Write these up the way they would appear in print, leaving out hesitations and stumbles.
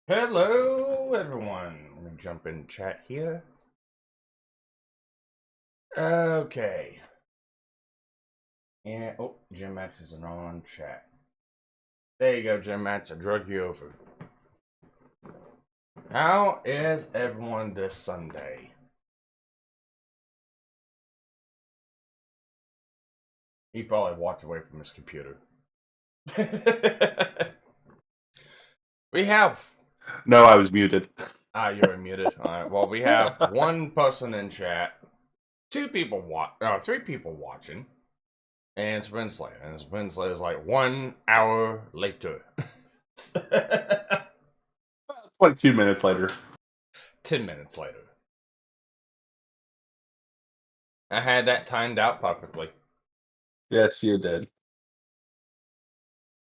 Hello, everyone. We're gonna jump in chat here. Okay. And Jim Max is on chat. There you go, Jim Max. I drug you over. How is everyone this Sunday? He probably walked away from his computer. We have. No, I was muted. You were muted. All right. Well, we have one person in chat, three people watching, and it's Winsley. And Winsley is like 1 hour later. 22 minutes later. 10 minutes later. I had that timed out perfectly. Yes, you did.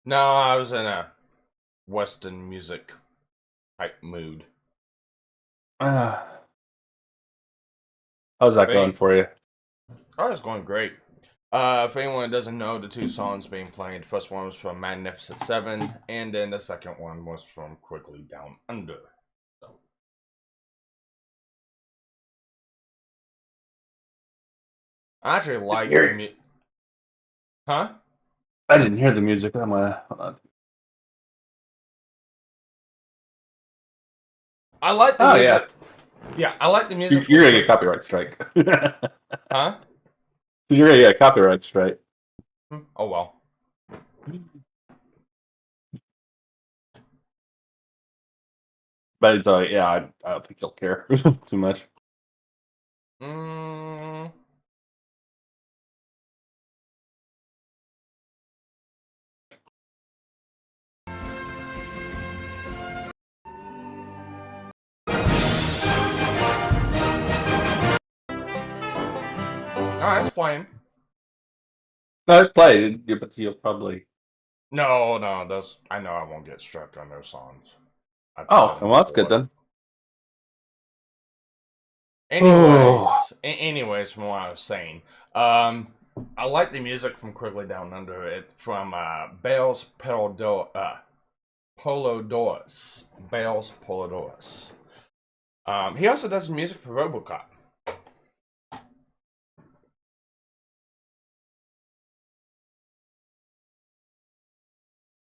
No, I was in a Western music type mood. How's that going for you? Oh, it's going great. If anyone doesn't know, the two songs being played, the first one was from Magnificent Seven, and then the second one was from Quickly Down Under. So. I actually like the music. Huh? I didn't hear the music. I'm gonna. I like the music. Yeah, I like the music. You're gonna get copyright strike. Huh? So you're gonna get a copyright strike. Oh well. But it's yeah, I don't think you'll care too much. Alright, it's playing. No, it played, but you'll probably. No, those. I know I won't get struck on those songs. Oh, well, that's good then. Anyways, from what I was saying, I like the music from Quickly Down Under. It from Bales Polodorus. Bales Polodorus. He also does music for RoboCop.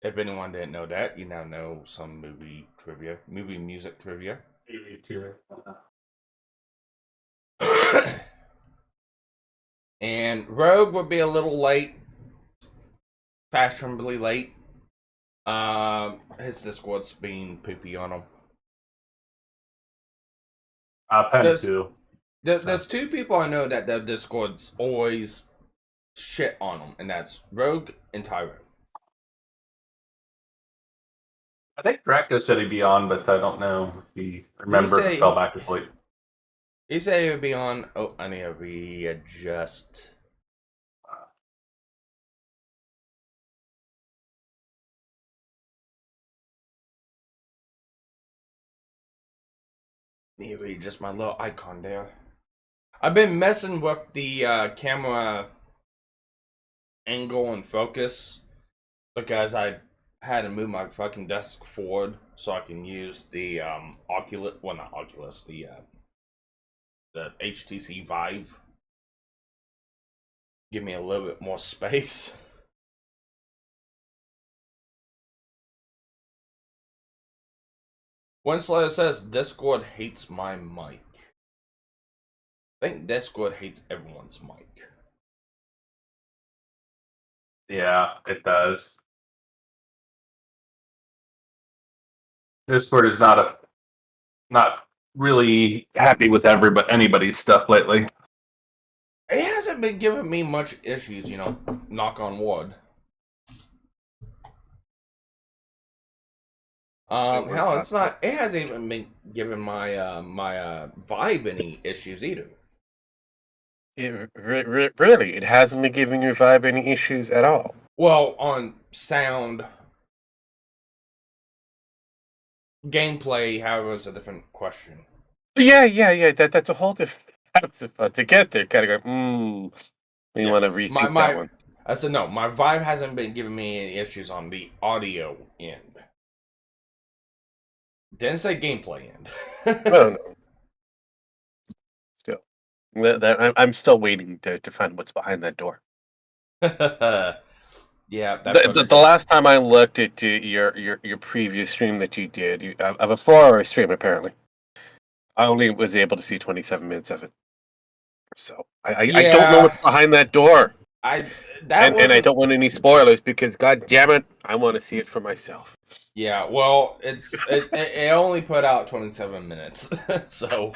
If anyone didn't know that, you now know some movie music trivia. And Rogue would be a little late, fashionably late. His Discord's being poopy on him. There's two people I know that their Discord's always shit on them, and that's Rogue and Tyro. I think Dracto said he'd be on, but I don't know if he remembered and fell back asleep. He said he would be on. Oh, I need to readjust. Need to readjust my little icon there. I've been messing with the camera angle and focus because I had to move my fucking desk forward so I can use the Oculus. Well, not Oculus. The HTC Vive. Give me a little bit more space. Winslow says Discord hates my mic. I think Discord hates everyone's mic. Yeah, it does. Discord is not really happy with anybody's stuff lately. It hasn't been giving me much issues, knock on wood. Hell, it's not. It hasn't even been giving my my Vibe any issues either. Really, it hasn't been giving your Vibe any issues at all. Well, on sound, gameplay, however, is a different question. Yeah. That's a whole different. To get there, kind of go. We want to rethink that one. I said no. My Vibe hasn't been giving me any issues on the audio end. Didn't say gameplay end. No, no. Still, I'm still waiting to find what's behind that door. Yeah, The last time I looked at your previous stream that you did, of a 4-hour stream apparently, I only was able to see 27 minutes of it. So I don't know what's behind that door. And I don't want any spoilers because, god damn it, I want to see it for myself. Yeah, well, it only put out 27 minutes, so.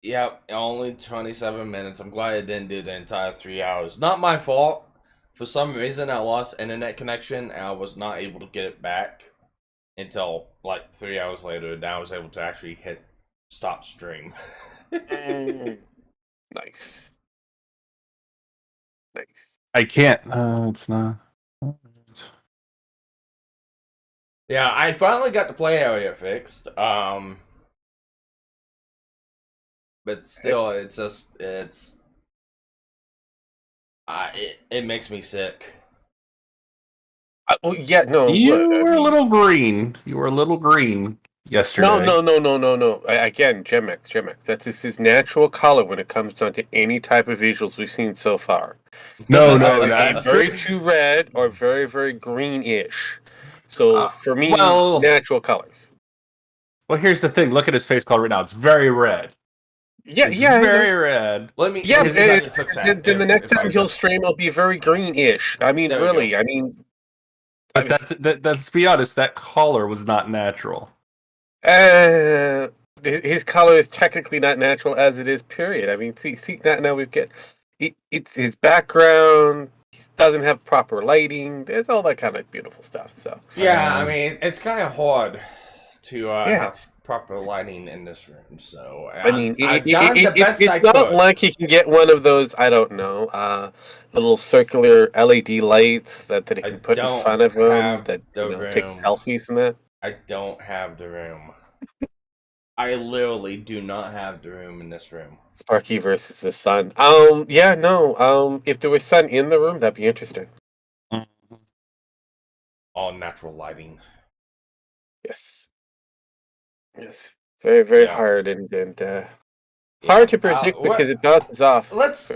Yeah, only 27 minutes. I'm glad it didn't do the entire 3 hours. Not my fault. For some reason, I lost internet connection, and I was not able to get it back until like 3 hours later. And I was able to actually hit stop stream. Nice. I can't. It's not. Yeah, I finally got the play area fixed. But still, it makes me sick. Well, yeah, no. You were a little green. You were a little green yesterday. No. Again, Gemex. That's just his natural color when it comes down to any type of visuals we've seen so far. No, very too red or very, very greenish. So for me, natural colors. Well, here's the thing. Look at his face color right now. It's very red. Yeah, very red. Then the next time he'll stream, it'll be very greenish. I mean, really. I mean, let's be honest. That color was not natural. His color is technically not natural as it is. Period. I mean, see that now we've got it's his background. He doesn't have proper lighting. There's all that kind of beautiful stuff. So yeah, I mean, it's kind of hard to have proper lighting in this room. So I mean, it's not like he can get one of those. I don't know, little circular LED lights that he can put in front of him that take selfies and that. I don't have the room. I literally do not have the room in this room. Sparky versus the sun. If there was sun in the room, that'd be interesting. All natural lighting. Yes. Very, very hard and hard to predict because it bounces off. Let's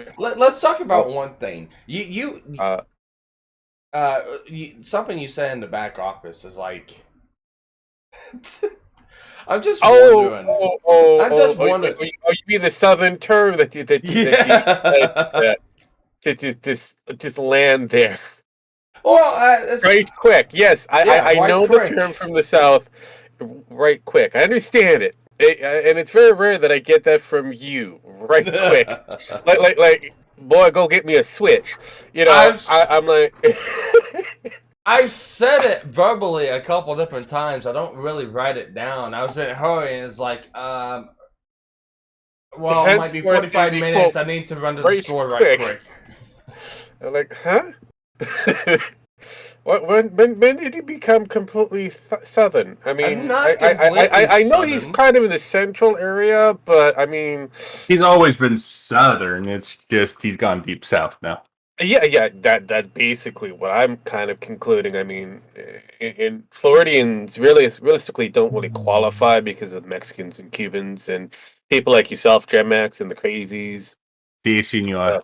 talk about one thing. Something you said in the back office is like. I'm just wondering. I'm just wondering. You mean the southern term that you just land there? Well, right quick. Yes, I know the term from the south. Right quick. I understand it. And it's very rare that I get that from you. Right quick. like, boy, go get me a Switch. You know, I'm like. I've said it verbally a couple different times. I don't really write it down. I was in a hurry and it's like, it might be 45 minutes. I need to run to the store right quick. I'm like, huh? When did he become completely southern? I mean, I know he's kind of in the central area, but I mean, he's always been southern. It's just he's gone deep south now. Yeah. That's basically what I'm kind of concluding. I mean, in Floridians realistically don't really qualify because of Mexicans and Cubans and people like yourself, Max, and the crazies. Sí, señor.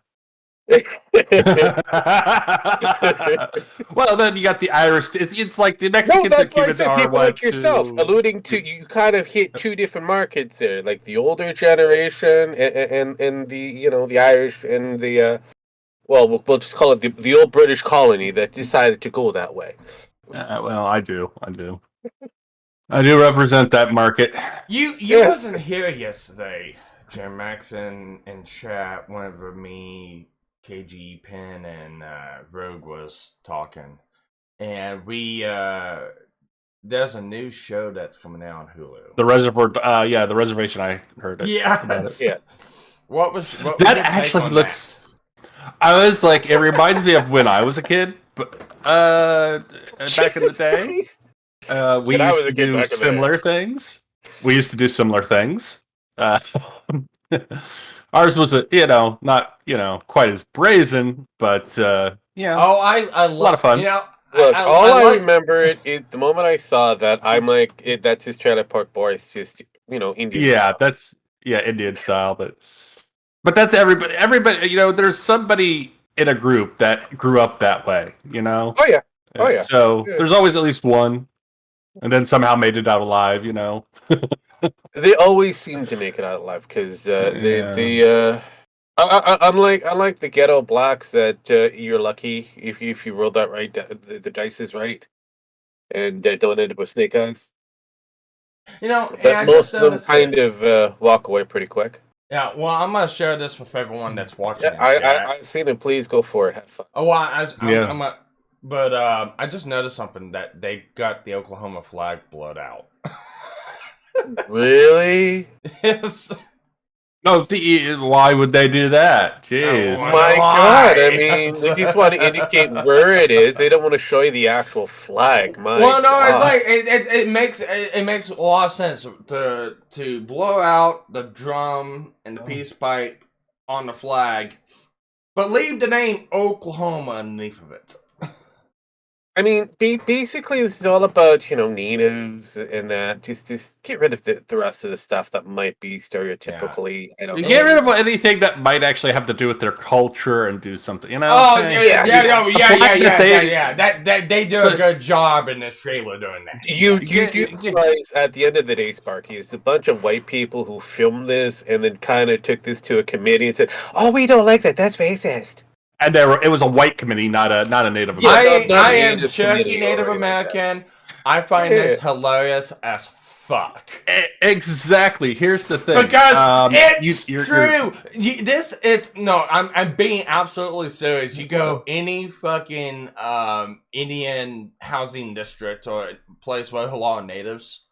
Well, then you got the Irish. It's like the Mexicans and Cubans are people like yourself, alluding to you kind of hit two different markets there, like the older generation and the the Irish and the we'll just call it the old British colony that decided to go that way. Well, I do represent that market. You wasn't here yesterday, Jim Max, in chat whenever me, KG, Penn, and Rogue was talking, and we there's a new show that's coming out on Hulu. The Reservoir, the Reservation. I heard it. Yeah. What was that actually looks? That? I was like, it reminds me of when I was a kid, but back in the day, we used to do similar things. Ours was not quite as brazen, but Oh, I love, a lot of fun. Look, all I remember the moment I saw that, I'm like, that's his trailer park boy. It's just, Indian style. That's Indian style, but that's everybody. Everybody, there's somebody in a group that grew up that way. Oh yeah, oh yeah. So there's always at least one, and then somehow made it out alive. They always seem to make it out alive because unlike the ghetto blacks that you're lucky if you roll that right, the dice is right, and don't end up with snake eyes. But most of them kind of walk away pretty quick. Yeah, well, I'm gonna share this with everyone that's watching. Yeah, I've seen it. Please go for it. Have fun. Oh, well, but I just noticed something that they got the Oklahoma flag blowed out. Really? Yes. No, why would they do that? Jeez. Oh my God! I mean, they just want to indicate where it is. They don't want to show you the actual flag. Well, no, it's like it makes a lot of sense to blow out the drum and the peace pipe on the flag, but leave the name Oklahoma underneath of it. I mean, basically, this is all about, natives and that. Just get rid of the rest of the stuff that might be stereotypically. I don't know. Get rid of anything that might actually have to do with their culture and do something. Oh yeah. That they do a good job in this trailer doing that. You do realize at the end of the day, Sparky, it's a bunch of white people who filmed this and then kind of took this to a committee and said, "Oh, we don't like that. That's racist." And it was a white committee, not a Native American. I am Cherokee Native American. I find this hilarious as fuck. Exactly. Here's the thing. Because it's true. This is I'm being absolutely serious. You go any fucking Indian housing district or place where a lot of natives.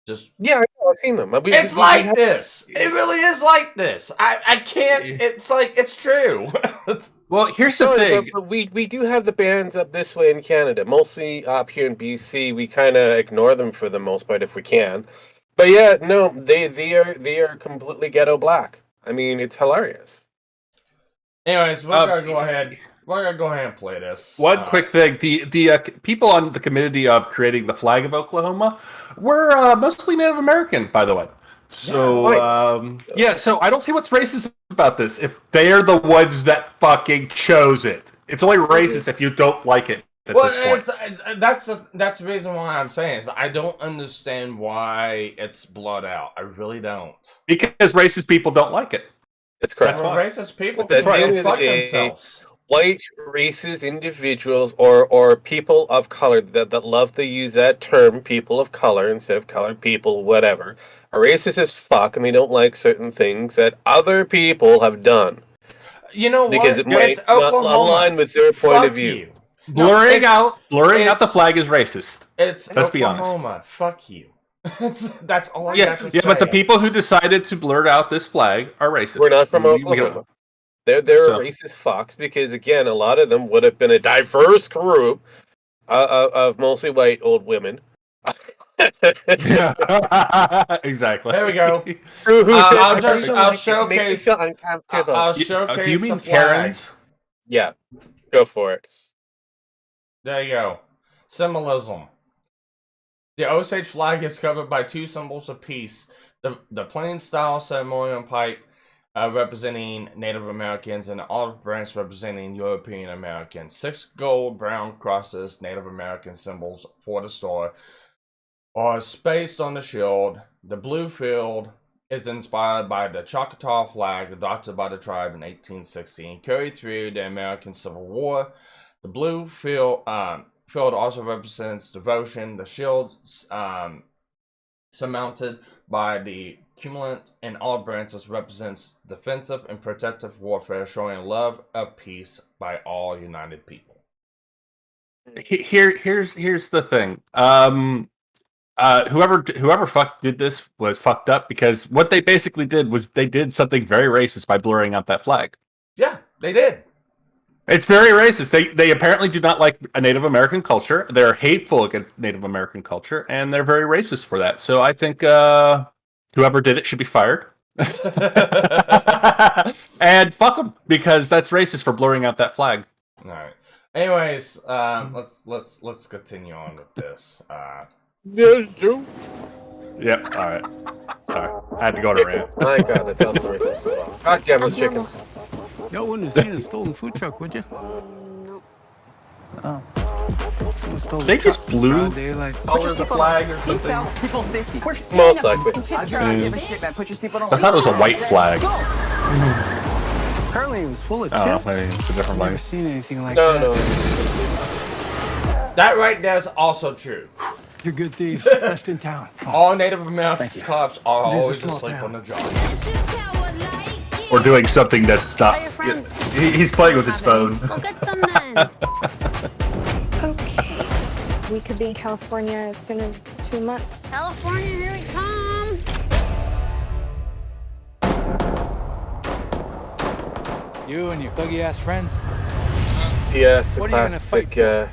I've seen them. It's like this. It really is like this. I can't. It's like it's true. Well, here's the thing. But we do have the bands up this way in Canada. Mostly up here in BC, we kind of ignore them for the most part if we can. But yeah, no, they are completely ghetto black. I mean, it's hilarious. Anyways, we're gonna go ahead. We're gonna go ahead and play this. One quick thing: the people on the committee of creating the flag of Oklahoma were mostly Native American, by the way. So so I don't see what's racist about this. If they're the ones that fucking chose it, it's only racist if you don't like it. At this point. That's the reason why I'm saying is I don't understand why it's blurred out. I really don't. Because racist people don't like it. That's correct. Well, racist people can fuck themselves. White racist individuals or people of color that love to use that term, people of color instead of colored people, whatever, are racist as fuck and they don't like certain things that other people have done. You know because what? It might not align with their point of view. Blurring out the flag is racist. Let's be honest. Fuck you. That's all I got to say. Yeah, but the people who decided to blur out this flag are racist. We're not from Oklahoma. They're a racist fox because, again, a lot of them would have been a diverse group of mostly white old women. Exactly. There we go. I'll showcase. I'll showcase. Do you mean Karens? Yeah, go for it. There you go. Symbolism. The Osage flag is covered by two symbols of peace: the plain style ceremonial pipe, representing Native Americans, and the olive branch representing European Americans. 6 gold brown crosses, Native American symbols for the star, are spaced on the shield. The blue field is inspired by the Choctaw flag adopted by the tribe in 1860 and carried through the American Civil War. The blue field also represents devotion. The shield surmounted by the cumulant and olive branches represents defensive and protective warfare, showing love of peace by all united people. Here's the thing. Whoever did this was fucked up because what they basically did was they did something very racist by blurring out that flag. Yeah, they did. It's very racist. They apparently do not like a Native American culture. They're hateful against Native American culture, and they're very racist for that. So I think whoever did it should be fired. And fuck them, because that's racist for blurring out that flag. All right. Anyways, let's continue on with this. Yes, do. Yep. All right. Sorry, I had to go to rant. My God, that's also racist as well. God damn those chickens. Y'all wouldn't have seen a stolen food truck, would you? Oh. Someone stole They the just truck in blew broad daylight. color the flag or something. People safety. Most likely. Put your seatbelt on. I thought it was a white flag. Apparently, it was full of Oh, chips. maybe it's a different I've never flag. seen anything like No, that. no. That right there is also true. You're good thieves. Best in town. All Native American Thank you. cops are It is a always small asleep town. on the job. Or doing something that's not. Are your friends? He's playing with his phone. We'll get some then. Okay. We could be in California as soon as 2 months. California, here we come. You and your thuggy ass friends. Yes, the What are you gonna classic fight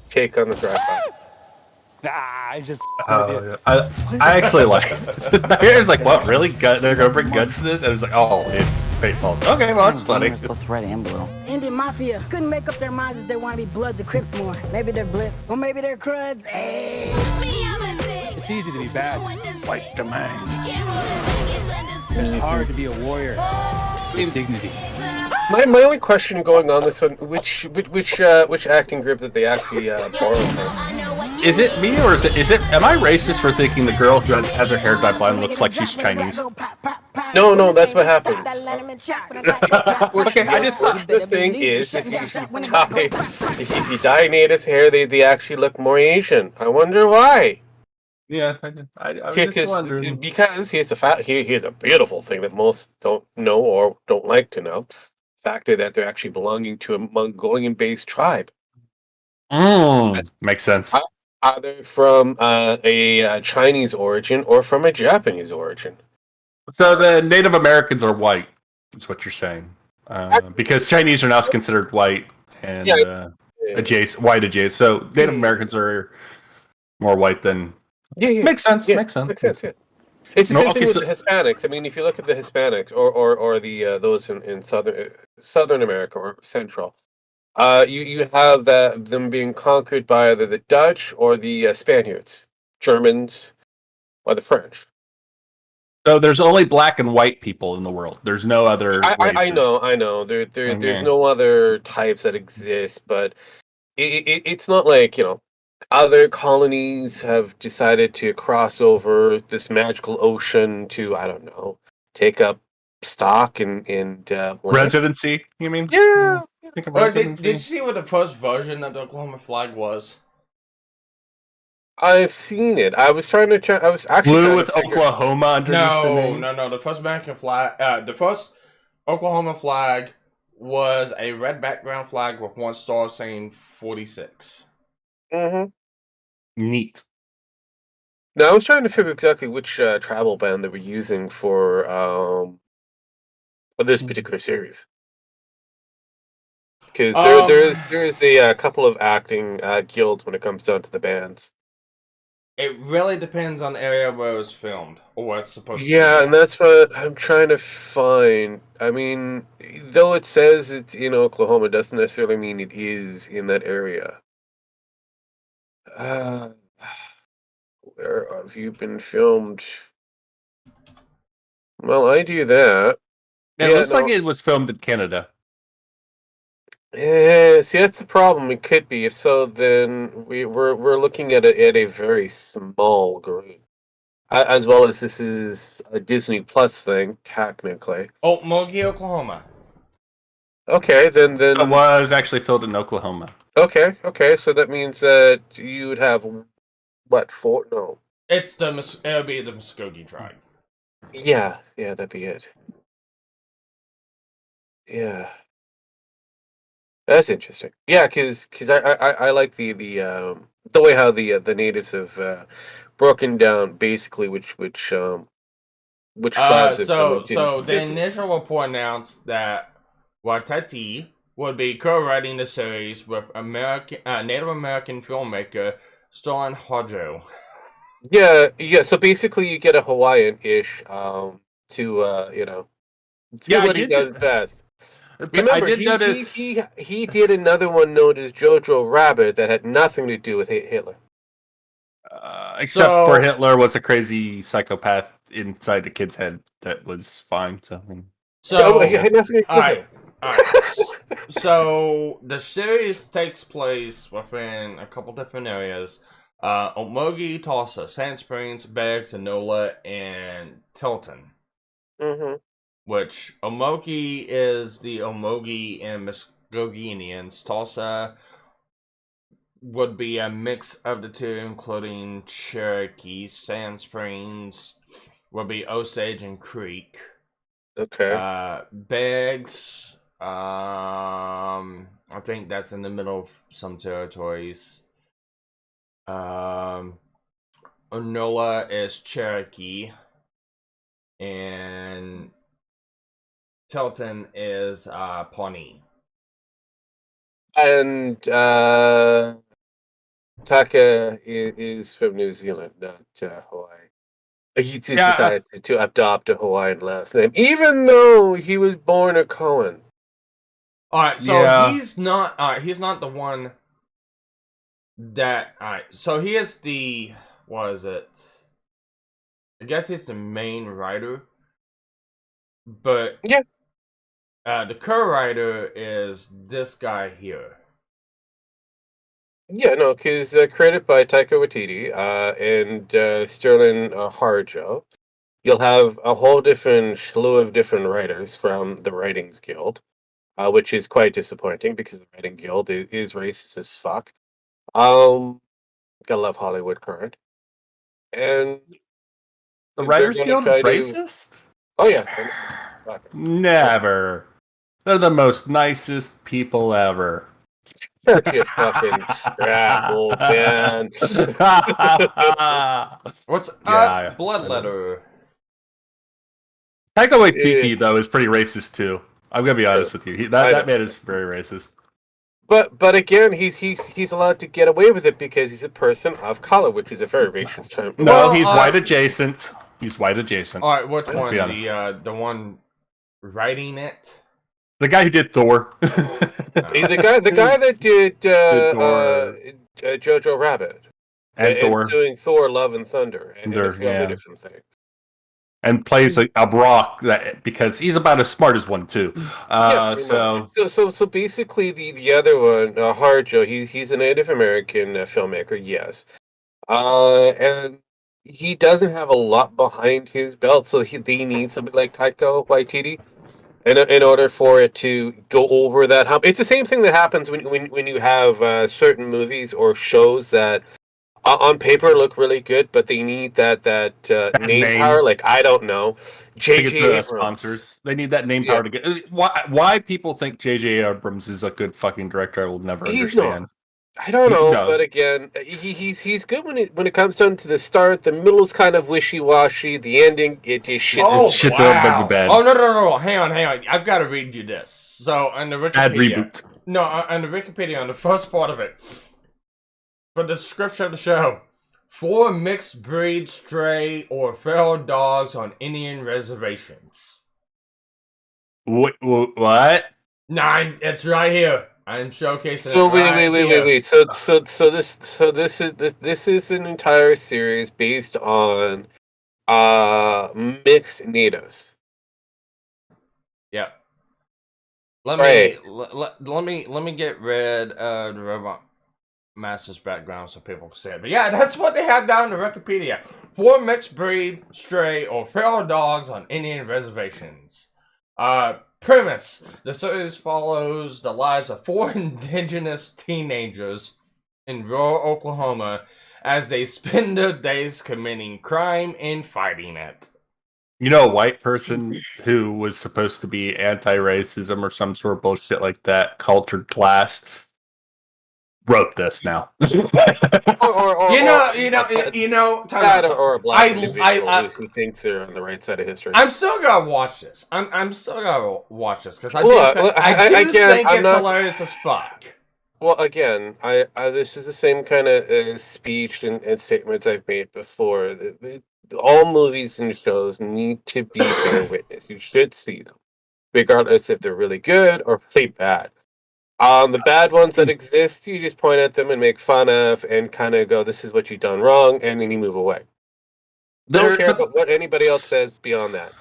take on the drive-by. Nah, I just. Oh, yeah. I actually like it. Here's like, what, really? They're gonna bring guns to this? And it's like, oh, it's Paintballs. Okay, well, that's funny. Both red and blue. Indian Mafia couldn't make up their minds if they want to be Bloods or Crips more. Maybe they're Blips, or maybe they're Cruds. Hey. It's easy to be bad. Like the man. It's hard to be a warrior. With dignity. My only question going on this one, which acting group did they actually borrow from? Is it me or is it? Am I racist for thinking the girl who has her hair dyed blonde looks like she's Chinese? No, that's what happens. Okay, I just thought The thing is, if you dye native's hair, they actually look more Asian. I wonder why. Yeah, I was just wondering. Because here's a beautiful thing that most don't know or don't like to know. Factor that they're actually belonging to a Mongolian-based tribe. Makes sense. Either from a Chinese origin or from a Japanese origin. So the Native Americans are white, is what you're saying. Because Chinese are now considered white and white adjacent. So Native Americans are more white than. Yeah. Makes sense. Yeah, Makes sense. Makes sense. Yeah. It's the same thing with the Hispanics. I mean, if you look at the Hispanics or the those in Southern America or Central, you have them being conquered by either the Dutch or the Spaniards, Germans, or the French. So there's only black and white people in the world. There's no other. I know. There's no other types that exist, but it's not like, other colonies have decided to cross over this magical ocean to, I don't know, take up stock and Residency, you mean? Yeah. Think of Did residency. you see what the first version of the Oklahoma flag was? I've seen it. I was trying to. I was actually Blue trying with to figure- Oklahoma underneath the name? No. The first American flag, the first Oklahoma flag was a red background flag with one star saying 46. Mhm. Neat. No, I was trying to figure exactly which travel band they were using for this particular series. Because there is a couple of acting guilds when it comes down to the bands. It really depends on the area where it was filmed or where it's supposed to be. Yeah, and that's what I'm trying to find. I mean, though it says it's in Oklahoma, doesn't necessarily mean it is in that area. Where have you been filmed? Well, I do that. It looks like it was filmed in Canada. Yeah, see, that's the problem. It could be. If so, then we're looking at a very small group, as well as this is a Disney Plus thing, technically. Oh, Mogi, Oklahoma. Okay, then It was actually filmed in Oklahoma. okay. So that means that you would have what 4? No. It'll be the Muskogee tribe. Yeah, that'd be it. Yeah. That's interesting. Yeah, because I like the way how the natives have broken down basically which tribes. have come into So the business. initial report announced that Waititi would be co-writing the series with Native American filmmaker Stan Hodjo. Yeah. So basically, you get a Hawaiian-ish to do Yeah, what he does best. But Remember, I did he, notice. he did another one known as Jojo Rabbit that had nothing to do with Hitler. Except for So- Hitler was a crazy psychopath inside the kid's head that was fine. So So, it had nothing to do with alright, Hitler. alright. So the series takes place within a couple different areas. Omogi, Tulsa, Sand Springs, Beggs, Enola, and Tilton. Mm-hmm. Which Omogi is the Omogi and Muskogee Indians. Tulsa would be a mix of the two, including Cherokee. Sand Springs would be Osage and Creek. Okay. Beggs, I think that's in the middle of some territories. Enola is Cherokee, and Tilton is Pawnee. And Taka is from New Zealand, not Hawaii. He just decided to adopt a Hawaiian last name, even though he was born a Cohen. All right, so Yeah. he's not. All right, he's not the one that. All right, so he is the. What is it? I guess he's the main writer, but Yeah. the co-writer is this guy here. Yeah, no, because created by Taika Waititi and Sterling Harjo. You'll have a whole different slew of different writers from the Writings Guild, which is quite disappointing because the Writing Guild is racist as fuck. Gotta love Hollywood current. And the they're Writers gonna Guild try to- racist? Oh yeah. Fuck. Never. They're the most nicest people ever. Shut your fucking crap, old man. What's Yeah, up, Bloodletter? Taika Waititi though is pretty racist too. I'm gonna be honest with you. I know. That man is very racist. But again, he's allowed to get away with it because he's a person of color, which is a very racist term. No, Well, he's white adjacent. He's white adjacent. All right, which Let's one? be honest. The one writing it? The guy who did Thor. He's the guy that did Thor. Jojo Rabbit and Thor. doing Thor: Love and Thunder and a few other Yeah. different things. And plays a Brock that because he's about as smart as one too. So basically, the other one, Harjo, he's a Native American filmmaker, yes, and he doesn't have a lot behind his belt, so they need somebody like Taika Waititi in order for it to go over that hump. It's the same thing that happens when you have certain movies or shows that on paper look really good, but they need that name power. Like, I don't know, J.J. Abrams. Sponsors. They need that name power to get. Why people think J.J. Abrams is a good fucking director, I will never understand. Not. I don't know, No. but again, he's good when it comes down to the start. The middle's kind of wishy washy. The ending, it just shits. Shit's a bad. Oh no! Hang on! I've got to read you this. So on the Wikipedia, Bad reboot. No, on the Wikipedia, on the first part of it, for the description of the show, 4 mixed breed, stray, or feral dogs on Indian reservations. What? Nah, it's right here. I'm showcasing So it right here. wait. So this is an entire series based on mixed natives. Yeah. Let me get rid of the robot master's background so people can see it. But yeah, that's what they have down in the Wikipedia. 4 mixed breed, stray, or feral dogs on Indian reservations. Premise: the series follows the lives of 4 indigenous teenagers in rural Oklahoma as they spend their days committing crime and fighting it. You know, a white person who was supposed to be anti-racism or some sort of bullshit like that, cultured class, wrote this now. Or Tyler, or a black I- individual who thinks they're on the right side of history. I'm still gonna watch this. I'm still gonna watch this because I do Look, think I'm it's not- hilarious as fuck. Well, again, I this is the same kind of speech and statements I've made before. All movies and shows need to be bear witness. You should see them. regardless if they're really good or really bad. The bad ones that exist, you just point at them and make fun of and kind of go, this is what you've done wrong, and then you move away. Don't care about what anybody else says beyond that.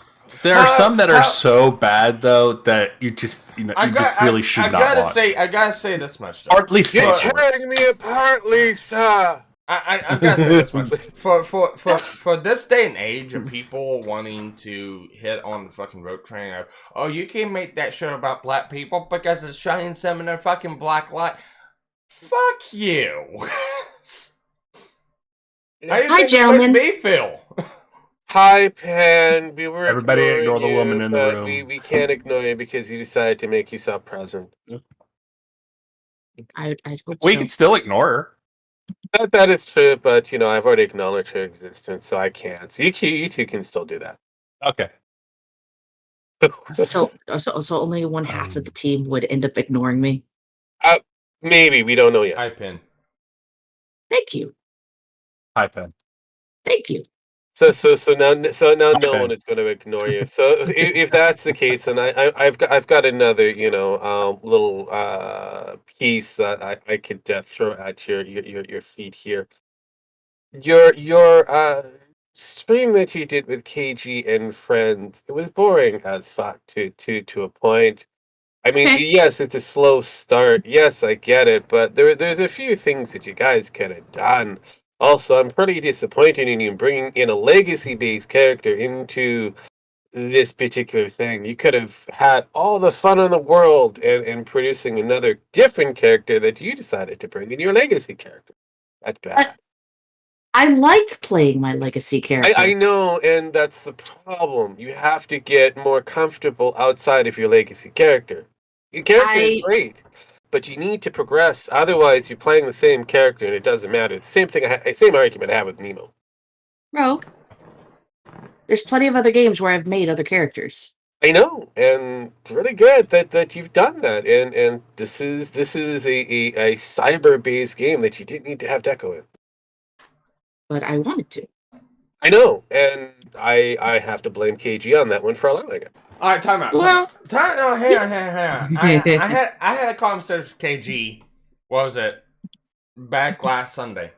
There are some that are so bad though that you just really should not watch. I gotta say this much, though. Or at least You're tearing me apart, Lisa. I gotta say this much. For this day and age of people wanting to hit on the fucking rope train of, oh, you can't make that show about black people because it's shining some in their fucking black light. Fuck you. Hi, gentlemen. Makes me feel. Hi, Pan. We were Everybody ignore the woman in the room. We can't ignore you because you decided to make yourself present. I hope We so. can still ignore her. That is true, but I've already acknowledged her existence, so I can't. So you two can still do that. Okay. So only one half of the team would end up ignoring me. Maybe we don't know yet. Hi, Pin. Thank you. Hi, Pen. Thank you. So now no one is going to ignore you. So if that's the case, then I've got another little piece that I could throw at your feet here. Your stream that you did with KG and friends, it was boring as fuck to a point. I mean, yes, it's a slow start. Yes, I get it, but there's a few things that you guys could have done. Also, I'm pretty disappointed in you bringing in a legacy-based character into this particular thing. You could have had all the fun in the world and producing another different character that you decided to bring in your legacy character. That's bad. I like playing my legacy character. I know, and that's the problem. You have to get more comfortable outside of your legacy character. Your character is great, but you need to progress. Otherwise, you're playing the same character, and it doesn't matter. The same thing. Same argument I have with Nemo. Rogue. There's plenty of other games where I've made other characters. I know, and really good that you've done that. And this is a cyber-based game that you didn't need to have Deco in. But I wanted to. I know, and I have to blame KG on that one for allowing it. All right, time out. Well, hang on. I had a conversation with KG. What was it? Back last Sunday,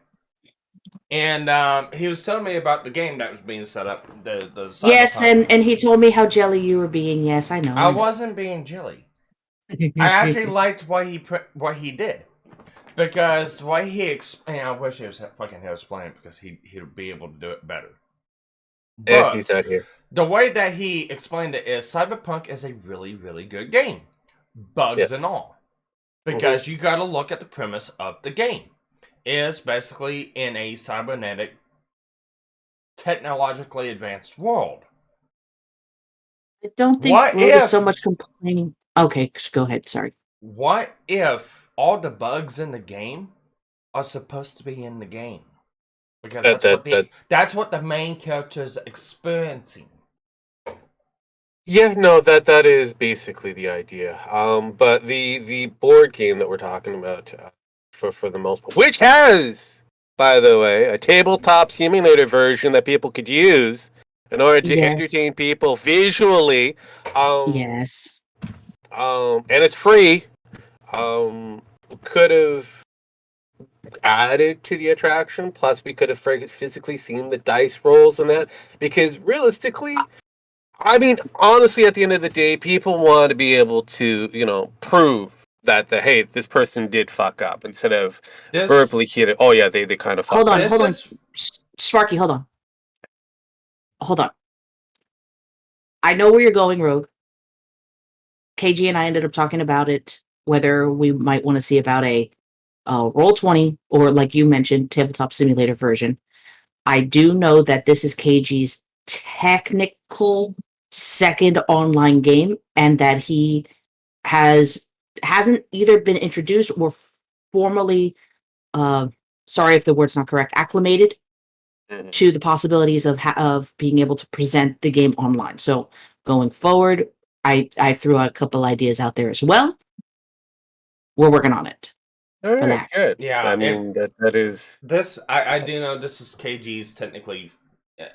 and he was telling me about the game that was being set up. The yes, and he told me how jelly you were being. Yes, I know. I wasn't being jelly. I actually liked what he did. Because the way he I wish he was fucking here explaining because he'd be able to do it better. But he's not here. The way that he explained it is Cyberpunk is a really, really good game. Bugs and all. Because you got to look at the premise of the game. It's basically in a cybernetic, technologically advanced world. I don't think there's so much complaining. Okay, go ahead. Sorry. What if all the bugs in the game are supposed to be in the game? Because that's what the main character is experiencing. Yeah, no, that is basically the idea. But the board game that we're talking about, for the most part, which has, by the way, a tabletop simulator version that people could use in order to entertain people visually. Yes. And it's free. Could have added to the attraction. Plus, we could have physically seen the dice rolls and that. Because realistically, I mean, honestly, at the end of the day, people want to be able to, prove that hey, this person did fuck up instead of verbally hit it. Oh yeah, they kind of fucked up. Hold on. Sparky, hold on. I know where you're going, Rogue. KG and I ended up talking about it. Whether we might want to see about a Roll20 or, like you mentioned, tabletop simulator version. I do know that this is KG's technical second online game, and that he hasn't either been introduced or formally, sorry if the word's not correct, acclimated to the possibilities of being able to present the game online. So going forward, I threw out a couple ideas out there as well. We're working on it. All right, Relax. good. Yeah, I mean that is this. I do know this is KG's technically.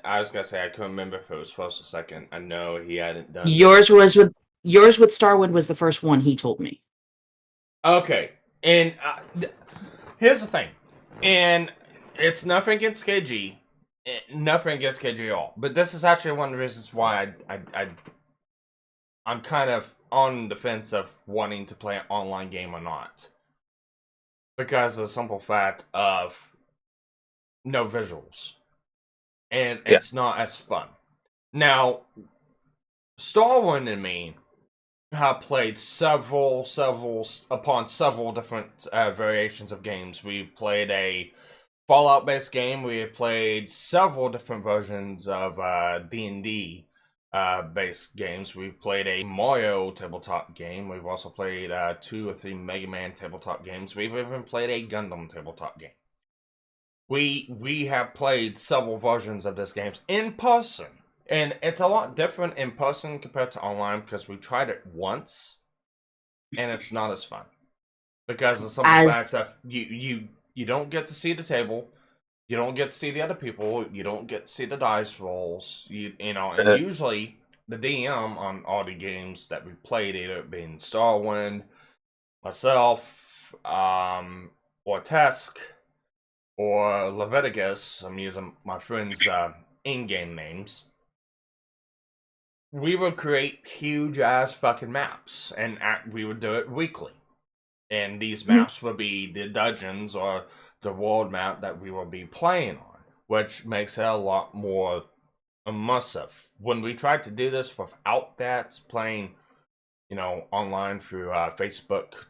I was gonna say I couldn't remember if it was first or second. I know he hadn't done. Yours was with Yours with Starwind was the first one he told me. Okay, and here's the thing, and it's nothing against KG, nothing against KG at all. But this is actually one of the reasons why I'm kind of on the fence of wanting to play an online game or not, because of the simple fact of no visuals, and it's not as fun. Now, Starwind and me have played several different variations of games. We played a Fallout-based game. We have played several different versions of D&D based games. We've played a Mario tabletop game. We've also played 2 or 3 Mega Man tabletop games. We've even played a Gundam tabletop game. We have played several versions of this game in person. And it's a lot different in person compared to online because we tried it once, and it's not as fun because of some of the fact that you don't get to see the table, you don't get to see the other people, you don't get to see the dice rolls, you know, and usually the DM on all the games that we played, either being Starwind, myself, or Tesk, or Leviticus. I'm using my friends' in-game names. We would create huge ass fucking maps, and we would do it weekly. And these maps would be the dungeons or the world map that we will be playing on, which makes it a lot more immersive. When we tried to do this without that, playing, you know, online through Facebook,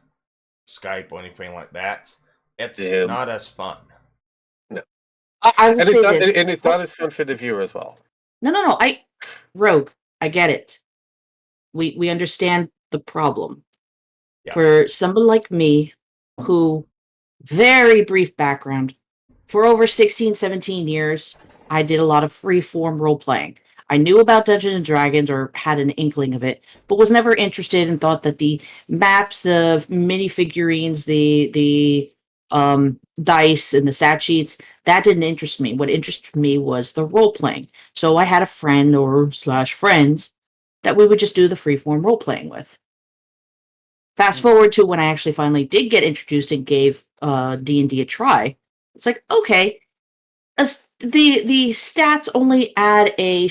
Skype, or anything like that, it's not as fun. No. I will say this. And it's not as fun for the viewer as well. No. Rogue, I get it. We understand the problem. Yeah. For somebody like me, who, very brief background, for over 16, 17 years, I did a lot of free-form role-playing. I knew about Dungeons & Dragons, or had an inkling of it, but was never interested and thought that the maps, the minifigurines, the dice, and the stat sheets, that didn't interest me. What interested me was the role-playing. So I had a friend or / friends that we would just do the free-form role-playing with. Fast forward to when I actually finally did get introduced and gave D&D a try. It's like, okay, the stats only add a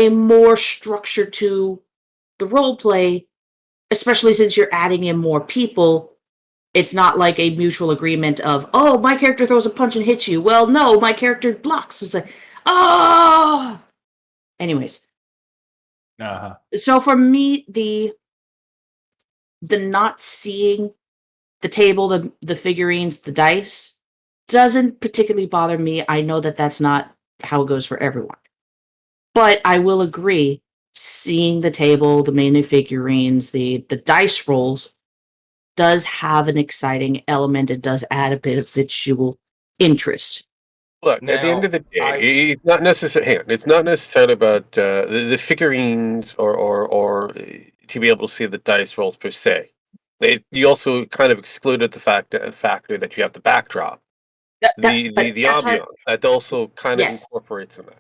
more structure to the roleplay, especially since you're adding in more people. It's not like a mutual agreement of, oh, my character throws a punch and hits you. Well, no, my character blocks. It's like, ah! Anyways. So for me, the not seeing the table, the figurines, the dice, doesn't particularly bother me. I know that that's not how it goes for everyone. But I will agree, seeing the table, the minifigurines, the dice rolls, does have an exciting element. It does add a bit of visual interest. Look, at the end of the day, it's not necessarily. Hang on, it's not necessarily about the figurines or to be able to see the dice rolls per se. You also kind of excluded the factor that you have the backdrop, the ambiance that also kind of incorporates in that.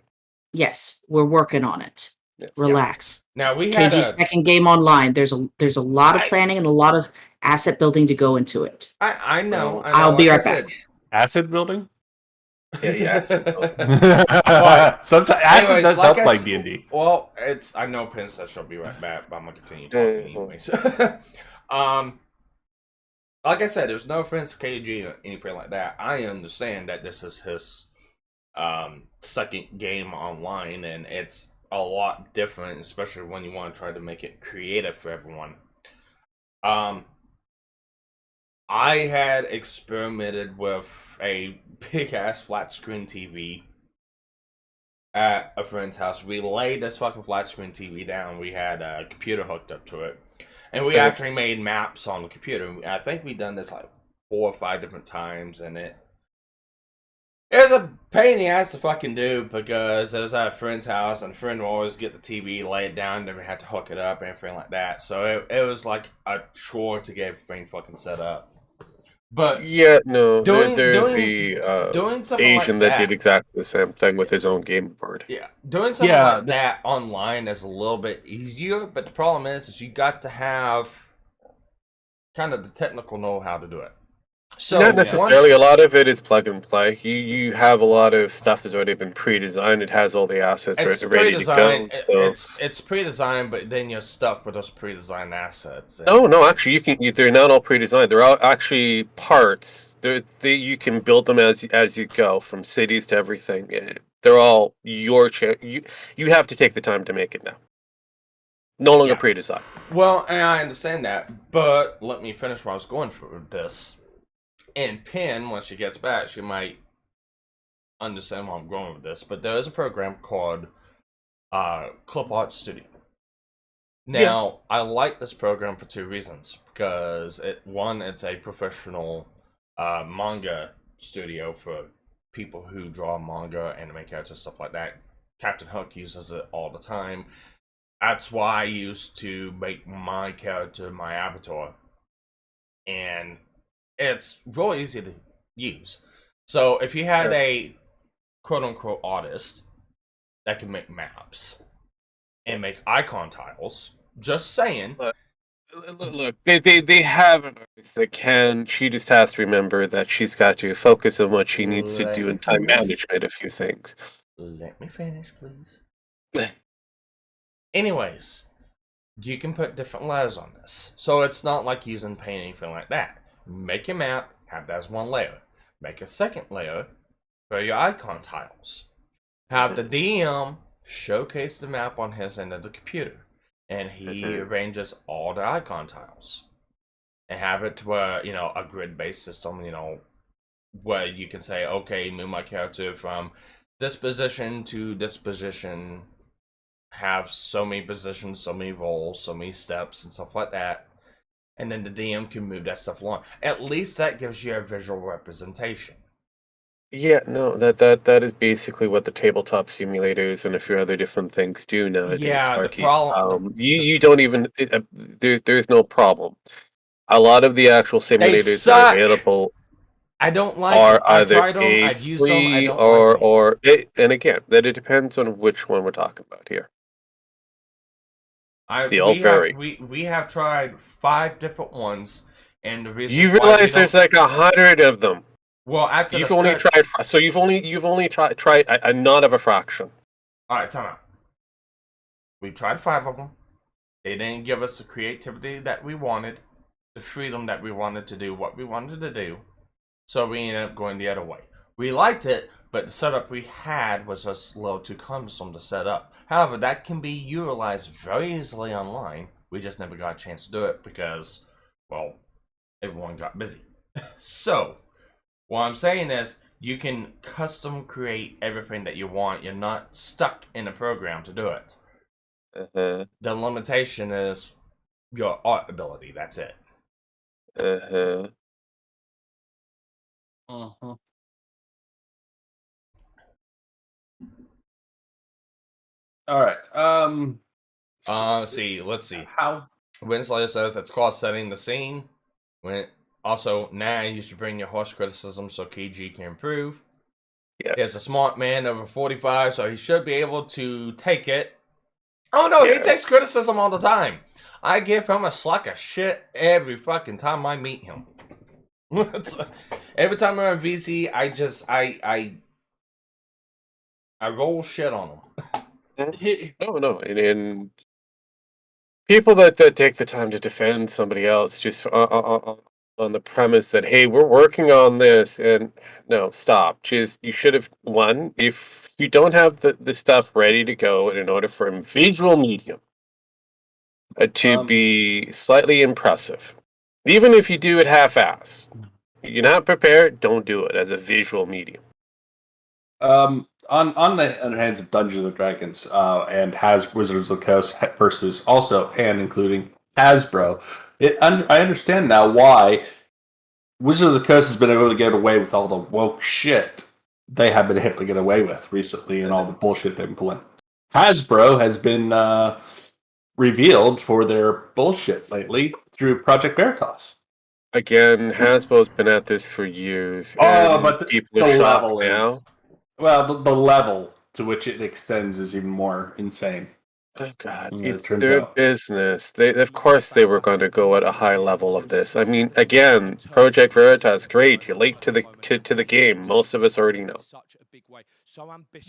Yes, we're working on it. Yes. Relax. Now we had KG's second game online. There's a lot of planning and a lot of asset building to go into it. I know. I'll be right back. Asset building? Yeah. Sometimes acid does help like D&D. Well, I know Penn says she'll be right back, but I'm gonna continue talking anyways. Like I said, there's no offense to KG or anything like that. I understand that this is his second game online, and it's a lot different, especially when you want to try to make it creative for everyone. I had experimented with a big-ass flat-screen TV at a friend's house. We laid this fucking flat-screen TV down. We had a computer hooked up to it. And we actually made maps on the computer. I think we've done this like 4 or 5 different times, and it was a pain in the ass to fucking do because it was at a friend's house, and a friend would always get the TV, lay it down, never had to hook it up, and everything like that. So it was like a chore to get everything fucking set up. But Yeah, no, doing there's doing the doing something Asian like that did that, exactly the same thing with his own game board. yeah, doing something Yeah, like that online is a little bit easier. But the problem is you got to have kind of the technical know-how to do it. So Not necessarily. A lot of it is plug and play. You have a lot of stuff that's already been pre-designed. It has all the assets it's ready to go. pre-designed. So It's pre-designed, but then you're stuck with those pre-designed assets. and no, actually, you it's- can. They're not all pre-designed. They're all actually parts. You can build them as you go, from cities to everything. They're all your you have to take the time to make it now. No longer Yeah. pre-designed. Well, and I understand that, but let me finish what I was going for this. And Penn, when she gets back, she might understand where I'm going with this. But there is a program called Clip Art Studio. Now, I like this program for two reasons. Because it's a professional manga studio for people who draw manga, anime characters, stuff like that. Captain Hook uses it all the time. That's why I used to make my character my avatar. And it's really easy to use. So if you had a quote-unquote artist that can make maps and make icon tiles, just saying. Look, they have an artist that can. She just has to remember that she's got to focus on what she needs to do in time management. A few things. Let me finish, please. Anyways, you can put different layers on this. So it's not like using paint or anything like that. Make your map, have that as one layer. Make a second layer for your icon tiles. Have the DM showcase the map on his end of the computer. And he arranges all the icon tiles. And have it to where, a grid-based system, where you can say, okay, move my character from this position to this position, have so many positions, so many roles, so many steps, and stuff like that. And then the DM can move that stuff along. At least that gives you a visual representation. Yeah, no, that is basically what the tabletop simulators and a few other different things do nowadays. Yeah, Sparky. the problem. You don't even there's no problem. A lot of the actual simulators that suck! are available I don't like are it. I either tried them. A, I've used them. I free don't or like them. or and again, that it depends on which one we're talking about here. They all vary. We have tried 5 different ones, and the reason You why we realize there's don't- like 100 of them. well after You've the only fact- tried so you've only tried a none of a fraction. All right, time out. We tried 5 of them. They didn't give us the creativity that we wanted, the freedom that we wanted to do what we wanted to do. So we ended up going the other way. We liked it, but the setup we had was just a little too cumbersome to set up. However, that can be utilized very easily online. We just never got a chance to do it because, well, everyone got busy. So, what I'm saying is, you can custom create everything that you want. You're not stuck in a program to do it. Uh-huh. The limitation is your art ability. That's it. Uh-huh. Uh-huh. All right. Let's see. How? Winslow says it's called setting the scene. Also, now you should bring your harsh criticism so KG can improve. Yes. He's a smart man over 45, so he should be able to take it. Oh no, he takes criticism all the time. I give him a slack of shit every fucking time I meet him. Every time we're on VC, I roll shit on him. No, and people that take the time to defend somebody else just on the premise that, hey, we're working on this, and no, stop. Just you should have if you don't have the stuff ready to go in order for a visual medium to be slightly impressive, even if you do it half-ass, you're not prepared. Don't do it as a visual medium. On the other hands of Dungeons and Dragons and has Wizards of the Coast versus also and including Hasbro, I understand now why Wizards of the Coast has been able to get away with all the woke shit they have been able to get away with recently and all the bullshit they've been pulling. Hasbro has been revealed for their bullshit lately through Project Veritas. Again, Hasbro's been at this for years. Oh, and but people the are shocked level now. is well, the level to which it extends is even more insane. Oh God, It it's turns their out. business. Of course, they were going to go at a high level of this. I mean, again, Project Veritas, great. You're late to the game. Most of us already know.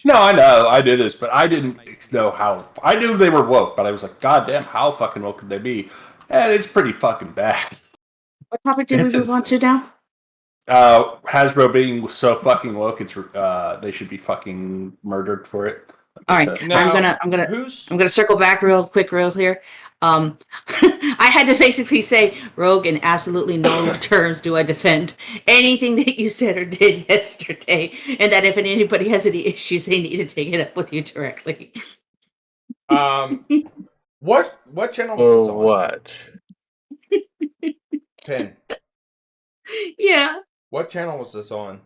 No, I know, I knew this, but I didn't know how. I knew they were woke, but I was like, God damn, how fucking woke could they be? And it's pretty fucking bad. What topic did we move on to now? Hasbro being so fucking woke, it's they should be fucking murdered for it. All right, Now, I'm gonna circle back real here. I had to basically say, Rogue, in absolutely no terms do I defend anything that you said or did yesterday, and that if anybody has any issues, they need to take it up with you directly. What channel was this Or on? what? Pin. Yeah. What channel was this on?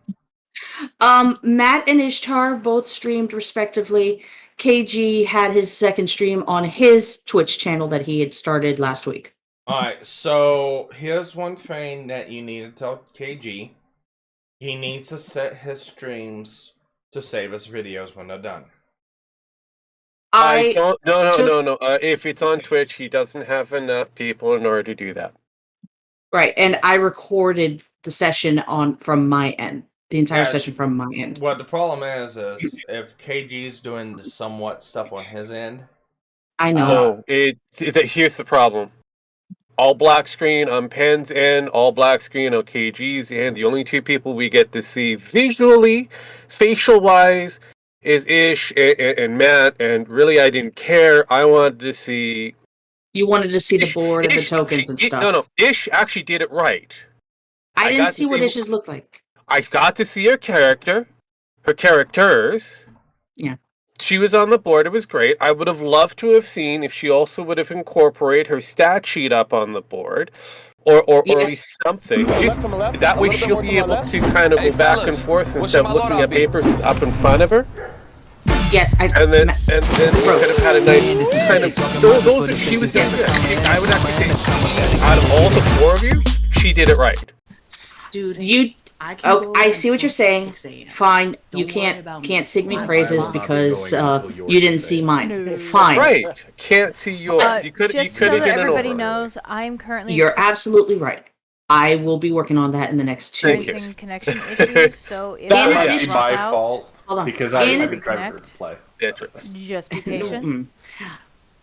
Matt and Ishtar both streamed respectively. KG had his second stream on his Twitch channel that he had started last week. Alright, so here's one thing that you need to tell KG. He needs to set his streams to save his videos when they're done. I don't. No. If it's on Twitch, he doesn't have enough people in order to do that. Right, and I recorded the session from my end. The entire Yeah, session from my end. What the problem is if KG's doing the somewhat stuff on his end. I know. No, here's the problem. All black screen on Pen's end, all black screen on KG's end. The only two people we get to see visually, facial-wise, is Ish and Matt, and really I didn't care. I wanted to see... You wanted to see the board and the tokens and stuff. No, Ish actually did it right. I didn't see what Ish's looked like. I got to see her characters. Yeah. She was on the board. It was great. I would have loved to have seen if she also would have incorporated her stat sheet up on the board. Or at least something. Just, that way she'll be able to kind of go back and forth instead of looking at papers up in front of her. Yes, and then we could have had a nice kind of those she was doing good. I would actually say out of all the four of you, she did it right. Dude, I see what you're saying. Fine, you can't sing me praises because you didn't see mine. Fine. Right, can't see yours. You could just have so that done everybody over. knows, I'm currently You're absolutely right. I will be working on that in the next 2 weeks. experiencing connection issues, so if That you might just be drop my out, fault Hold on. because I've In- been trying to play. just be patient.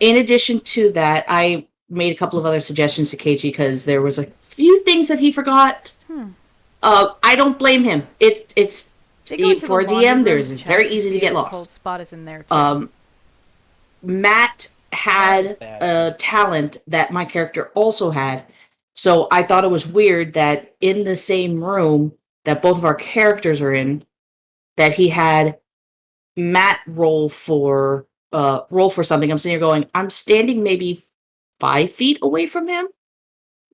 In addition to that, I made a couple of other suggestions to KG because there was a few things that he forgot. I don't blame him. It's for a DM. There's very easy to get lost. Cold spot is in there too. Matt had a talent that my character also had, so I thought it was weird that in the same room that both of our characters are in, that he had Matt roll for something. I'm sitting here going, I'm standing maybe 5 feet away from him.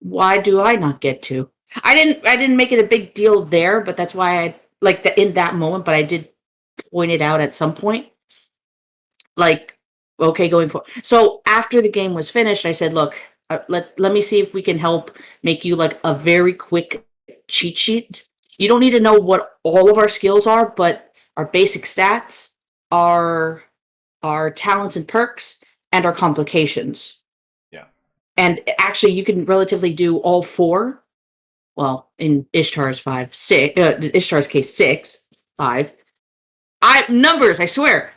Why do I not get to? I didn't make it a big deal there, but that's why I in that moment. But I did point it out at some point. Okay, going forward. So after the game was finished, I said, look, let me see if we can help make you like a very quick cheat sheet. You don't need to know what all of our skills are, but our basic stats, our talents and perks, and our complications. Yeah. And actually, you can relatively do all 4. Well, in Ishtar's Ishtar's case, 6, 5. Numbers, I swear.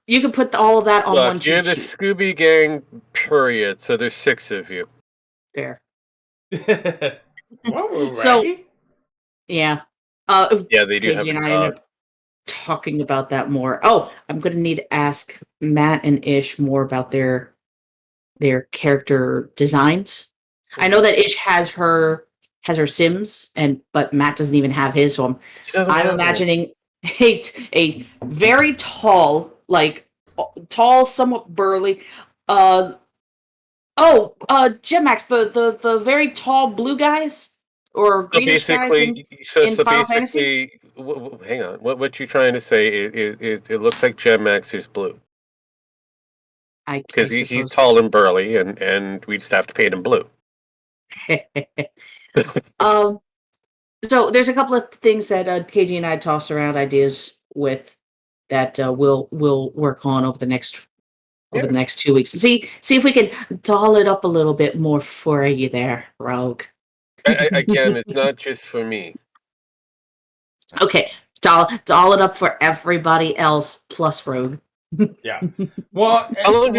You can put all of that on one cheat You're the sheet. Scooby Gang, period. So there's 6 of you. Fair. What, So, yeah. Yeah, they do have KG a and I dog. ended up talking about that more. Oh, I'm going to need to ask Matt and Ish more about their character designs. I know that Ish has her Sims, but Matt doesn't even have his. So I'm imagining a very tall, somewhat burly. Gemax, the very tall blue guys or greenish guys in Final Fantasy. Hang on. What you're trying to say is it looks like Gemax is blue because he's tall and burly, and we just have to paint him blue. So there's a couple of things that KG and I tossed around ideas with that we'll work on over the next 2 weeks. See if we can doll it up a little bit more for you there, Rogue. Again, it's not just for me. Okay, doll it up for everybody else plus Rogue. Yeah. Well, How long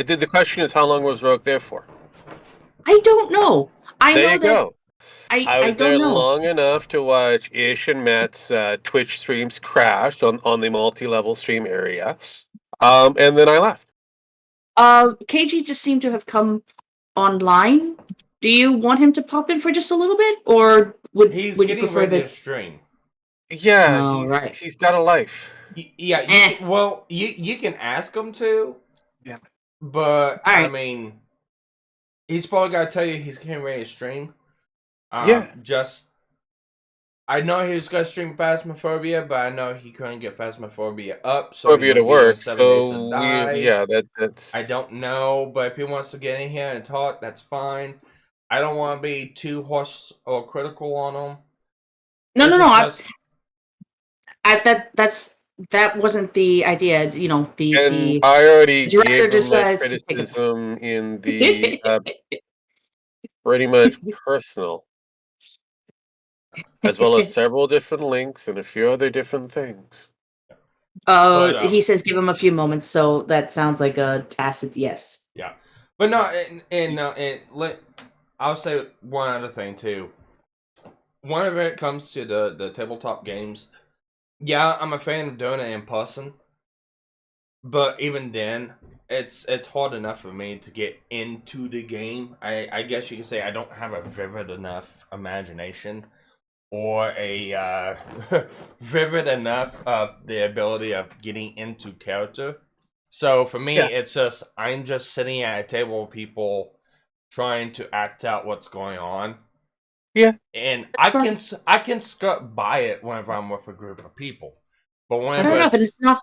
did the question is how long was Rogue there for? I don't know. There you go. I was don't there know. long enough to watch Ish and Matt's Twitch streams crash on the multi-level stream area, and then I left. KG just seemed to have come online. Do you want him to pop in for just a little bit, or would you prefer the stream? Yeah, he's got a life. Yeah, you can ask him to. Yeah. But I mean, he's probably got to tell you he's getting ready to stream. I know he was going to stream Phasmophobia, but I know he couldn't get Phasmophobia up. So Phobia to work. So that's. I don't know, but if he wants to get in here and talk, that's fine. I don't want to be too harsh or critical on him. No. That wasn't the idea. You know, I already director gave him that criticism in the pretty much personal, as well as several different links and a few other different things. He says give him a few moments, so that sounds like a tacit yes. Yeah, but no, I'll say one other thing too. Whenever it comes to the tabletop games, yeah, I'm a fan of doing it in person. But even then, it's hard enough for me to get into the game. I guess you could say I don't have a vivid enough imagination or a vivid enough of the ability of getting into character. So for me, it's just I'm just sitting at a table with people trying to act out what's going on. Yeah, and I can skirt by it whenever I'm with a group of people. But whenever it's not.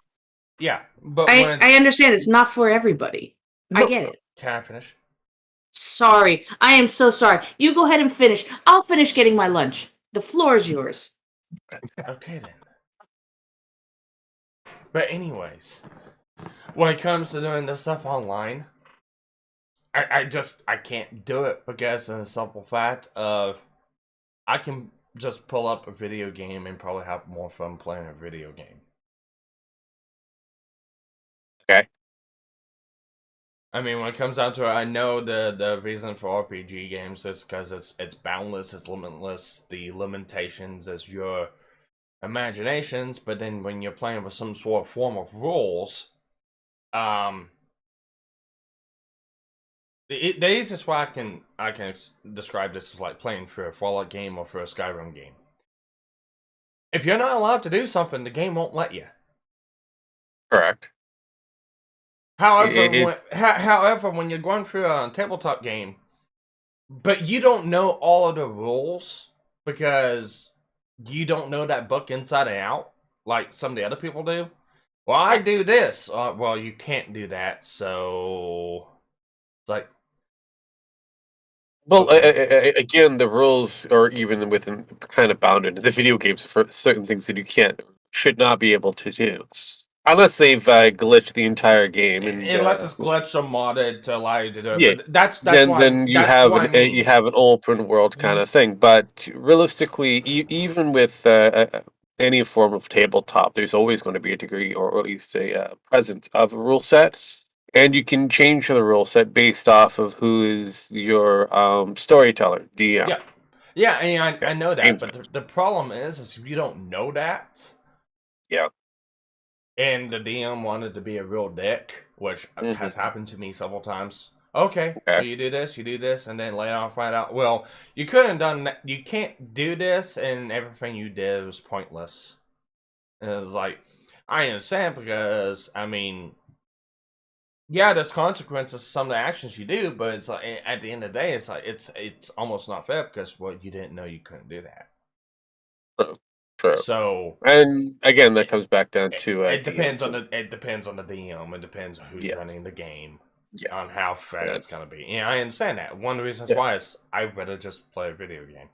Yeah, but I understand it's not for everybody. I get it. Can I finish? Sorry, I am so sorry. You go ahead and finish. I'll finish getting my lunch. The floor is yours. Okay then. But anyways, when it comes to doing this stuff online, I can't do it because of the simple fact of I can just pull up a video game and probably have more fun playing a video game. Okay. I mean, when it comes down to it, I know the reason for RPG games is because it's boundless, it's limitless. The limitations is your imaginations, but then when you're playing with some sort of form of rules, the easiest way I can describe this is like playing for a Fallout game or for a Skyrim game. If you're not allowed to do something, the game won't let you. Correct. However, when you're going through a tabletop game, but you don't know all of the rules because you don't know that book inside and out, like some of the other people do. Well, I do this. Well, you can't do that, so it's like. Well, again, the rules are even within kind of bounded. The video games for certain things that you should not be able to do. Unless they've glitched the entire game, unless it's glitched or modded to allow you to do it. Yeah, but then you have you have an open world kind of thing. But realistically, even with any form of tabletop, there's always going to be a degree, or at least a presence of a rule set, and you can change the rule set based off of who is your storyteller, DM. Yeah, and I know that, but the problem is if you don't know that. Yeah. And the DM wanted to be a real dick, which has happened to me several times. Okay, well, you do this, and then later on find out, well, you couldn't have done that. You can't do this, and everything you did was pointless. And it was like, I understand because, I mean, yeah, there's consequences to some of the actions you do, but it's like, at the end of the day, it's like, it's almost not fair because, well, you didn't know you couldn't do that. True. So, and again, that comes back down to it depends on the DM. It depends on who's running the game, on how fair it's gonna be. Yeah, I understand that. One of the reasons why is I'd rather just play a video game.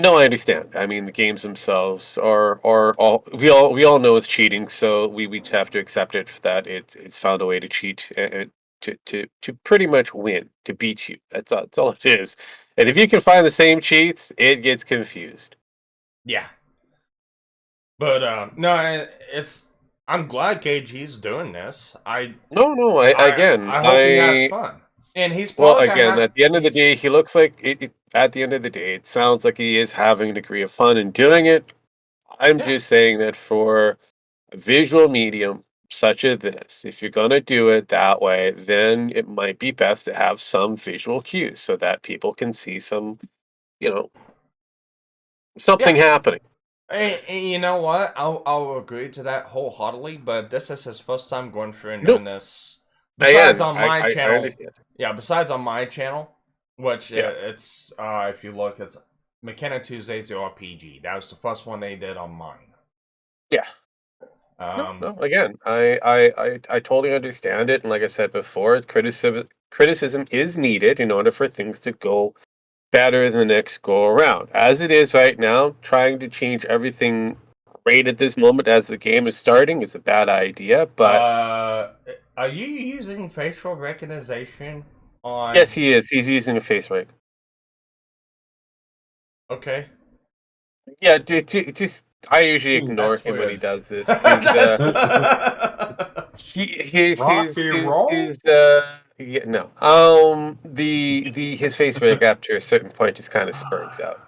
No, I understand. I mean, the games themselves are all we all know it's cheating, so we just have to accept it that it's found a way to cheat and to pretty much win, to beat you. That's all it is. And if you can find the same cheats, it gets confused. Yeah. But no, it's. I'm glad KG's doing this. No, I hope he has fun, and he's well, probably gonna again, have. at the end of the He's, day, he looks like at the end of the day, it sounds like he is having a degree of fun in doing it. I'm Yeah. just saying that for a visual medium such as this, if you're gonna do it that way, then it might be best to have some visual cues so that people can see some, you know, something Yeah. happening. And you know what? I'll agree to that wholeheartedly. But this is his first time going through and No, doing this. Besides again, on my I channel, understand. yeah. Besides on my channel, which Yeah. it's if you look, it's Mechanic Tuesdays the RPG. That was the first one they did on mine. Yeah. No, again, I totally understand it, and like I said before, criticism is needed in order for things to go better the next go around. As it is right now, trying to change everything right at this moment as the game is starting is a bad idea. But are you using facial recognition on? yes, he is. He's using a face rig. Okay. Yeah, just I usually ignore That's him when he weird. does this because he's yeah, no the his face rig after a certain point just kind of spurns out.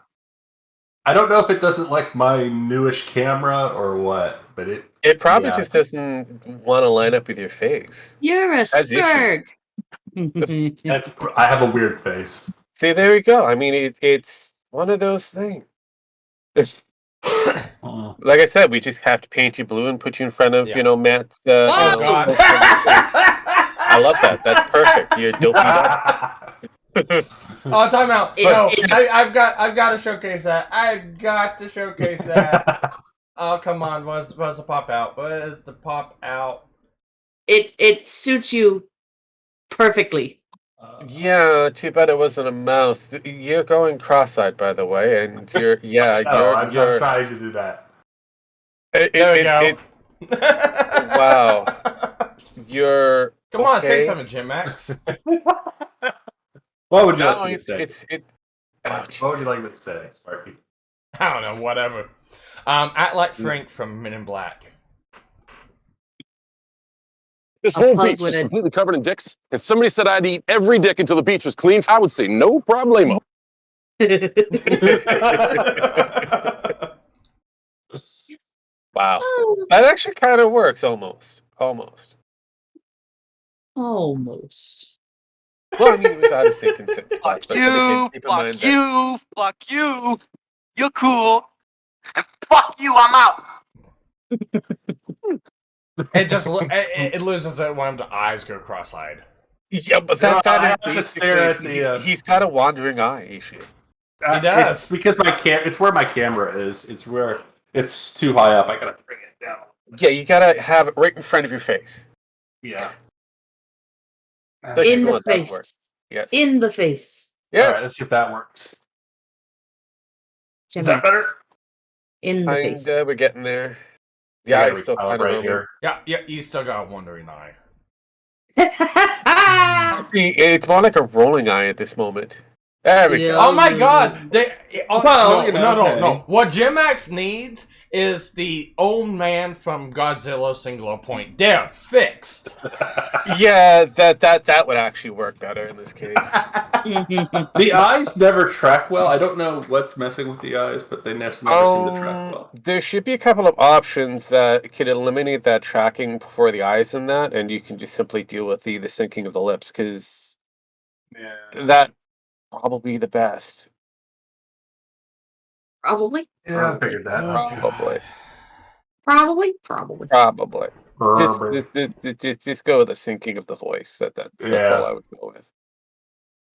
I don't know if it doesn't like my newish camera or what, but It probably yeah. just doesn't want to line up with your face. You're a Has issues. Spurg. I have a weird face. See, there we go. I mean, it's one of those things. Like I said, we just have to paint you blue and put you in front of, Yeah. Matt's. Oh God! I love that. That's perfect. You're dopey. Oh, time out. No, I've got to showcase that. I've got to showcase that. Oh, come on. What's the pop out? What is the pop out? It suits you perfectly. Yeah, too bad it wasn't a mouse. You're going cross-eyed, by the way, and you're I'm trying to do that. There we go. Wow. You're Come on, say okay? something, Jim Max. What would you No, like me to say? What would you like me to say, Sparky? I don't know. Whatever. Act like Frank from Men in Black. This A whole pug beach with was a- completely covered in dicks, and somebody said I'd eat every dick until the beach was clean. I would say no problemo. Wow. That actually kind of works, almost. Almost. Well, I mean, it was out of sync in certain spots. But again, keep in mind that... fuck you, you're cool, and fuck you, I'm out. It loses it when the eyes go cross-eyed. Yeah, but I that have to stare at he's got a wandering eye issue. He does. It's because it's where my camera is. It's where it's too high up. I gotta bring it down. Yeah, you gotta have it right in front of your face. Yeah. Especially if In you the want that to work. face. Yes. In the face. Yes. All right, let's see if that works. Jim Is that Max. better? In the face. We're getting there. The Yeah, eye's still kind of right moving. here. Yeah, you still got a wandering eye. It's more like a rolling eye at this moment. There we Yeah. go. Oh my God! Well, No. What Jim Max needs is the old man from Godzilla Singular Point. They're fixed. Yeah, that would actually work better in this case. The eyes never track well. I don't know what's messing with the eyes, but they never seem to track well. There should be a couple of options that could eliminate that tracking before the eyes in that, and you can just simply deal with the syncing of the lips, because that probably the best. Probably. Yeah, I figured that. Probably. Probably. Just go with the syncing of the voice. That's all I would go with.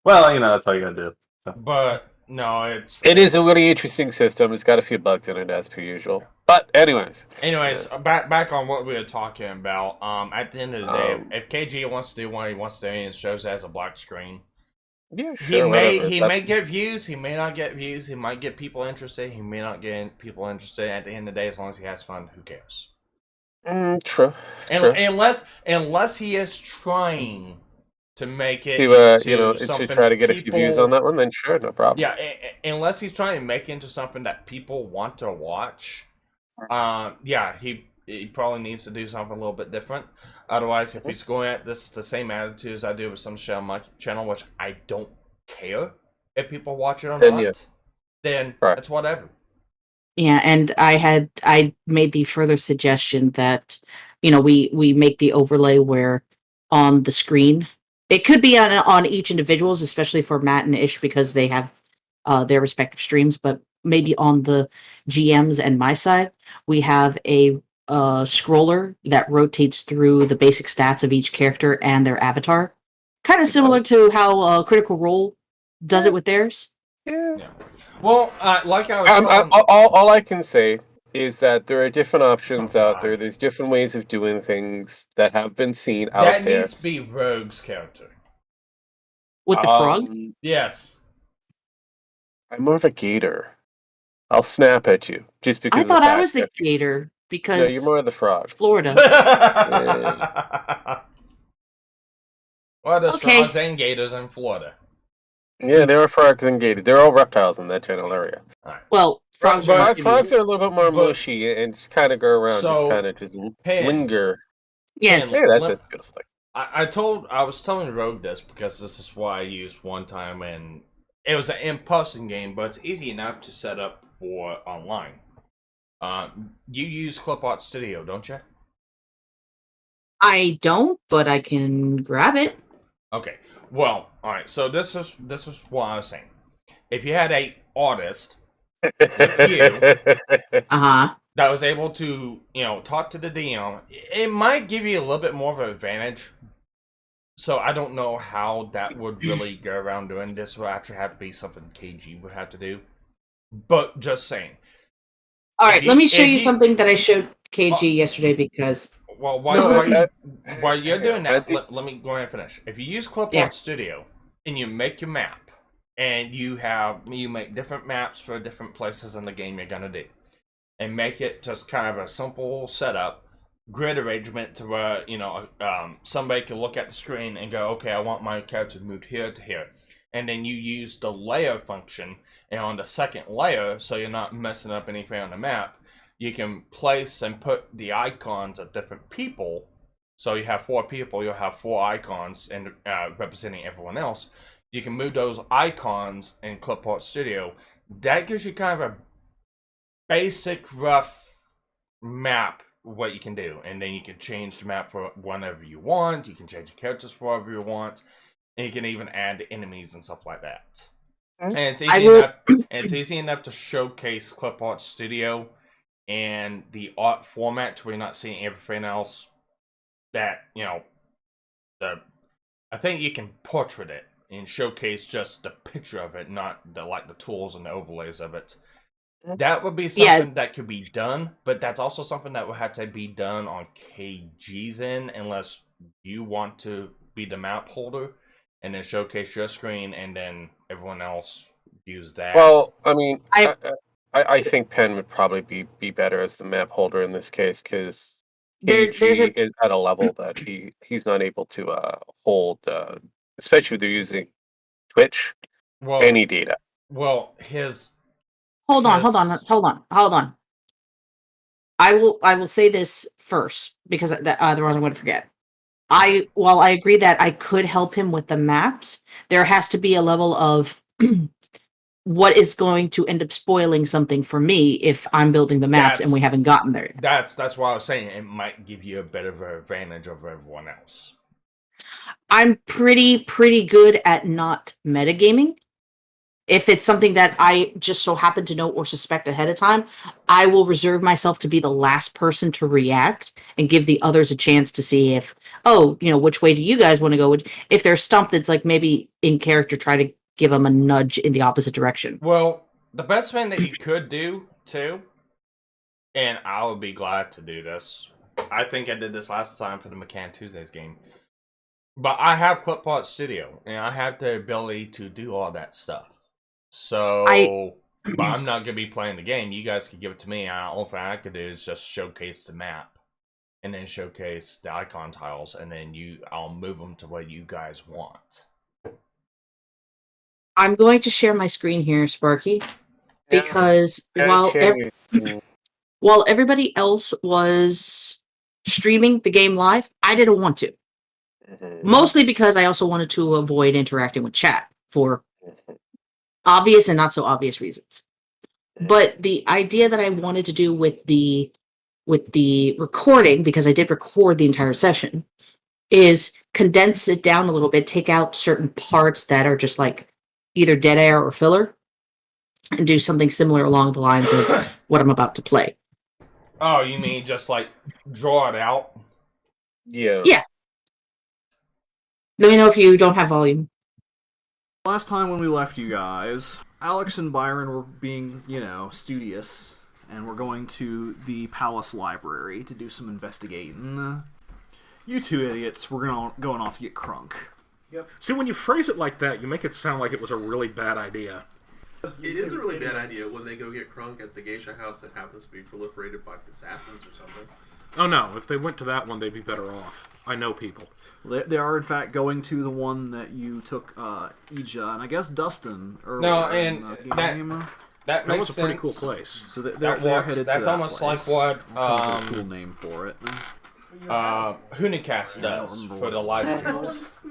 Well, that's all you gotta do. So. But no, It is a really interesting system. It's got a few bugs in it as per usual. But anyways, yes. back on what we were talking about. At the end of the day, if KG wants to do what he wants to do and shows it as a black screen, Yeah, He sure. may whatever. he That- may get views, he may not get views, he might get people interested, he may not get people interested. At the end of the day, as long as he has fun, who cares? True. And True. unless he is trying to make it To something try to get a few views on that one, then sure, no problem. Yeah, unless he's trying to make it into something that people want to watch. Yeah, he probably needs to do something a little bit different. Otherwise, if he's going at this the same attitude as I do with some shit on my channel, which I don't care if people watch it or Then, not, yeah. then Right. it's whatever. Yeah, and I made the further suggestion that we make the overlay where on the screen it could be on each individual's, especially for Matt and Ish because they have their respective streams, but maybe on the GMs and my side we have a scroller that rotates through the basic stats of each character and their avatar, kind of similar to how Critical Role does it with theirs. Yeah. Well, like I was saying, all I can say is that there are different options out there. There's different ways of doing things that have been seen out that there. needs to be Rogue's character. With the frog? Yes. I'm more of a gator. I'll snap at you just because. I of the thought I fact was the that- gator because No, you're more of the frog. Florida. Well, there's Okay. frogs and gators in Florida. Yeah, there are frogs and gators. They're all reptiles in that general area. Well, frogs are Frogs are a little bit more mushy and just kind of go around, So, just Pin. linger. Yes. Yeah, that's a beautiful thing. I was telling Rogue this because this is why I used one time, and it was an in-person game, but it's easy enough to set up for online. You use Clipart Studio, don't you? I don't, but I can grab it. Okay. Well, all right. So this is what I was saying. If you had a artist like you that was able to talk to the DM, it might give you a little bit more of an advantage. So I don't know how that would really go around doing this. Would actually have to be something KG would have to do. But just saying. All right, let me show you something that I showed KG yesterday because. Well, while you're doing that, let me go ahead and finish. If you use Clipart Studio and you make your map, and you make different maps for different places in the game you're gonna do, and make it just kind of a simple setup, grid arrangement to where somebody can look at the screen and go, okay, I want my character moved here to here, and then you use the layer function, and on the second layer, so you're not messing up anything on the map, you can place and put the icons of different people. So you have 4 people, you'll have 4 icons and representing everyone else. You can move those icons in Clipart Studio. That gives you kind of a basic, rough map of what you can do. And then you can change the map for whenever you want. You can change the characters for whatever you want. And you can even add enemies and stuff like that. And it's easy enough to showcase Clipart Studio and the art format where you're not seeing everything else that, I think you can portrait it and showcase just the picture of it, not the tools and the overlays of it. That would be something that could be done, but that's also something that would have to be done on KG's end, unless you want to be the map holder and then showcase your screen and then everyone else views that. Well, I mean, I think Penn would probably be better as the map holder in this case because KG is at a level that he's not able to hold, especially if they're using Twitch, any data. Well, Hold on. I will say this first because otherwise I'm going to forget. While I agree that I could help him with the maps, there has to be a level of what is going to end up spoiling something for me if I'm building the maps and we haven't gotten there. That's why I was saying it might give you a bit of an advantage over everyone else. I'm pretty good at not metagaming. If it's something that I just so happen to know or suspect ahead of time, I will reserve myself to be the last person to react and give the others a chance to see if, which way do you guys want to go? If they're stumped, it's like maybe in character try to give them a nudge in the opposite direction. Well, the best thing that you could do, too, and I would be glad to do this, I think I did this last time for the McCann Tuesdays game. But I have Clipart Studio, and I have the ability to do all that stuff. So, but I'm not gonna be playing the game. You guys can give it to me. And all I could do is just showcase the map, and then showcase the icon tiles, and then I'll move them to what you guys want. I'm going to share my screen here, Sparky, because while everybody else was streaming the game live, I didn't want to. Mostly because I also wanted to avoid interacting with chat for obvious and not so obvious reasons. But the idea that I wanted to do with the recording, because I did record the entire session, is condense it down a little bit, take out certain parts that are just like either dead air or filler, and do something similar along the lines of what I'm about to play. Oh, you mean just like draw it out? Yeah. Yeah. Let me know if you don't have volume. Last time when we left you guys, Alex and Byron were being, studious, and we're going to the Palace Library to do some investigating. You two idiots were going off to get crunk. Yep. See, when you phrase it like that, you make it sound like it was a really bad idea. It is a really bad idea when they go get crunk at the geisha house that happens to be proliferated by assassins or something. Oh no, if they went to that one, they'd be better off. I know people. They are, in fact, going to the one that you took Ija, and I guess Dustin. No, and that makes was a pretty sense. cool place. So they're headed to that's that almost place. like what A cool name for it. Hunicast does for the live streams.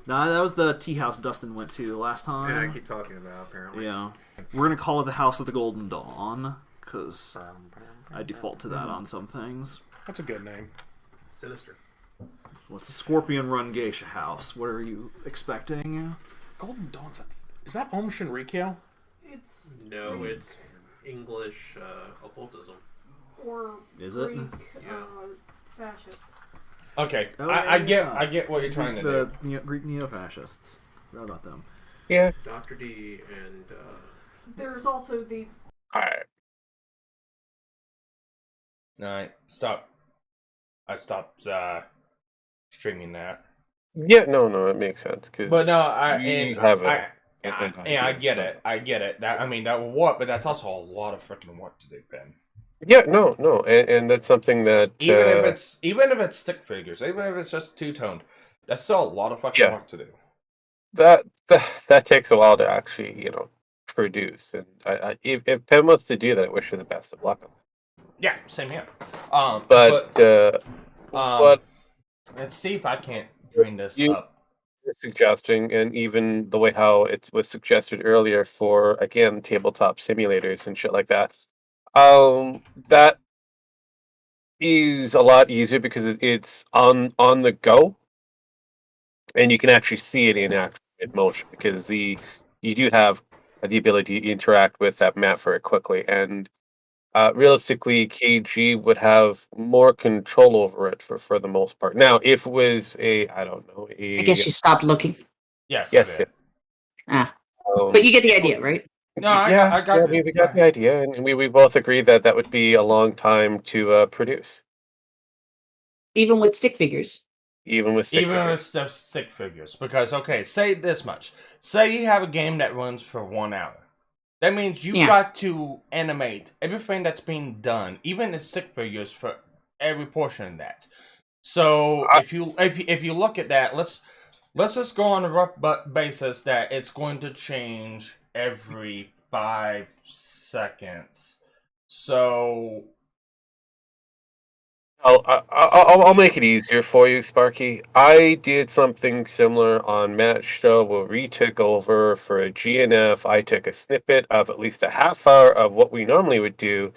Nah, that was the tea house Dustin went to last time. Yeah, I keep talking about apparently. Yeah, we're gonna call it the House of the Golden Dawn because I default to that on some things. That's a good name. Sinister. What's Scorpion Run Geisha House? What are you expecting? Golden Dawn's is that Om Shinrikyo? No, it's English occultism. Or is it? fascist. Okay, Oh, I get what you're trying to do. The Greek neo-fascists. Forgot about them. Yeah. Dr. D and There's also the. Alright. Alright, stop. I stopped streaming that. Yeah, no, it makes sense. But no, I get it. I get it. That will work, but that's also a lot of freaking work to do, Ben. Yeah, no, and that's something that even if it's stick figures, even if it's just two-toned, that's still a lot of fucking work to do. That takes a while to actually, produce. And if Penn wants to do that, I wish her the best of luck. Yeah, same here. But let's see if I can't bring this up. Suggesting, and even the way how it was suggested earlier for, again, tabletop simulators and shit like that. That is a lot easier because it's on the go, and you can actually see it in motion because you do have the ability to interact with that map very quickly, and realistically, KG would have more control over it for the most part. Now, if it was I guess you stopped looking. Yes. But you get the idea, right? No, I got we got the idea, and we both agreed that would be a long time to produce. Even with stick figures. Even with stick figures. Because, okay, say this much. Say you have a game that runs for 1 hour. That means you've got to animate everything that's being done, even the stick figures for every portion of that. So if you look at that, let's just go on a rough basis that it's going to change every 5 seconds. So I'll make it easier for you, Sparky. I did something similar on Matt's show where we took over for a GNF. I took a snippet of at least a half hour of what we normally would do,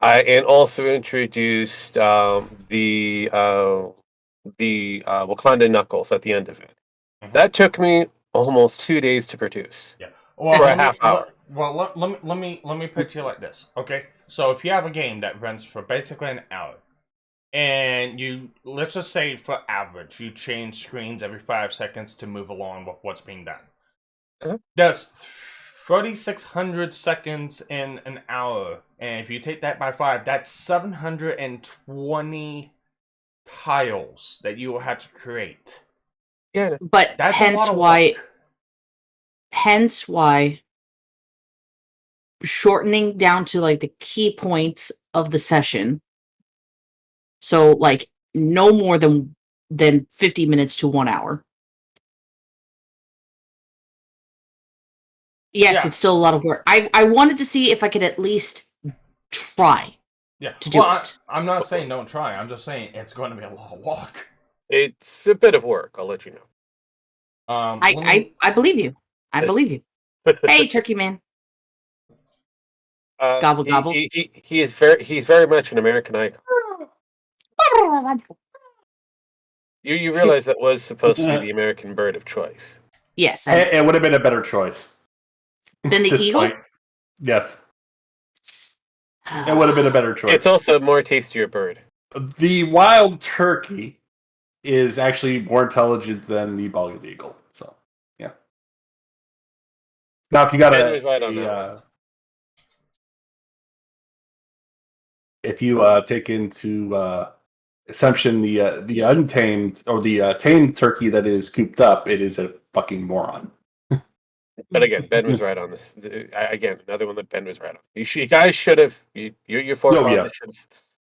and also introduced the Wakanda Knuckles at the end of it. That took me almost 2 days to produce. Yeah. Well, for a half hour. Well, let me picture it like this. Okay, so if you have a game that runs for basically an hour, and let's just say for average, you change screens every 5 seconds to move along with what's being done. That's 3,600 seconds in an hour, and if you take that by 5, that's 720 tiles that you will have to create. Yeah. But That's a hence lot of why, work. hence why shortening down to like the key points of the session. So like no more than 50 minutes to 1 hour. Yes, Yeah. it's still a lot of work. I wanted to see if I could at least try. Yeah. To do it. I'm not saying don't try. I'm just saying it's going to be a lot of work. It's a bit of work. I'll let you know. I believe you. I believe you. Hey, Turkey Man. Gobble gobble. He's very much an American icon. You realize that was supposed to be the American bird of choice. Yes. It would have been a better choice. Than the eagle? Point. Yes. It would have been a better choice. It's also a more tastier bird. The wild turkey is actually more intelligent than the bald eagle. So, yeah. Now, if you got if you take into assumption the untamed or the tamed turkey that is cooped up, it is a fucking moron. But again, Ben was right on this. Again, another one that Ben was right on. You guys should have. Your forefathers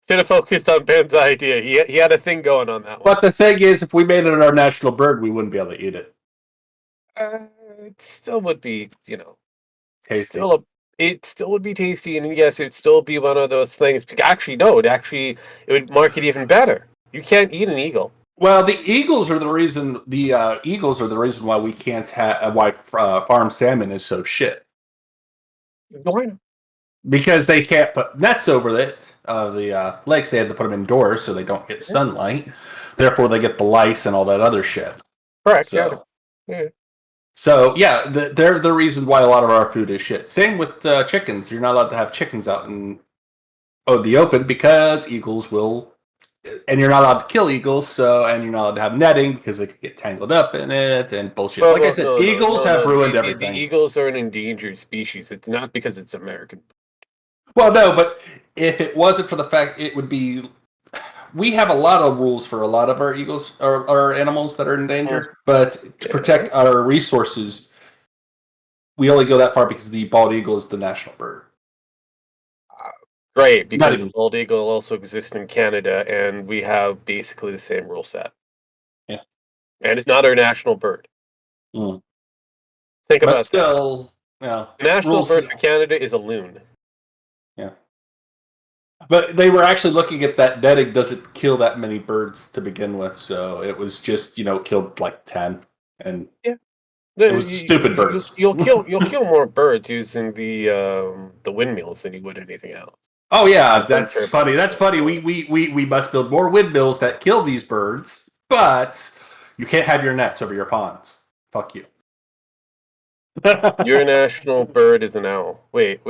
should have focused on Ben's idea. He had a thing going on that one. But the thing is, if we made it our national bird, we wouldn't be able to eat it. It still would be, tasty. It still would be tasty, and yes, it'd still be one of those things. Actually, no, it would mark it even better. You can't eat an eagle. Well, the eagles are the reason. The eagles are the reason why we can't have why farm salmon is so shit. Why? Because they can't put nets over it. The lakes, they had to put them indoors so they don't get sunlight. Therefore, they get the lice and all that other shit. Correct. So, yeah. So yeah, they're the reason why a lot of our food is shit. Same with chickens. You're not allowed to have chickens out in the open because eagles will. And you're not allowed to kill eagles, and you're not allowed to have netting because they could get tangled up in it and bullshit. Like I said, eagles have ruined everything. The eagles are an endangered species. It's not because it's American. Well, no, but if it wasn't for the fact, it would be. We have a lot of rules for a lot of our eagles or animals that are in danger, but to protect our resources, we only go that far because the bald eagle is the national bird. Right, because the bald eagle also exists in Canada, and we have basically the same rule set. Yeah, and it's not our national bird. Mm. Think about still, that. Yeah, the national bird for Canada is a loon. Yeah, but they were actually looking at that netting doesn't kill that many birds to begin with, so it was just killed like 10, and it was stupid birds. You'll kill more birds using the windmills than you would anything else. Oh yeah, that's funny. That's funny. We must build more windmills that kill these birds, but you can't have your nets over your ponds. Fuck you. Your national bird is an owl. Wait.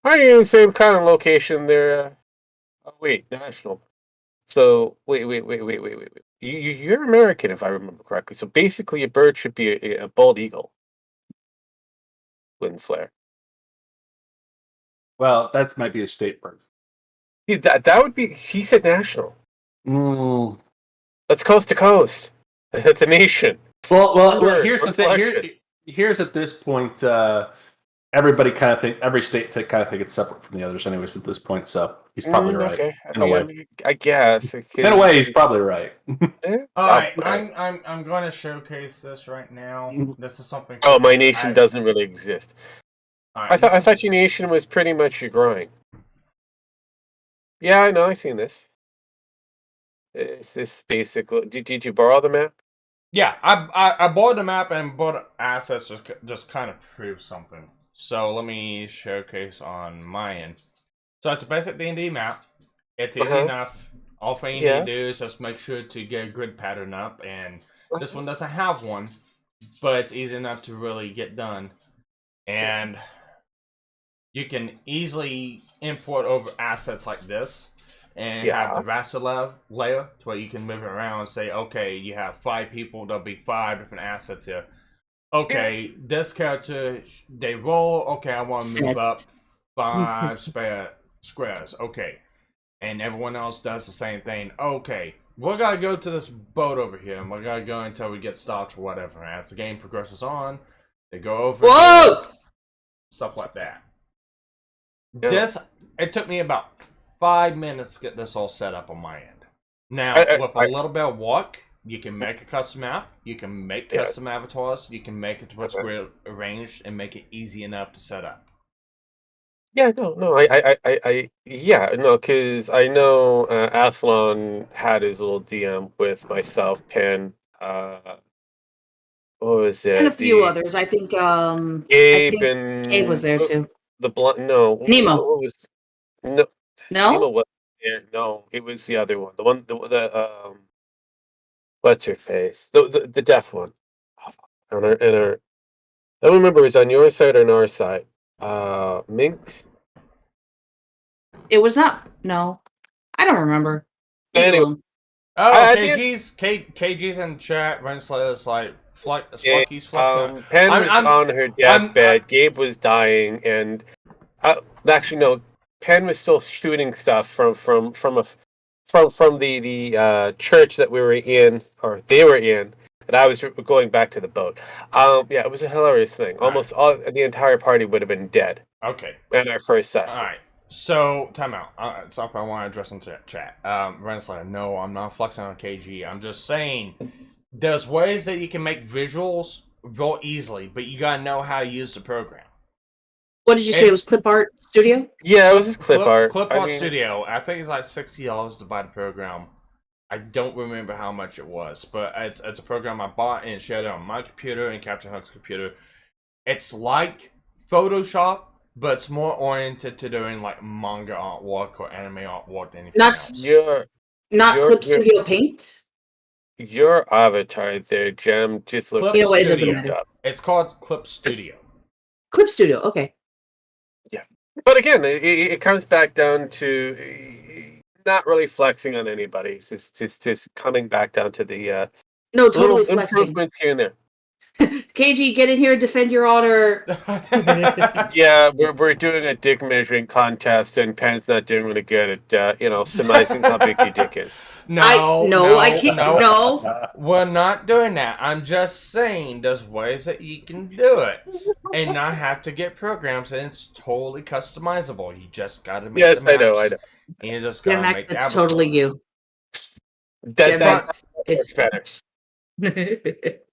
Are you in the same kind of location there? Oh, wait, national. So wait. You're American, if I remember correctly. So basically, a bird should be a bald eagle. Windslayer. Well, that might be a state bird. That would be. He said national. That's coast to coast. That's a nation. Well. Here's the thing. Here's at this point. Everybody kind of every state kind of think it's separate from the others, anyways. At this point, so he's probably right. Okay. In a way, I guess. In a way, he's probably right. All right, I'm going to showcase this right now. This is something. Oh, my nation doesn't really exist. Right, I thought your nation was pretty much your grind. Yeah, I know. I've seen this. Is this basically? Did you borrow the map? Yeah, I bought the map and bought assets just kind of prove something. So let me showcase on my end. So it's a basic D&D map. It's easy enough. All thing you need to do is just make sure to get a grid pattern up, and this one doesn't have one, but it's easy enough to really get done. And you can easily import over assets like this and have the raster layer to where you can move it around and say, okay, you have 5 people, there'll be 5 different assets here. Okay, this character, they roll, okay, I want to move up 5 squares, okay. And everyone else does the same thing. Okay, we gotta go to this boat over here, and we gotta go until we get stopped or whatever. And as the game progresses on, they go over Whoa! here, stuff like that. Yeah. It took me about 5 minutes to get this all set up on my end. Now, with a little bit of luck, you can make a custom map, you can make custom avatars, you can make it to what's arranged and make it easy enough to set up. Yeah, because I know Athlon had his little DM with myself, Pen, what was it? And a few others. I think Gabe and Gabe was there too. The blunt, no, Nemo. What was no? No? Nemo wasn't there. No, it was the other one. The one, the what's her face? The deaf one. On our, in our, I don't remember. It was on your side or on our side. Minx. It was not. No, I don't remember. Anyway, Oh, KG's in chat. Renslayer is like Sparky's flexing. Pen was on her deathbed. Gabe was dying, and actually no, Pen was still shooting stuff from the church that we were in, or they were in, and I was going back to the boat. Yeah, it was a hilarious thing. Almost all the entire party would have been dead. Okay. In our first session. All right. So, time out. Something I want to address in chat. Renslayer, no, I'm not flexing on KG. I'm just saying there's ways that you can make visuals real easily, but you gotta know how to use the program. What did you say? It was Clip Art Studio? Yeah, it was just Clip Art. Clip Art Studio. I think it's like $60 to buy the program. I don't remember how much it was, but it's a program I bought and shared it on my computer and Captain Hook's computer. It's like Photoshop, but it's more oriented to doing like manga artwork or anime artwork than anything else. Not Clip Studio Paint? Your avatar there, Gem, just looks You know what, it doesn't matter. It's called Clip Studio. Clip Studio, okay. Yeah. But again, it comes back down to not really flexing on anybody. It's just coming back down to the no, totally little flexing. improvements here and there. KG, get in here and defend your honor. Yeah, we're doing a dick measuring contest, and Pen's not doing really good at surmising how big your dick is. I can't. No, we're not doing that. I'm just saying there's ways that you can do it and not have to get programs, and it's totally customizable. You just gotta make the maps. I know. And you just gotta Max, make that's the avatar. totally you. That's better. It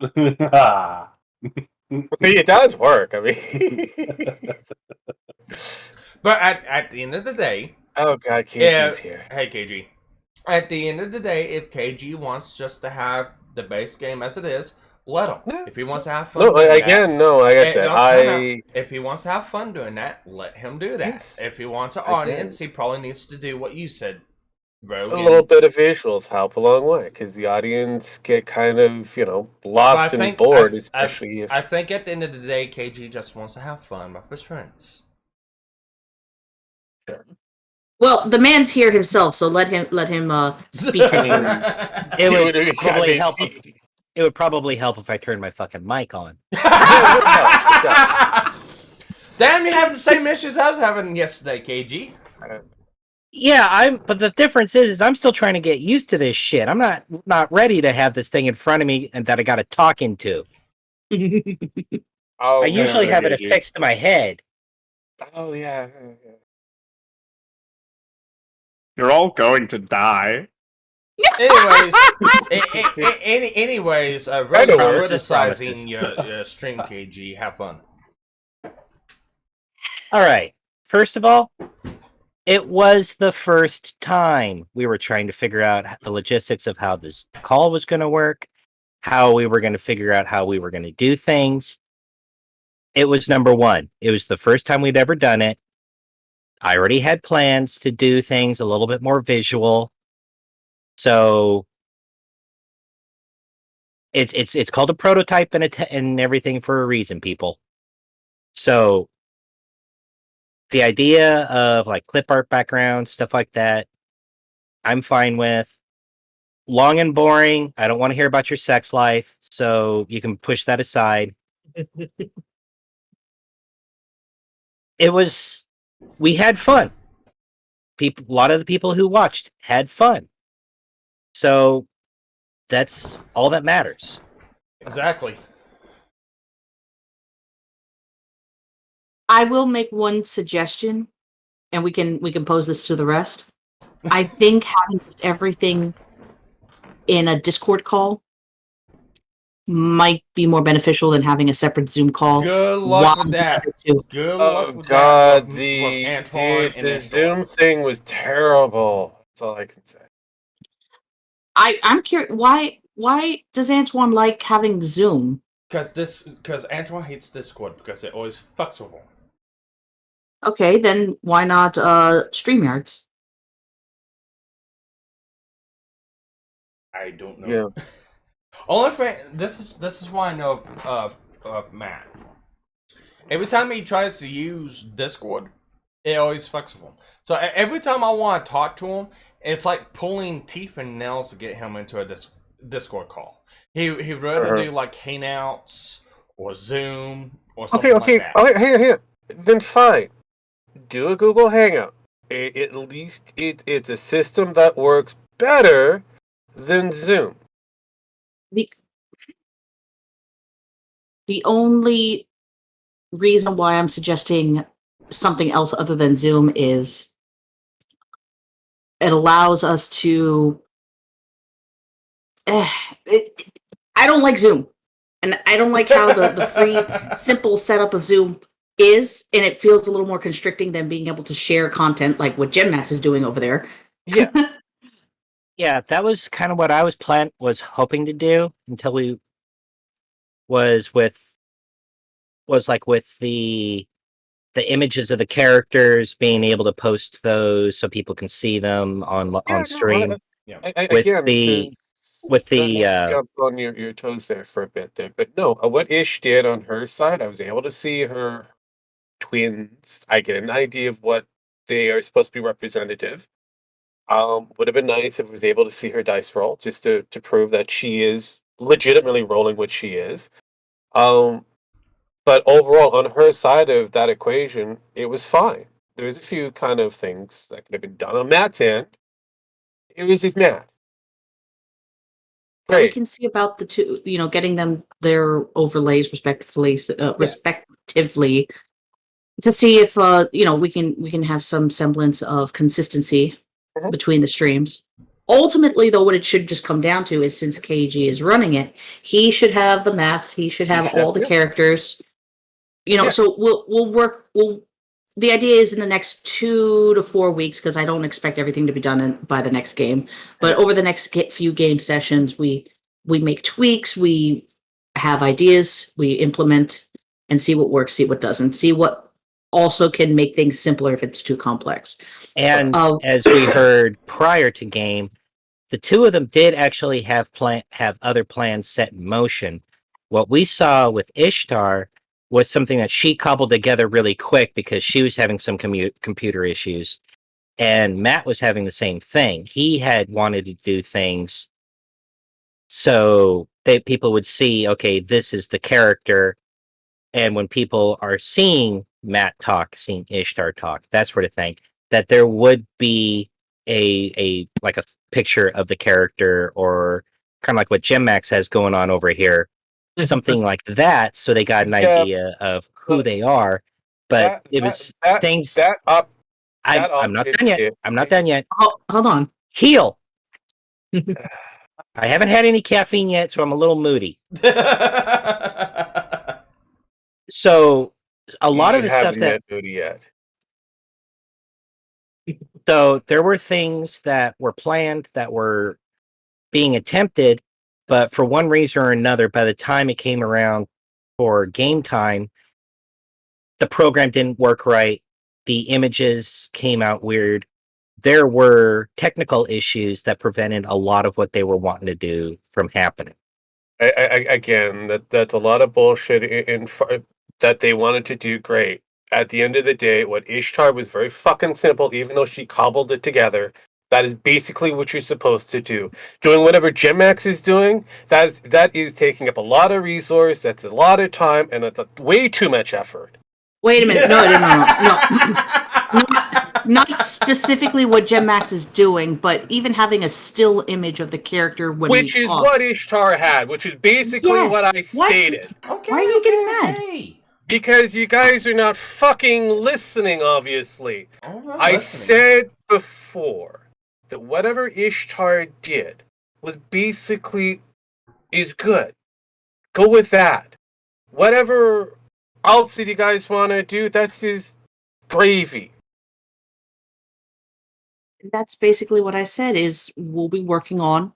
does work. I mean, but at the end of the day, oh god, KG's here. Hey KG, at the end of the day, if KG wants just to have the base game as it is, let him. If he wants to have fun, like I said, if he wants to have fun doing that, let him do that. Yes. If he wants an audience, he probably needs to do what you said. Rogan. A little bit of visuals help a long way because the audience get kind of lost and bored, especially if I think at the end of the day, KG just wants to have fun with his friends. Sure. Well, the man's here himself, so let him speak his words. It would probably help. It would probably help if I turned my fucking mic on. Damn, you have the same issues I was having yesterday, KG. Yeah, but the difference is I'm still trying to get used to this shit. I'm not ready to have this thing in front of me and that I got to talk into. I usually have it affixed to my head. Oh yeah. You're all going to die. Anyways, Red's criticizing your stream, KG. Have fun. All right. First of all, it was the first time we were trying to figure out the logistics of how this call was going to work, how we were going to figure out how we were going to do things. It was number one. It was the first time we'd ever done it. I already had plans to do things a little bit more visual. So it's called a prototype and everything for a reason, people. So the idea of like clip art background, stuff like that, I'm fine with. Long and boring, I don't want to hear about your sex life, so you can push that aside. We had fun. A lot of the people who watched had fun. So that's all that matters. Exactly. I will make one suggestion, and we can pose this to the rest. I think having just everything in a Discord call might be more beneficial than having a separate Zoom call. Good luck with the that. other two- Good Oh luck with God, that. With the Antoine and the Ishtar. Zoom thing was terrible. That's all I can say. I'm curious, why does Antoine like having Zoom? Because Antoine hates Discord because it always fucks with him. Okay, then why not StreamYards? I don't know. Yeah. Only thing, this is why I know Matt. Every time he tries to use Discord, it always fucks with him. So every time I want to talk to him, it's like pulling teeth and nails to get him into a Discord call. He'd rather do like Hangouts or Zoom or something like that. Okay, here. Then fine. Do a Google Hangout. At least it's a system that works better than Zoom. The only reason why I'm suggesting something else other than Zoom is it allows us to. I don't like Zoom, and I don't like how the free, simple setup of Zoom is, and it feels a little more constricting than being able to share content like what GemMax is doing over there. Yeah. Yeah, that was kind of what I was hoping to do until we was with the images of the characters, being able to post those so people can see them on stream. With the jump on your toes there for a bit there, but no, what Ish did on her side, I was able to see her twins. I get an idea of what they are supposed to be representative. Would have been nice if I was able to see her dice roll just to prove that she is legitimately rolling what she is. But overall, on her side of that equation, it was fine. There was a few kind of things that could have been done on Matt's end. It was with Matt. We can see about the two, getting them their overlays respectively, to see if we can have some semblance of consistency between the streams. Ultimately, though, what it should just come down to is, since KG is running it, he should have the maps, he should have all the characters. So we'll work. The idea is in the next 2 to 4 weeks, because I don't expect everything to be done by the next game. But over the next few game sessions, we make tweaks, we have ideas, we implement, and see what works, see what doesn't, see what also can make things simpler if it's too complex. And as we heard prior to game, the two of them did actually have other plans set in motion. What we saw with Ishtar was something that she cobbled together really quick because she was having some computer issues, and Matt was having the same thing. He had wanted to do things so that people would see, okay, this is the character, and when people are seeing Matt talk, seeing Ishtar talk, that sort of thing, that there would be a picture of the character, or kind of like what GemMax has going on over here. Something like that, so they got an idea of who they are. But things. I'm not done yet. I'm not done yet. Hold on. Heal. I haven't had any caffeine yet, so I'm a little moody. So a lot of the stuff that moody yet. So there were things that were planned that were being attempted, but for one reason or another, by the time it came around for game time, the program didn't work right. The images came out weird. There were technical issues that prevented a lot of what they were wanting to do from happening. Again, that's a lot of bullshit that they wanted to do great. At the end of the day, what Ishtar was very fucking simple, even though she cobbled it together. That is basically what you're supposed to do. Doing whatever GemMax is doing, that is taking up a lot of resource, that's a lot of time, and it's way too much effort. Wait a minute. No. not specifically what Gem Max is doing, but even having a still image of the character when Which we is talk. what Ishtar had, which is basically Yes. what I stated. Okay, Why are you getting mad? okay. Because you guys are not fucking listening, obviously. I'm not I listening. said before that whatever Ishtar did was basically is good. Go with that. Whatever else that you guys want to do, that's just gravy. That's basically what I said. Is we'll be working on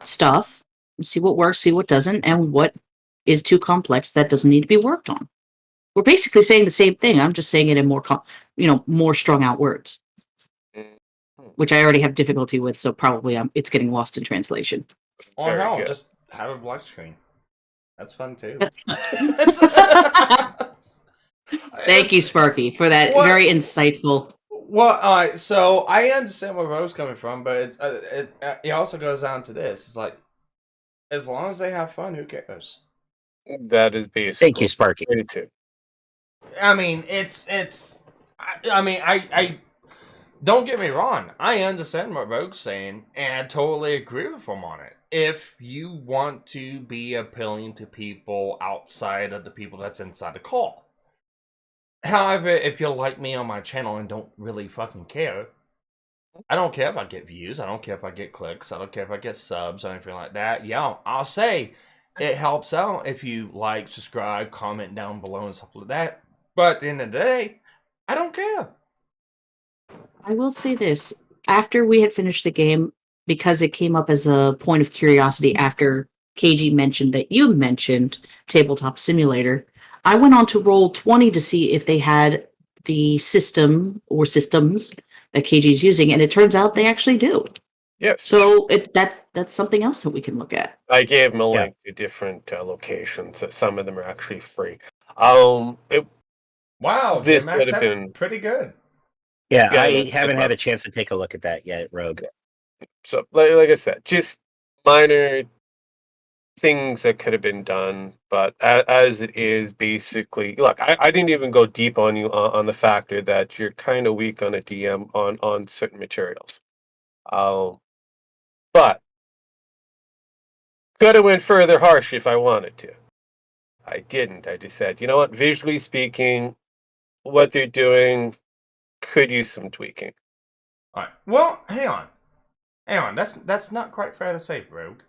stuff, see what works, see what doesn't, and what is too complex that doesn't need to be worked on. We're basically saying the same thing. I'm just saying it in more, more strung out words, which I already have difficulty with. So probably it's getting lost in translation. Or Very hell, good. just have a black screen. That's fun too. Thank you, Sparky, for that What? very insightful. Well, alright, so I understand where Rose's coming from, but it also goes down to this. It's like, as long as they have fun, who cares? That is basically. Thank you, Sparky. Me too. I mean, I don't get me wrong. I understand what Rogue's saying, and I totally agree with him on it. If you want to be appealing to people outside of the people that's inside the call. However, if you're like me on my channel and don't really fucking care, I don't care if I get views, I don't care if I get clicks, I don't care if I get subs or anything like that. Yeah, I'll say it helps out if you like, subscribe, comment down below and stuff like that. But at the end of the day, I don't care. I will say this. After we had finished the game, because it came up as a point of curiosity after KG mentioned that you mentioned Tabletop Simulator, I went on to Roll20 to see if they had the system or systems that KG is using, and it turns out they actually do. Yes. So that's something else that we can look at. I gave them a link to different locations. Some of them are actually free. Wow, this Max, would have that's been pretty good. Yeah, Yeah, I that's haven't about- had a chance to take a look at that yet, Rogue. so. Like I said, just minor things that could have been done, but as it is, basically, look, I didn't even go deep on you on the factor that you're kind of weak on a DM on certain materials. But could have went further harsh if I wanted to. I didn't. I just said, you know what? Visually speaking, what they're doing could use some tweaking. All right. Well, hang on. That's not quite fair to say, Rogue.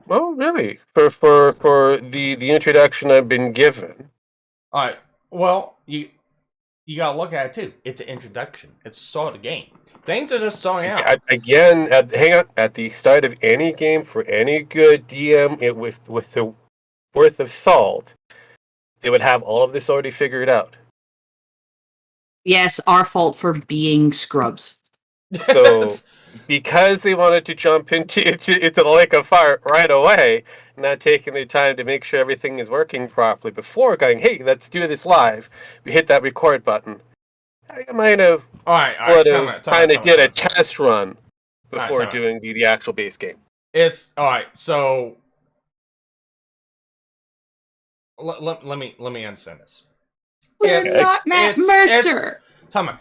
Well, really, for the introduction I've been given. All right. Well, you gotta look at it too. It's an introduction. It's a start of the game. Things are just starting out. Again, hang on. At the start of any game, for any good DM, with the worth of salt, they would have all of this already figured out. Yes, our fault for being scrubs. So, because they wanted to jump into the lake of fire right away, not taking their time to make sure everything is working properly before going, hey, let's do this live. We hit that record button. I might have kind of did a test run before doing the actual base game. It's all right. So let me understand this. We're not Matt Mercer.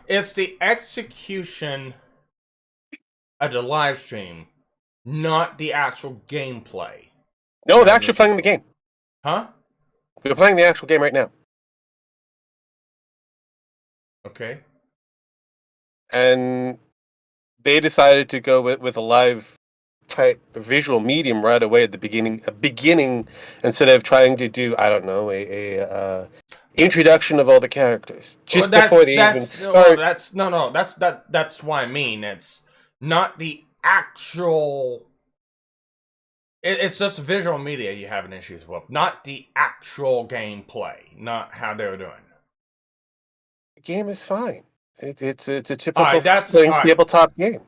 It's the execution of the live stream, not the actual gameplay. No, they're actually playing the game. Huh? We're playing the actual game right now. Okay. And they decided to go with a live type visual medium right away at the beginning instead of trying to do, I don't know, a introduction of all the characters just before they even start. That's what I mean. It's not the actual. It's just visual media you have an issues with, not the actual gameplay, not how they're doing. The game is fine. It's a typical tabletop game.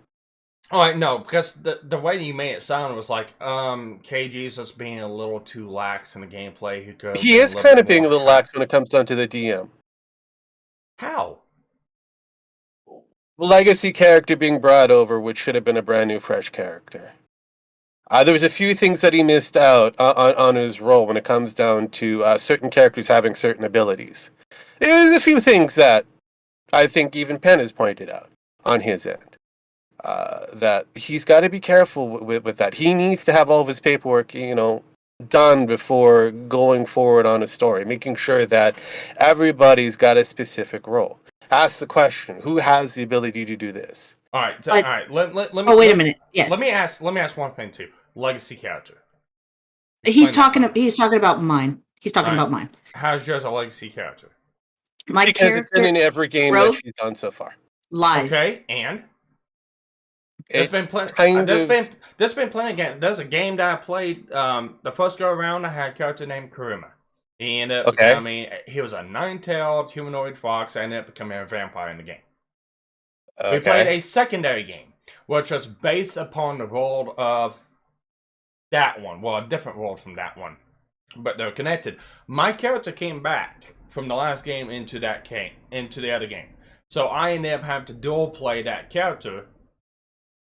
All right, no, because the way you made it sound was like KG's just being a little too lax in the gameplay. He is kind of being a little lax when it comes down to the DM. How? Legacy character being brought over, which should have been a brand new, fresh character. There was a few things that he missed out on his role when it comes down to certain characters having certain abilities. There's a few things that I think even Penn has pointed out on his end that he's got to be careful with that. He needs to have all of his paperwork, done before going forward on a story, making sure that everybody's got a specific role. Ask the question: who has the ability to do this? All right, all right. Let me. Oh, wait a minute. Yes. Let me ask one thing too. Legacy character. He's talking about mine. He's talking about mine. How's yours a legacy character? My because character, it's been in every game Rogue, that she's done so far. Lies. Okay, and there's been plenty. There's been plenty of games. There's a game that I played. The first go around, I had a character named Karuma. He ended up becoming. He was a nine-tailed humanoid fox. I ended up becoming a vampire in the game. Okay. We played a secondary game, which was based upon the world of that one. Well, a different world from that one, but they're connected. My character came back from the last game into the other game, so I ended up having to dual play that character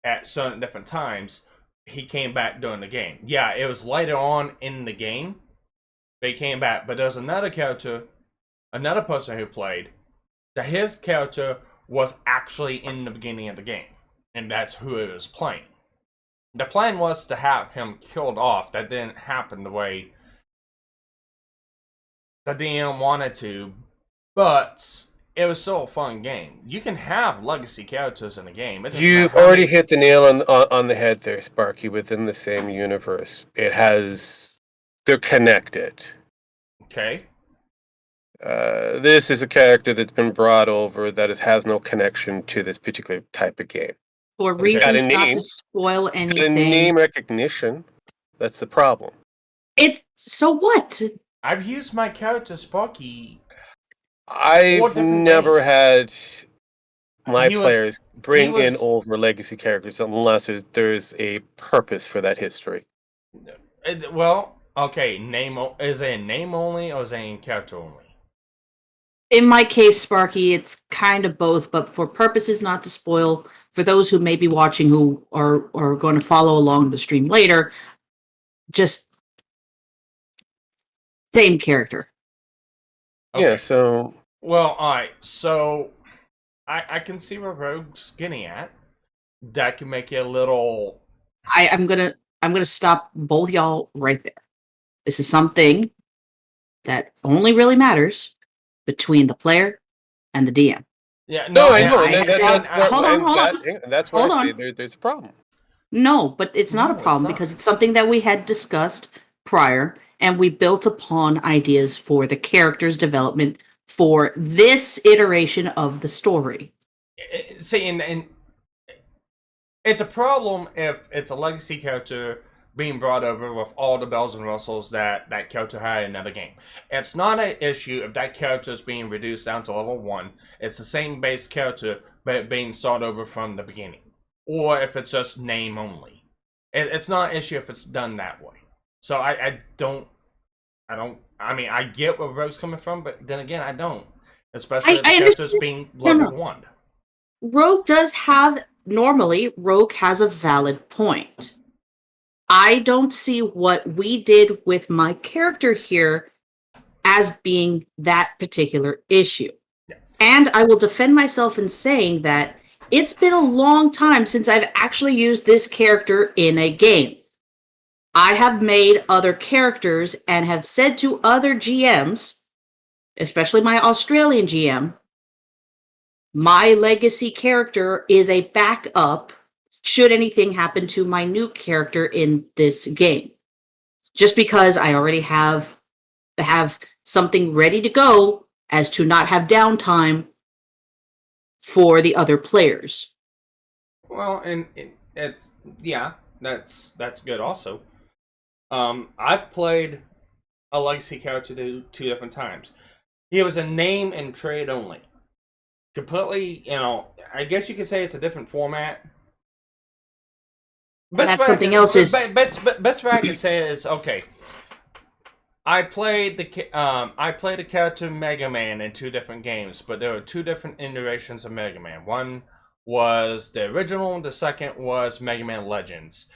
at certain different times. He came back during the game. Yeah, it was later on in the game they came back, but there's another character, another person who played that his character was actually in the beginning of the game, and that's who it was playing. The plan was to have him killed off. That didn't happen the way the DM wanted to, but it was still a fun game. You can have legacy characters in a game. You've already hit the nail on the head there, Sparky. Within the same universe, they're connected. Okay. This is a character that's been brought over that has no connection to this particular type of game. For reasons not to spoil anything. The name recognition. That's the problem. So what? I've used my character Sparky. I've never had my He was- players bring he was- in over legacy characters unless there's a purpose for that history. Well, okay, is it in name only or is it in character only? In my case, Sparky, it's kind of both, but for purposes not to spoil, for those who may be watching who are going to follow along the stream later, just same character. Okay. Yeah, so... Well, alright, so I can see where Rogue's getting at. That can make it a little... I'm gonna stop both y'all right there. This is something that only really matters between the player and the DM. Yeah, No, I know. Hold That's why Hold I on. say there's a problem. No, but it's not No, a it's problem not. because it's something that we had discussed prior, and we built upon ideas for the character's development for this iteration of the story. See, and it's a problem if it's a legacy character being brought over with all the bells and whistles that character had in another game. It's not an issue if that character is being reduced down to level 1. It's the same base character, but it being started over from the beginning. Or if it's just name only. It's not an issue if it's done that way. So I mean, I get where Rogue's coming from, but then again, I don't. Especially if the character's being level 1. Rogue has a valid point. I don't see what we did with my character here as being that particular issue. Yeah. And I will defend myself in saying that it's been a long time since I've actually used this character in a game. I have made other characters and have said to other GMs, especially my Australian GM, my legacy character is a backup should anything happen to my new character in this game. Just because I already have something ready to go as to not have downtime for the other players. Well, and it's that's good also. I've played a legacy character two different times. He was a name and trade only. Completely, I guess you could say it's a different format. Best way I can say is, okay, I played the character Mega Man in 2 different games, but there were 2 different iterations of Mega Man. One was the original, the second was Mega Man Legends.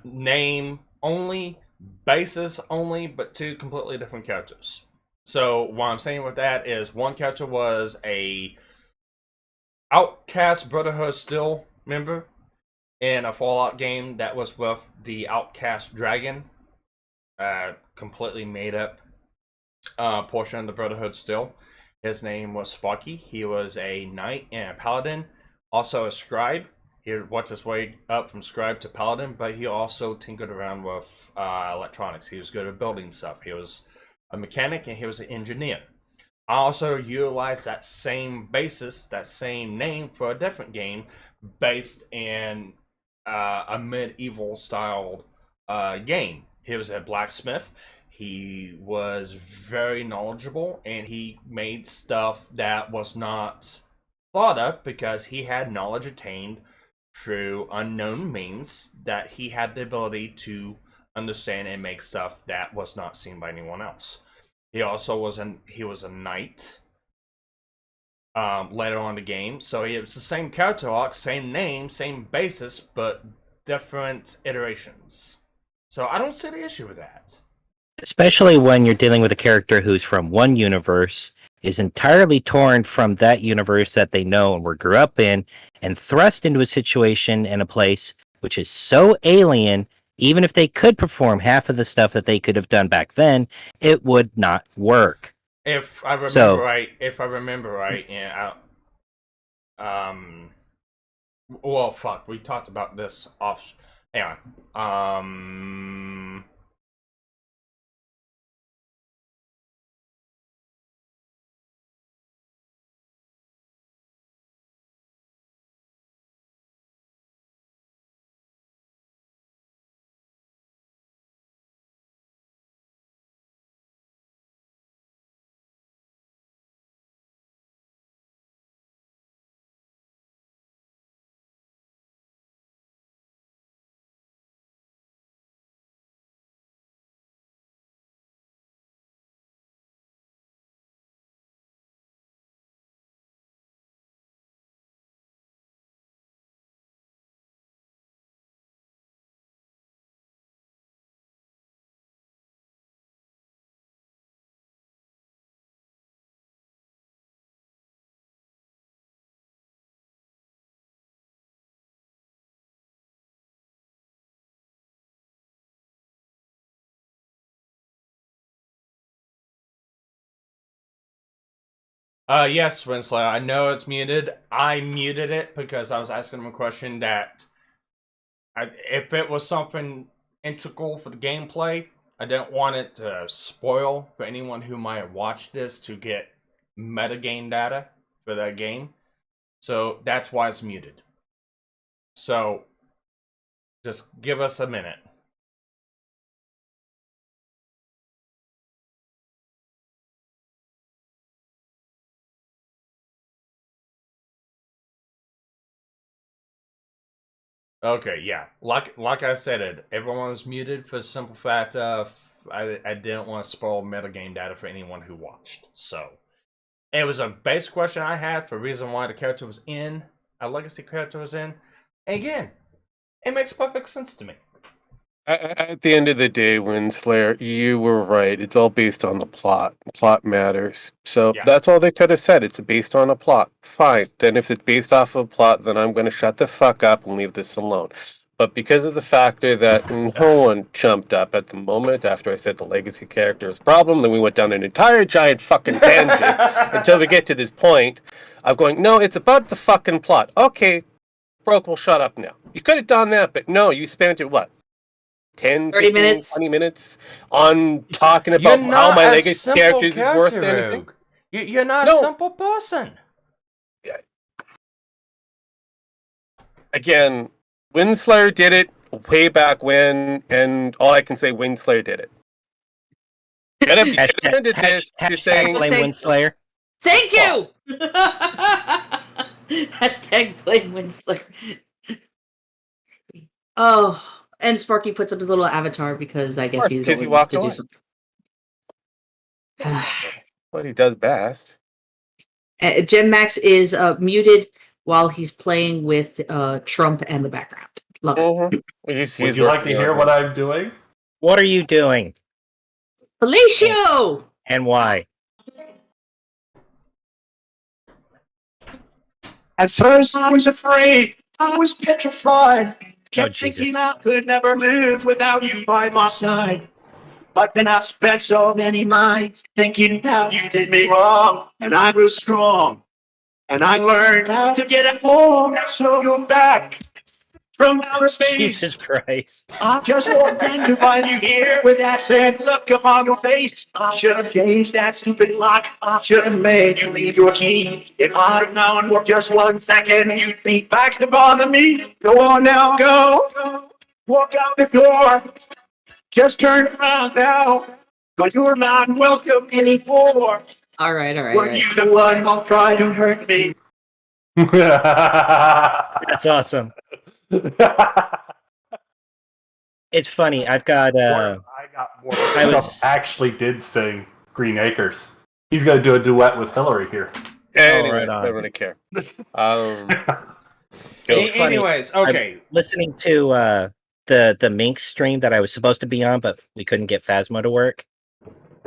Name only, basis only, but 2 completely different characters. So what I'm saying with that is one character was a Outcast Brotherhood Steel member in a Fallout game that was with the Outcast Dragon. Completely made up portion of the Brotherhood Steel. His name was Sparky. He was a knight and a paladin, also a scribe. He worked his way up from scribe to paladin, but he also tinkered around with electronics. He was good at building stuff. He was a mechanic and he was an engineer. I also utilized that same basis, that same name for a different game based in a medieval style game. He was a blacksmith. He was very knowledgeable and he made stuff that was not thought of because he had knowledge attained through unknown means, that he had the ability to understand and make stuff that was not seen by anyone else. He also was a knight later on in the game, so it was the same character arc, same name, same basis, but different iterations. So I don't see the issue with that. Especially when you're dealing with a character who's from one universe, is entirely torn from that universe that they know and grew up in, and thrust into a situation in a place which is so alien, even if they could perform half of the stuff that they could have done back then, it would not work. If I remember right, yeah. Well, fuck, we talked about this off. Hang on. Yes, Winslow, I know it's muted. I muted it because I was asking him a question that, if it was something integral for the gameplay, I didn't want it to spoil for anyone who might have watched this to get metagame data for that game. So that's why it's muted. So just give us a minute. Okay, yeah. Like I said, everyone was muted for the simple fact of I didn't want to spoil metagame data for anyone who watched. So it was a base question I had for the reason why the character was in, a legacy character was in. And again, it makes perfect sense to me. At the end of the day, Winslayer, you were right. It's all based on the plot. Plot matters. So that's all they could have said. It's based on a plot. Fine. Then if it's based off of a plot, then I'm going to shut the fuck up and leave this alone. But because of the factor that no one jumped up at the moment after I said the legacy character is a problem, then we went down an entire giant fucking tangent until we get to this point of going, no, it's about the fucking plot. Okay, Broke will shut up now. You could have done that, but no, you spent it, what? 10, 30 15, minutes. 20 minutes on talking about how my legacy character is worth anything. You're not a simple person. Again, Windslayer did it way back when, and all I can say, Windslayer did it. You could have ended this to saying Windslayer. Thank you! Hashtag blame Windslayer. Oh, and Sparky puts up his little avatar because I guess he's going to do something. What he does best. Gen Max is muted while he's playing with Trump and the background. Love it. Would you like to hear what I'm doing? What are you doing? Fellatio! And why? At first I was afraid, I was petrified. Kept Jesus. thinking I could never live without you by my side. But then I spent so many nights thinking how you did me wrong, and I grew strong, and I learned how to get it home. So you're back from outer space. Jesus Christ. I just hoping to find you here with that sad look upon your face. I should have changed that stupid lock. I should have made you leave your key. If I'd have known for just 1 second you'd be back to bother me. Go on now, go. Walk out the door. Just turn around now. But you're not welcome anymore. All right. Were you the one who tried to hurt me? That's awesome. It's funny. I've got. I actually did sing Green Acres. He's going to do a duet with Hillary here. Anyways, right on. I don't really care. Anyways, okay. I'm listening to the Minx stream that I was supposed to be on, but we couldn't get Phasma to work.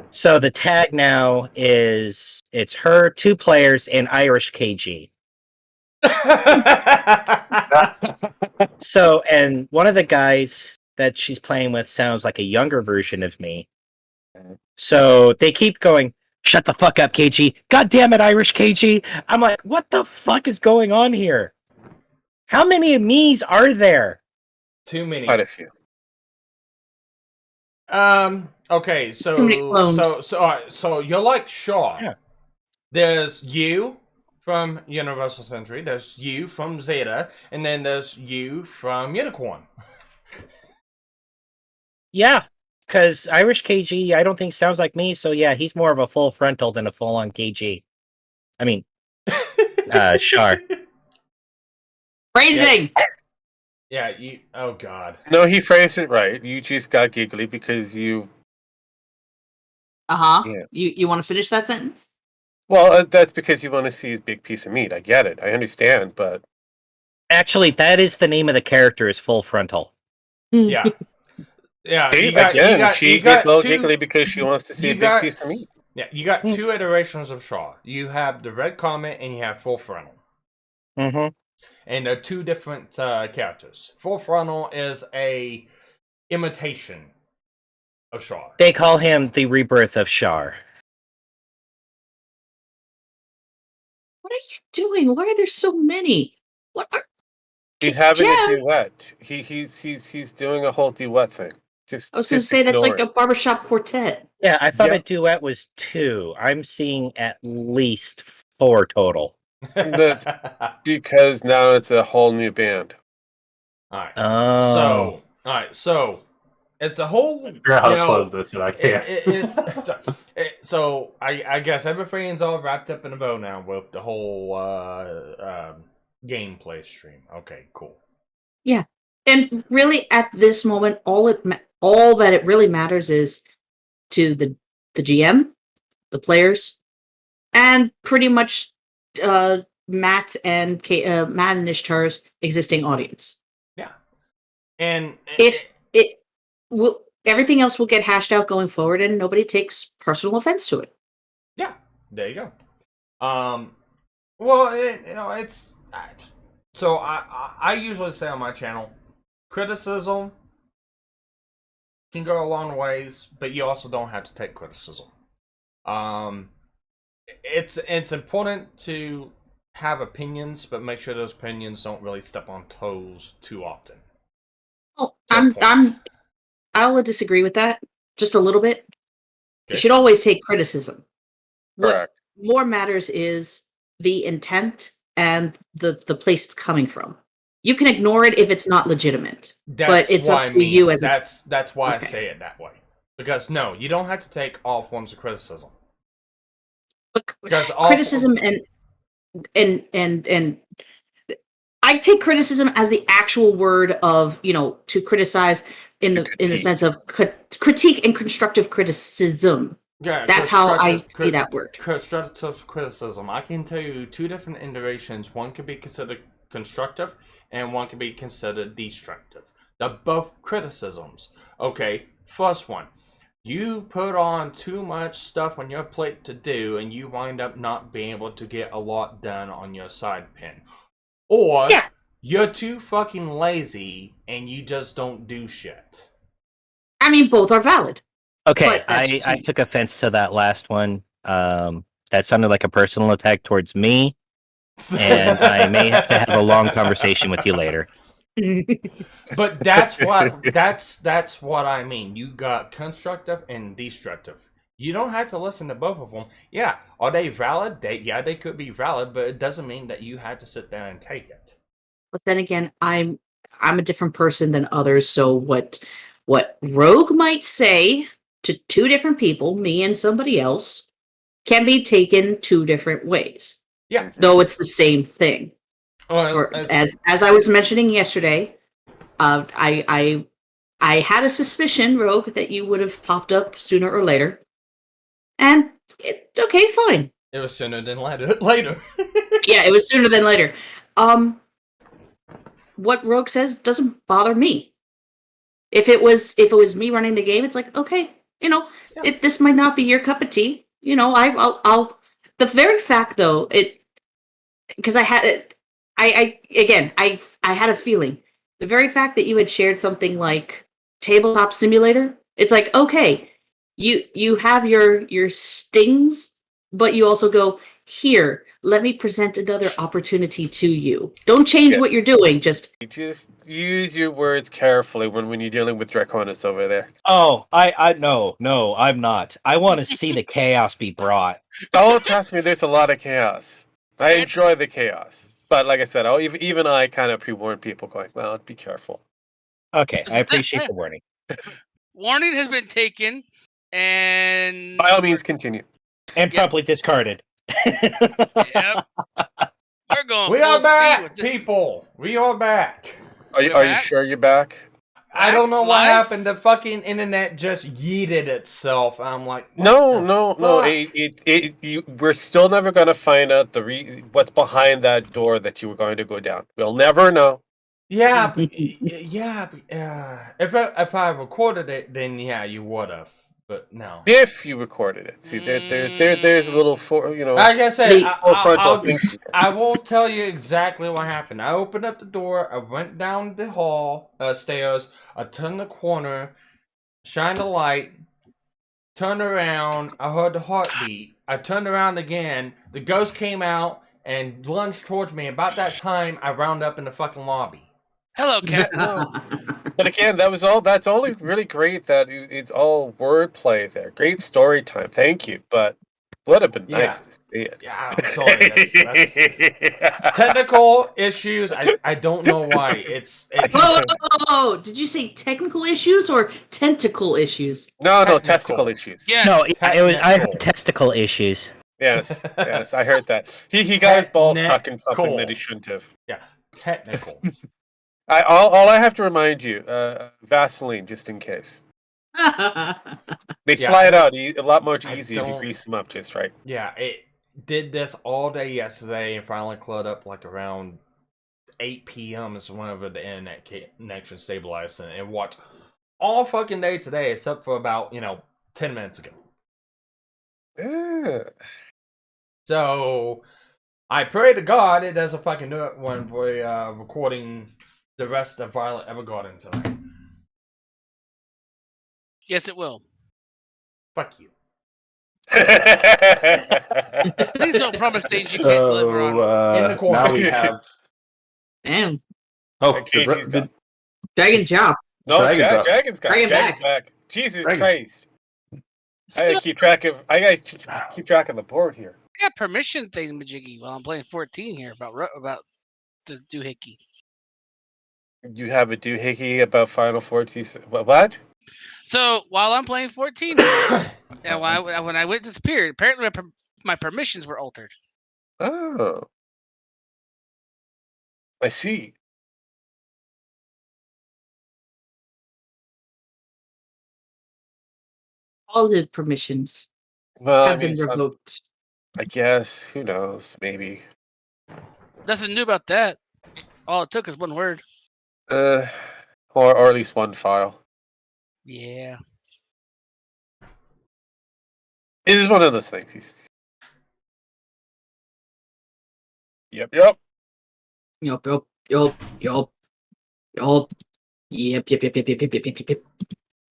So the tag now is it's her, 2 players, and Irish KG. So, and one of the guys that she's playing with sounds like a younger version of me. So they keep going, shut the fuck up, KG. God damn it, Irish KG. I'm like, what the fuck is going on here? How many of me's are there? Too many. Quite a few. Okay, so Too many clones. all right, so you're like Shaw. Yeah. There's you from Universal Century, there's you from Zeta, and then there's you from Unicorn. Yeah, because Irish KG, I don't think sounds like me. So yeah, he's more of a full frontal than a full-on KG. I mean, Char. Phrasing. Yeah, you. Oh God. No, he phrased it right. You just got giggly because you. Yeah. You want to finish that sentence? Well, that's because you want to see his big piece of meat. I get it. I understand, but Actually, that is the name of the character. Is full frontal. Yeah. Yeah. see, you got, again, you got, she you got gets a little two- giggly because she wants to see a you big got- piece of meat. Yeah, you got 2 iterations of Shaw. You have the red comet and you have full frontal. Mm-hmm. And they're 2 different characters. Full frontal is a imitation of Shaw. They call him the rebirth of Char. What are you doing? Why are there so many? What are He's having Jeff? a duet. He's doing a whole duet thing. I was going to say that's like a barbershop quartet. Yeah, I thought Yeah. a duet was 2. I'm seeing at least 4 total. That's because now it's a whole new band. Alright. Oh. So it's a whole. Figure out how to close this, and I can't. So I guess everything's all wrapped up in a bow now with the whole gameplay stream. Okay, cool. Yeah. And really, at this moment, all that it really matters is to the GM, the players, and pretty much Matt and Ishtar's existing audience. Yeah. And if it will, everything else will get hashed out going forward, and nobody takes personal offense to it. Yeah, there you go. Well, it's so I usually say on my channel, criticism can go a long ways, but you also don't have to take criticism. It's important to have opinions, but make sure those opinions don't really step on toes too often. Oh, I'll disagree with that just a little bit. You Okay. should always take criticism. Correct. What more matters is the intent and the place it's coming from. You can ignore it if it's not legitimate, but it's up to you as that's why Okay. I say it that way. Because no, you don't have to take all forms of criticism. Because criticism and I take criticism as the actual word of, to criticize in the sense of critique and constructive criticism. Yeah, that's how I see that word. Constructive criticism. I can tell you 2 different iterations. One could be considered constructive, and one can be considered destructive. They're both criticisms. Okay, first one. you put on too much stuff on your plate to do, and you wind up not being able to get a lot done on your side pin. Or you're too fucking lazy and you just don't do shit. I mean, both are valid. Okay, But that's I took offense to that last one. That sounded like a personal attack towards me, and I may have to have a long conversation with you later. But that's what I mean. You got constructive and destructive. You don't have to listen to both of them. Yeah, are they valid? They could be valid, but it doesn't mean that you had to sit there and take it. But then again, I'm a different person than others, so what Rogue might say to two different people, me and somebody else, can be taken two different ways. Yeah. Though it's the same thing. As I was mentioning yesterday, I had a suspicion, Rogue, that you would have popped up sooner or later. And okay, fine. It was sooner than later. Yeah, it was sooner than later. What Rogue says doesn't bother me. If it was me running the game, it's like, okay, this might not be your cup of tea. I'll the very fact though, because I had a feeling. The very fact that you had shared something like Tabletop Simulator, it's like, okay, you have your stings, but you also go, here, let me present another opportunity to you. Don't change what you're doing, just use your words carefully when you're dealing with Draconis over there. Oh, no, I'm not. I want to see the chaos be brought. Oh, trust me, there's a lot of chaos. I enjoy the chaos. But like I said, even I kind of pre-warn people going, well, be careful. Okay, I appreciate the warning. Warning has been taken, and... By all means, continue. And promptly discarded. Yep. We're going We full are speed back, with this. people. We are back. Are you sure you're back? I don't know what Live? happened. The fucking internet just yeeted itself. I'm like, No. We're still never going to find out what's behind that door that you were going to go down. We'll never know. Yeah, if I recorded it, then yeah, you would have. But no. If you recorded it, see, there's a little Like I said, I will won't tell you exactly what happened. I opened up the door. I went down the hall, stairs. I turned the corner, shined a light, turned around. I heard the heartbeat. I turned around again. The ghost came out and lunged towards me. About that time, I round up in the fucking lobby. Hello, Cat. But again, that's only really great that it's all wordplay there. Great story time. Thank you. But would have been nice to see it. Yeah, I'm sorry. That's technical issues. I don't know why. Whoa! Did you say technical issues or tentacle issues? No, testicle issues. Yeah. No, I heard testicle issues. Yes, I heard that. He got his balls stuck in something that he shouldn't have. Yeah, technical. All I have to remind you, Vaseline, just in case. They slide out a lot much easier if you grease them up just right. Yeah, it did this all day yesterday and finally cleared up like around 8 p.m. is whenever the internet connection stabilized, and it worked all fucking day today except for about 10 minutes ago. Yeah. So I pray to God it doesn't fucking do it when we're recording the rest of Violet Evergarden tonight. Yes, it will. Fuck you. Please don't promise things you can't deliver on. In the corner. Now we have. Damn. Oh, Dragon job. No, Dragon's Dragon's back. Jesus Christ! I gotta keep track of the board here. I got permission thing, Majiggy, while I'm playing 14 here about the doohickey. You have a doohickey about Final Fantasy. What? So while I'm playing 14 here, and when I went disappeared, apparently my permissions were altered. Oh, I see. All the permissions have been revoked. I guess. Who knows? Maybe. Nothing new about that. All it took is one word. Or at least one file. Yeah. This is one of those things. Yep. Yup. Yep.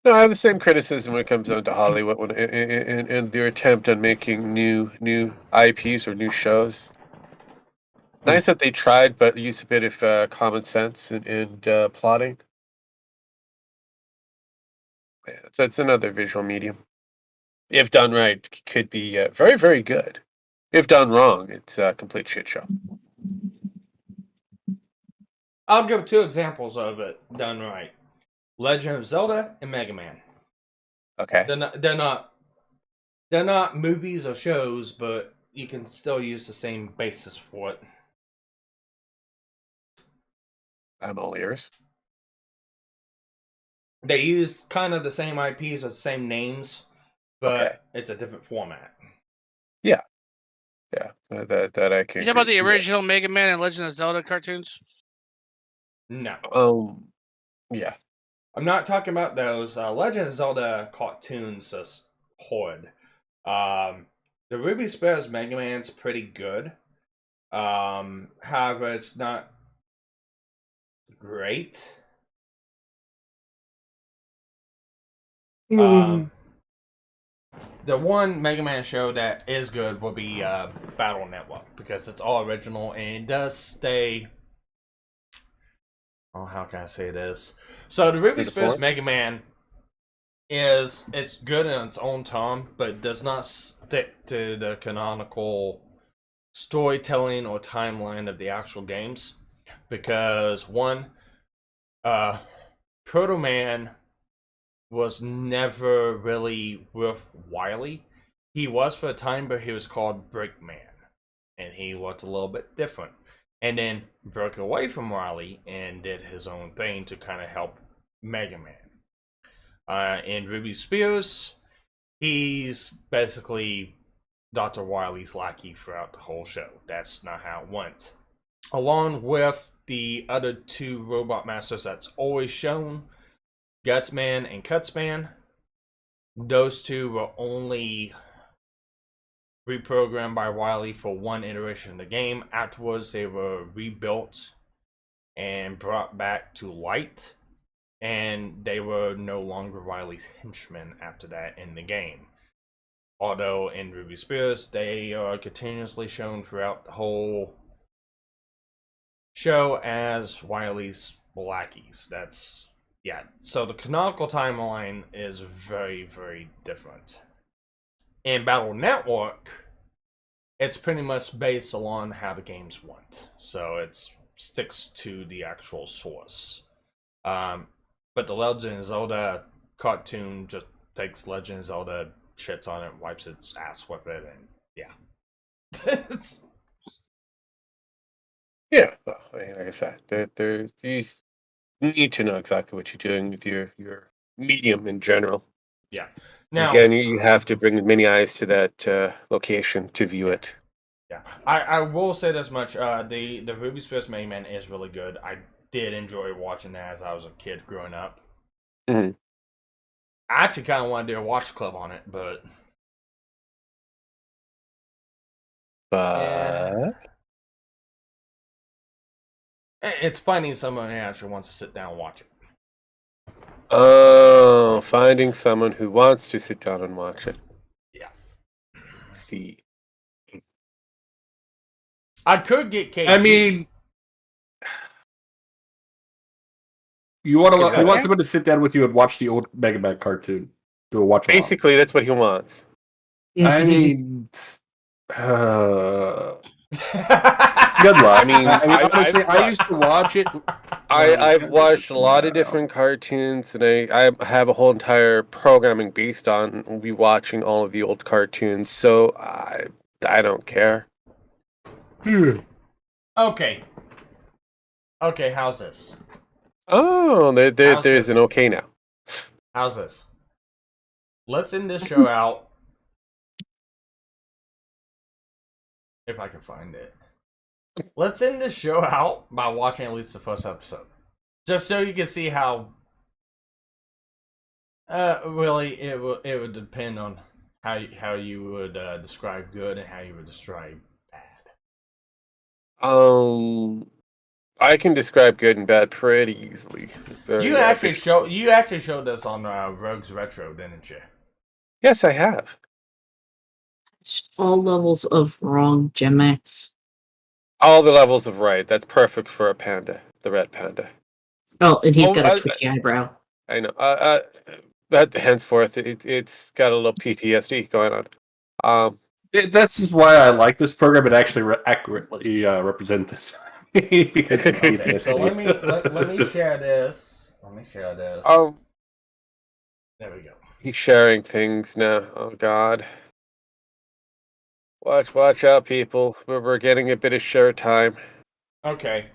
No, I have the same criticism when it comes down to Hollywood and their attempt on making new IPs or new shows. Nice that they tried, but use a bit of common sense and plotting. Yeah, it's another visual medium. If done right, could be very, very good. If done wrong, it's a complete shit show. I'll give 2 examples of it done right. Legend of Zelda and Mega Man. Okay. They're not movies or shows, but you can still use the same basis for it. I'm all ears. They use kind of the same IPs or the same names, but it's a different format. Yeah. That I can. You talking about the original Mega Man and Legend of Zelda cartoons? No. Yeah. I'm not talking about those. Legend of Zelda cartoons is horrid. The Ruby Spears Mega Man's pretty good. However, it's not great. The one Mega Man show that is good will be Battle Network, because it's all original and it does stay. Oh, how can I say this? So the Ruby Spears Mega Man it's good in its own time, but it does not stick to the canonical storytelling or timeline of the actual games, because one, Proto Man was never really with Wily. He was for a time, but he was called Brickman, and he was a little bit different. And then broke away from Wily and did his own thing to kind of help Mega Man. In Ruby Spears, he's basically Dr. Wily's lackey throughout the whole show. That's not how it went. Along with the other 2 robot masters that's always shown, Gutsman and Cutsman, those 2 were only reprogrammed by Wily for one iteration of the game. Afterwards, they were rebuilt and brought back to light, and they were no longer Wily's henchmen after that in the game. Although in Ruby Spears, they are continuously shown throughout the whole show as Wily's lackeys. So the canonical timeline is very, very different. In Battle Network, it's pretty much based on how the games went. So it sticks to the actual source. But the Legend of Zelda cartoon just takes Legend of Zelda, shits on it, wipes its ass with it, and Yeah, well, like I said, you need to know exactly what you're doing with your medium in general. Yeah. Now, again, you have to bring many eyes to that location to view it. Yeah, I will say this much: the Ruby Spears Mega Man is really good. I did enjoy watching that as I was a kid growing up. Mm-hmm. I actually kind of want to do a watch club on it, but yeah. It's finding someone who actually wants to sit down and watch it. Oh, finding someone who wants to sit down and watch it. Yeah. See. I could get KG. I mean, you want someone to sit down with you and watch the old Mega Man cartoon. Do a watch. Basically, that's what he wants. I mean, good luck. I mean, honestly, I used to watch it. I've watched a lot of different cartoons, and I have a whole entire programming based on rewatching all of the old cartoons. So I don't care. Okay. Okay, how's this? Oh, there's an okay now. How's this? Let's end this show out. If I can find it. Let's end this show out by watching at least the first episode. Just so you can see how really it would depend on how you would describe good and how you would describe bad. I can describe good and bad pretty easily. You actually showed us on Rogues Retro, didn't you? Yes, I have. All levels of wrong, Gem Max. All the levels of right. That's perfect for a panda, the red panda. Oh, and he's got a twitchy eyebrow. I know. That henceforth, it's got a little PTSD going on. That's just why I like this program. It actually accurately represents this. Because so let me share this. Let me share this. There we go. He's sharing things now. Oh God. Watch out, people. We're getting a bit of share time. Okay.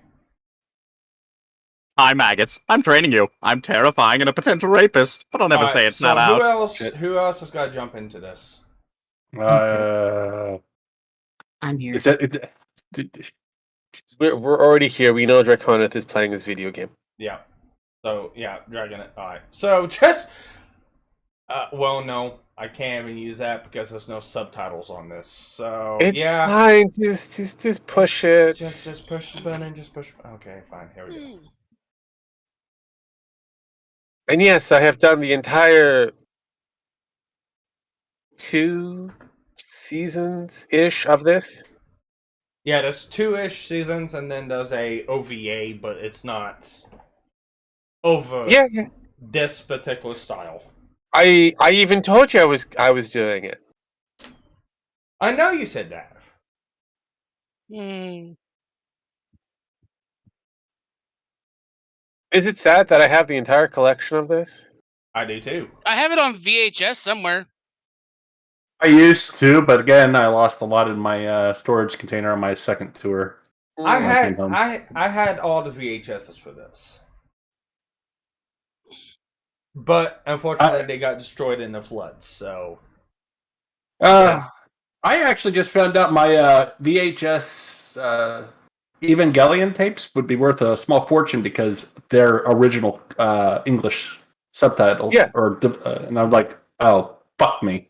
Hi, maggots. I'm training you. I'm terrifying and a potential rapist, but I'll never say it's not out. Who else has got to jump into this? I'm here. Is that We're already here. We know Draconith is playing his video game. Yeah. So yeah, Dragon. All right. So just. Well, no, I can't even use that because there's no subtitles on this. So It's yeah. fine. Just push it. Just push the button. Just push. Okay, fine. Here we go. And yes, I have done the entire 2 seasons-ish of this. Yeah, there's 2-ish seasons, and then there's a OVA, but it's not over this particular style. I even told you I was doing it. I know you said that. Is it sad that I have the entire collection of this? I do too. I have it on VHS somewhere. I used to, but again, I lost a lot in my storage container on my second tour. I had all the VHSs for this, but unfortunately, they got destroyed in the floods. So, I actually just found out my VHS Evangelion tapes would be worth a small fortune because they're original English subtitles. Yeah, and I'm like, oh, fuck me.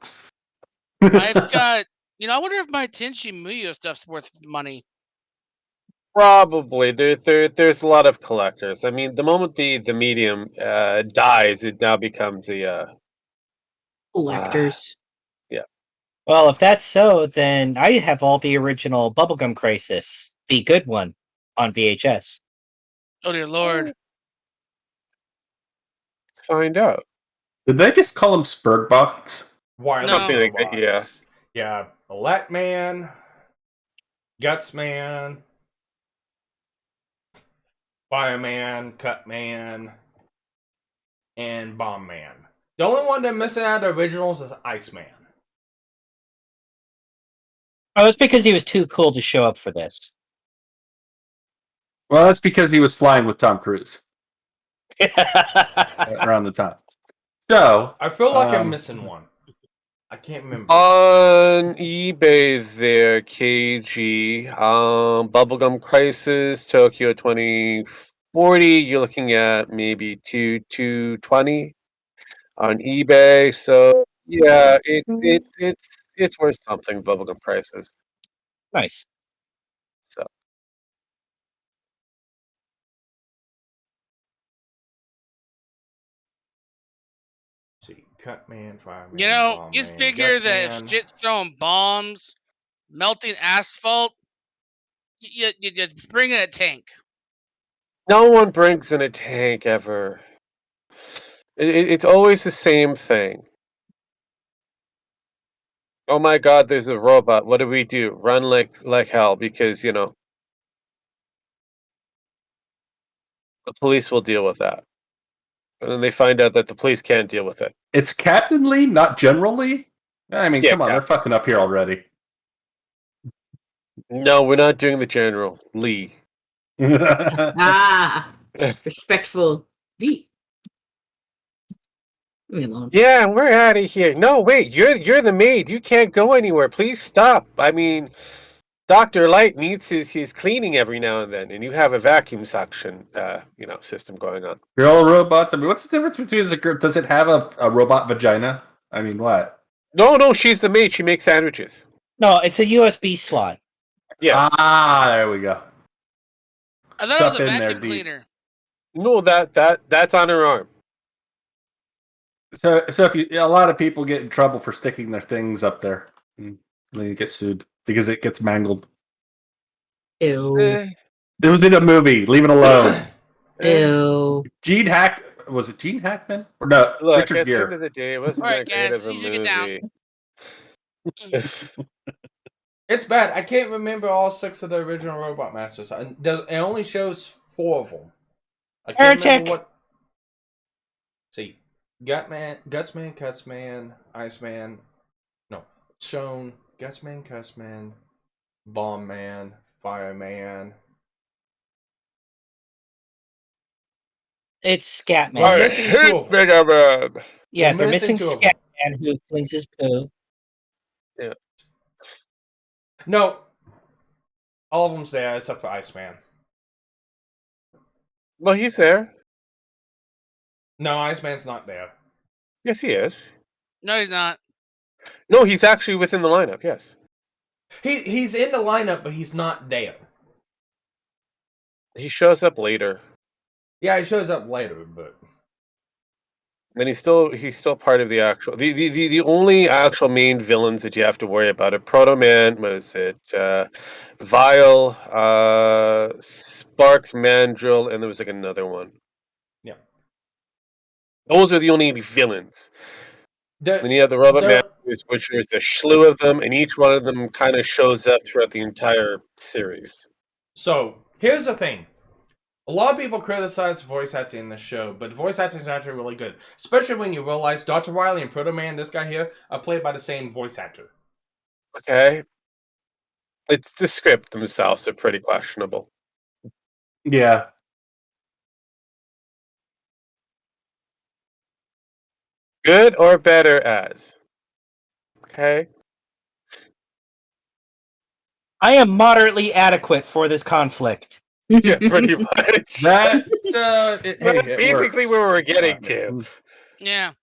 I've got, I wonder if my Tenchi Muyo stuff's worth money. Probably. There's a lot of collectors. I mean, the moment the medium dies, it now becomes a collectors. Yeah. Well, if that's so, then I have all the original Bubblegum Crisis, the good one, on VHS. Oh dear lord. Let's find out. Did they just call them Spurgbots? Wireless robots. Yeah. Yeah, Elect Man, Guts Man, Fireman, Cut Man, and Bomb Man. The only one that missing out of the originals is Iceman. Oh, it's because he was too cool to show up for this. Well, that's because he was flying with Tom Cruise around the time. So I feel like I'm missing one. I can't remember. On eBay there, KG. Bubblegum Crisis, Tokyo 2040. You're looking at maybe 220 on eBay. So yeah, it's worth something. Bubblegum Crisis. Nice. So. See, Cut Man, Fireman. You figure that if shit's throwing bombs, melting asphalt, you just bring in a tank. No one brings in a tank ever. It's always the same thing. Oh my God, there's a robot. What do we do? Run like hell because, the police will deal with that. And then they find out that the police can't deal with it. It's Captain Lee, not General Lee? I mean, come on, they're fucking up here already. No, we're not doing the General Lee. Respectful V. Leave me alone. Yeah, we're out of here. No, wait, you're the maid. You can't go anywhere. Please stop. I mean, Dr. Light needs his cleaning every now and then, and you have a vacuum suction, system going on. Girl robots. I mean, what's the difference between does it have a robot vagina? I mean, what? No, she's the maid. She makes sandwiches. No, it's a USB slot. Yes. There we go. I thought Tuck it was a in there vacuum deep. cleaner. No, that's on her arm. So if a lot of people get in trouble for sticking their things up there, and they get sued because it gets mangled. Ew. It was in a movie. Leave it alone. Ew. Was it Gene Hackman or no? Look, Richard at the Gere. end of the day, it wasn't All right, that great guys, of a you should get down. movie. It's bad. I can't remember all 6 of the original Robot Masters. It only shows 4 of them. I can't remember what. See, Gutsman, Cutsman, Iceman. No, shown Gutsman, Cutsman, Bomb Man, Fireman. It's Scatman. We're missing 2 of them. Mega Man. Yeah, We're they're missing missing 2 of them. Scatman who flings his poo. Yeah. No, all of them's there except for Iceman. Well, he's there. No, Iceman's not there. Yes, he is. No, he's not. No, he's actually within the lineup. Yes. He's in the lineup, but he's not there. He shows up later. Yeah, he shows up later, but And he's still part of the actual the only actual main villains that you have to worry about are Proto Man, was it Vile, Sparks, Mandrill, and there was like another one. Yeah. Those are the only villains. Then you have the Robot Masters, which there's a slew of them, and each one of them kind of shows up throughout the entire series. So, here's the thing. A lot of people criticize voice acting in this show, but voice acting is actually really good. Especially when you realize Dr. Wily and Proto Man, this guy here, are played by the same voice actor. Okay. It's the script themselves are pretty questionable. Yeah. Good or better as. Okay. I am moderately adequate for this conflict. Yeah, pretty much. That's basically where we're getting to. Yeah.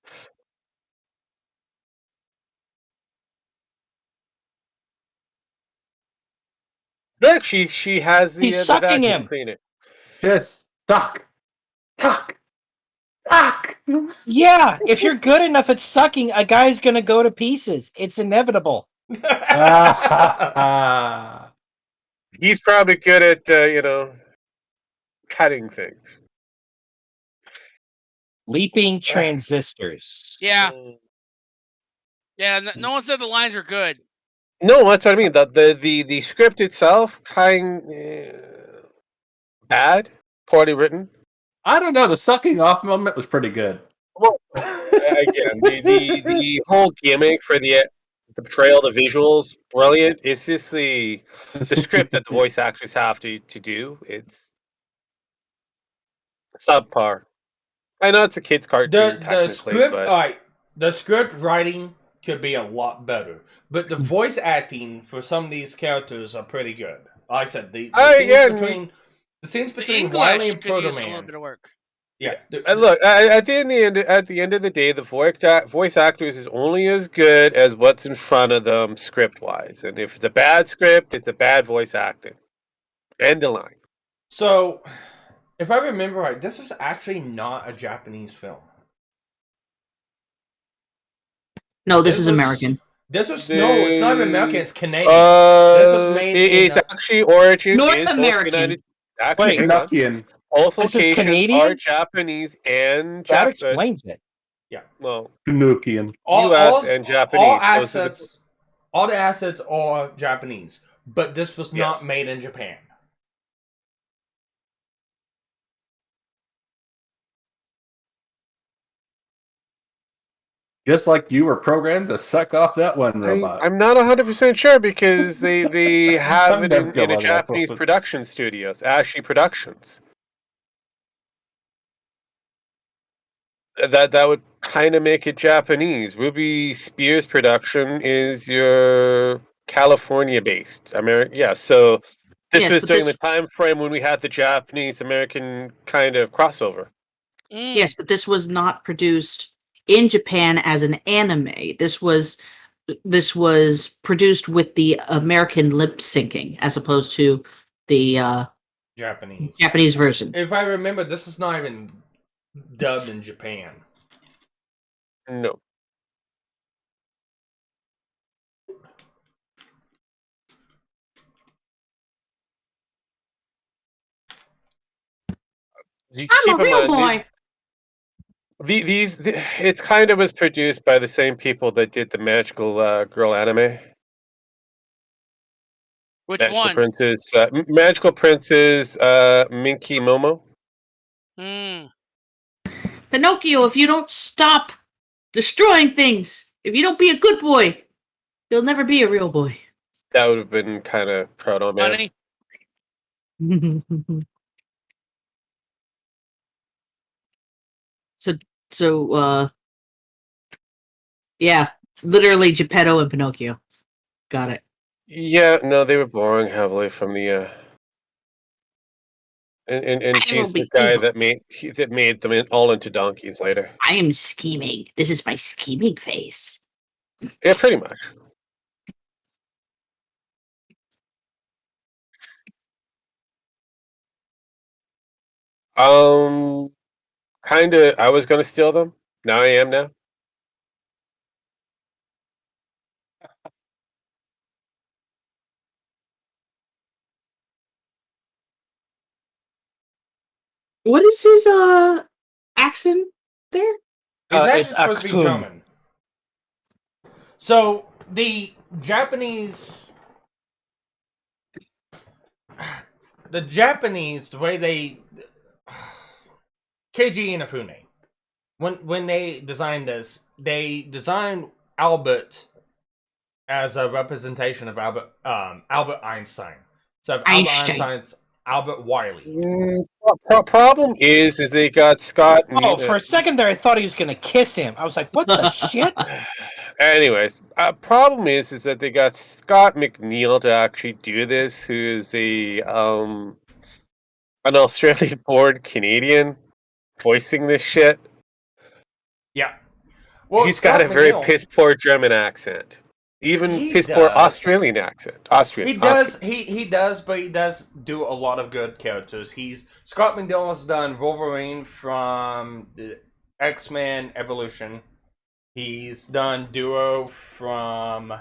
Look, she has the He's sucking vacuum him. cleaner. Yes, tuck. Yeah, if you're good enough at sucking, a guy's gonna go to pieces. It's inevitable. He's probably good at cutting things. Leaping transistors. Yeah. Yeah, no one said the lines were good. No, that's what I mean. The script itself bad, poorly written. I don't know. The sucking off moment was pretty good. Well, again, the whole gimmick for the portrayal, the visuals, brilliant. It's just the script that the voice actors have to do. It's subpar. I know it's a kid's cartoon, The script, alright, the script writing could be a lot better, but the voice acting for some of these characters are pretty good. Like I said, the scenes between Wily and Proto Man. A little bit of work. Yeah. Look, at the end of the day, the voice actors is only as good as what's in front of them script wise, and if it's a bad script, it's a bad voice acting. End of line. So, if I remember right, this was actually not a Japanese film. No, this is American. This was no, it's not even American. It's Canadian. This was made. It's actually origin North is American. United. Actually, Canadian. both This is locations Canadian? are Japanese and That Japanese. explains it. Yeah. Well, Canuckian. U.S. and Japanese. All the assets are Japanese, but this was not made in Japan. Just like you were programmed to suck off that one robot. I'm not 100% sure because they have it in a Japanese production studios, Ashi Productions. That would kind of make it Japanese. Ruby Spears production is your California-based so this was during the time frame when we had the Japanese American kind of crossover. Yes, but this was not produced in Japan as an anime. This was produced with the American lip syncing as opposed to the Japanese version. If I remember, this is not even dubbed in Japan. No. I'm a real boy. It's kind of was produced by the same people that did the Magical Girl anime. Which Magical one? Princess, Magical Princess, Minky Momo. Pinocchio, if you don't stop destroying things, if you don't be a good boy, you'll never be a real boy. That would have been kind of proto man. Funny. So, yeah, literally Geppetto and Pinocchio. Got it. Yeah, no, they were borrowing heavily from the. And he's the guy that made them all into donkeys later. I am scheming. This is my scheming face. Yeah, pretty much. Kind of. I was gonna steal them. Now I am now. What is his accent there? It's actually supposed to be German. So the Japanese, the way they KG Inafune, when they designed this, they designed Albert as a representation of Albert Einstein. So Albert Einstein's Albert Wiley. Problem is they got Scott. Oh, for a second there, I thought he was going to kiss him. I was like, "What the shit?" Anyways, problem is that they got Scott McNeil to actually do this, who is an Australian-born Canadian voicing this shit. Yeah, well, he's got a very piss-poor German accent. Even piss-poor Australian accent. He does, but he does do a lot of good characters. Scott McNeil has done Wolverine from the X-Men Evolution. He's done Duo from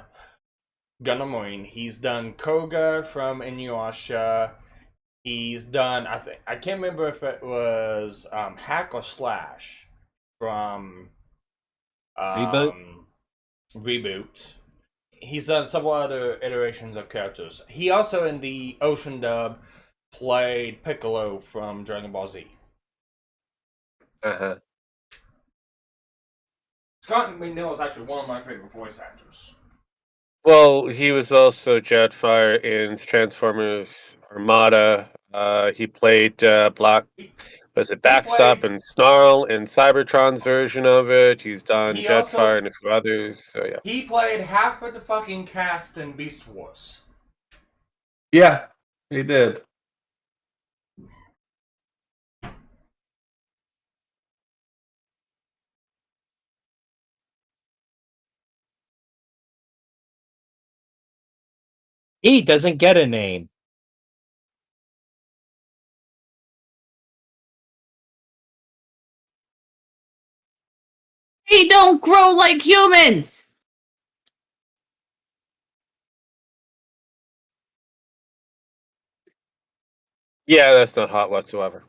Gundam Marine. He's done Koga from Inuyasha. He's done, I can't remember if it was Hack or Slash from Reboot. He's done several other iterations of characters. He also, in the Ocean dub, played Piccolo from Dragon Ball Z. Uh-huh. Scott McNeil is actually one of my favorite voice actors. Well, he was also Jetfire in Transformers Armada. He played Backstop and Snarl in Cybertron's version of it. He's done Jetfire and a few others. So yeah. He played half of the fucking cast in Beast Wars. Yeah, he did. He doesn't get a name. They don't grow like humans. Yeah, that's not hot whatsoever.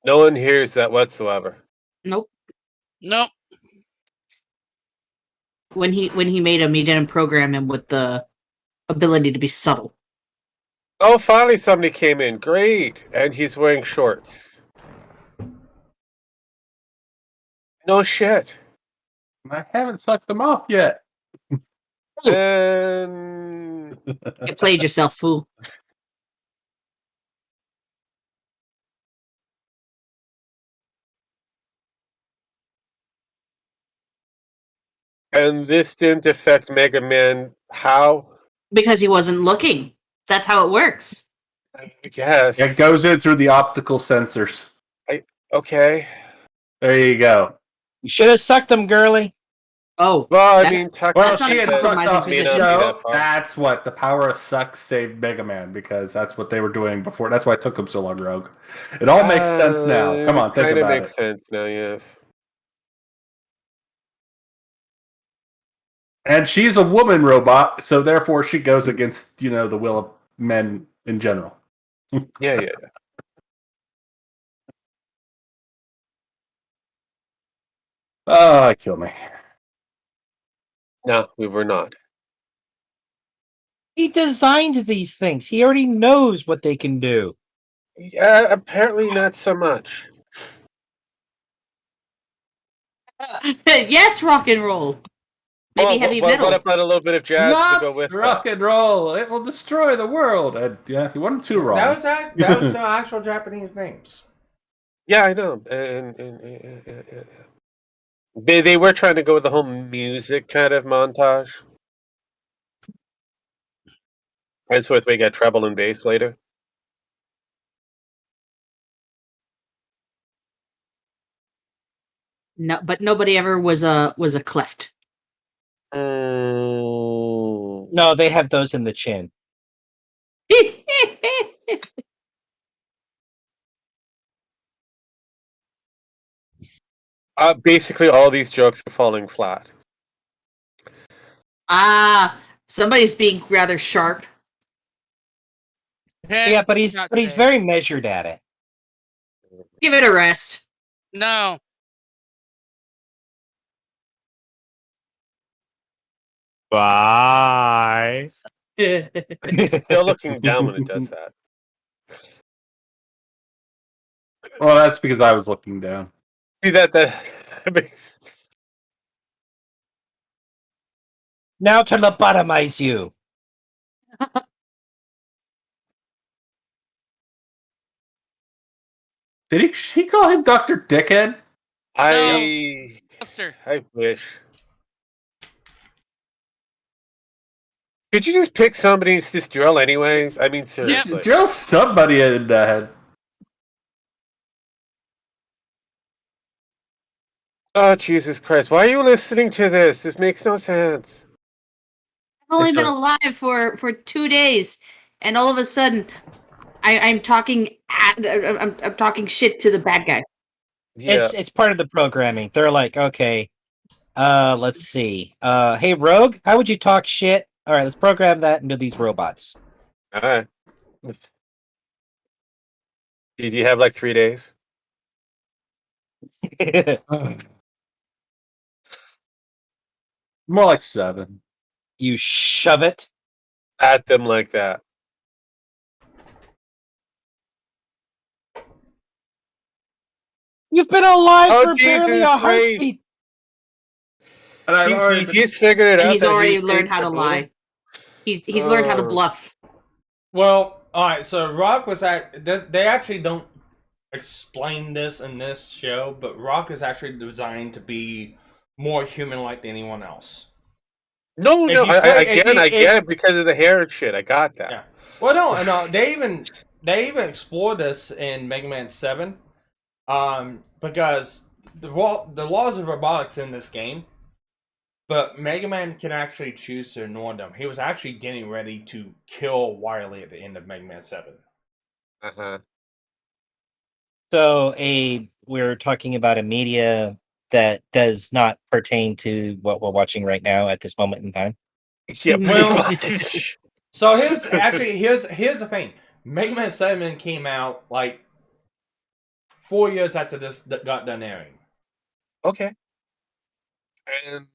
No one hears that whatsoever. Nope. Nope. When he made him, he didn't program him with the ability to be subtle. Oh, finally somebody came in. Great. And he's wearing shorts. No shit. I haven't sucked them off yet. And... You played yourself, fool. And this didn't affect Mega Man. How? Because he wasn't looking. That's how it works. I guess. It goes in through the optical sensors. Okay. There you go. You should have sucked them, girly. Oh, well, I mean, Well, that's not she a had sucked compromising off position. Joe. That's what the power of suck saved Mega Man, because that's what they were doing before. That's why it took them so long, Rogue. It all makes sense now. Come on, think kind of about makes it. sense now. Yes. And she's a woman robot, so therefore she goes against the will of men in general. Yeah. Oh, kill me. No, we were not. He designed these things. He already knows what they can do. Yeah, apparently not so much. Yes, rock and roll. Maybe heavy metal. What about a little bit of jazz Not to go with rock and roll. It will destroy the world. Yeah, you weren't too wrong. That was actual Japanese names. Yeah, I know. And they were trying to go with the whole music kind of montage. And so if we get treble and bass later. No, but nobody ever was a cleft. No, they have those in the chin. Basically, all these jokes are falling flat. Somebody's being rather sharp. Yeah, but he's very measured at it. Give it a rest. No. Bye. It's still looking down when it does that. Well, that's because I was looking down. See that makes... Now to lobotomize you. Did he call him Dr. Dickhead? I wish. Could you just pick somebody to just drill anyways? I mean, seriously. Drill somebody in the head. Oh, Jesus Christ. Why are you listening to this? This makes no sense. I've only been alive for 2 days, and all of a sudden, I'm talking I'm talking shit to the bad guy. Yeah. It's part of the programming. They're like, okay, let's see. Hey, Rogue, how would you talk shit? All right, let's program that into these robots. All right. Did you have like 3 days? More like 7. You shove it at them like that. You've been alive for barely a heartbeat. He's figured it out. He's already learned how to lie. He's learned how to bluff. Well, all right. So Rock was they actually don't explain this in this show, but Rock is actually designed to be more human-like than anyone else. No, I get it because of the hair and shit. I got that. Yeah. Well, no, they even explore this in Mega Man 7, because the laws of robotics in this game, but Mega Man can actually choose to ignore them. He was actually getting ready to kill Wily at the end of Mega Man 7. So we're talking about a media that does not pertain to what we're watching right now at this moment in time. Yeah, well, so here's the thing. Mega Man 7 came out like 4 years after this got done airing. Okay. And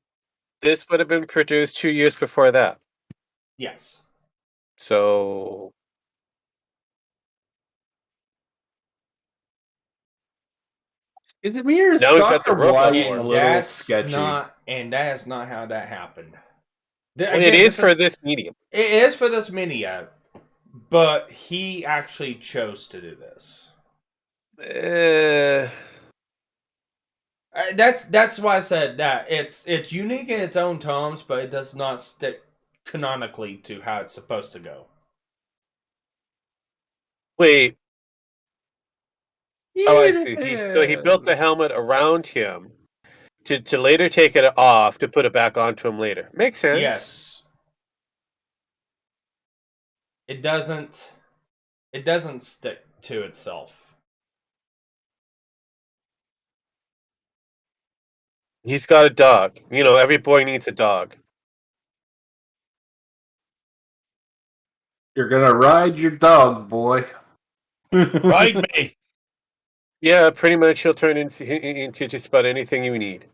this would have been produced 2 years before that. Yes. So is it weird? Now we've got the robot a little sketchy. And that is not how that happened. Well, it is for this medium. It is for this media, but he actually chose to do this. That's why I said that it's unique in its own terms, but it does not stick canonically to how it's supposed to go. Wait. Oh, I see. So he built the helmet around him to later take it off to put it back onto him later. Makes sense. Yes. It doesn't stick to itself. He's got a dog. You know, every boy needs a dog. You're gonna ride your dog, boy. Ride me. Yeah, pretty much he'll turn into just about anything you need.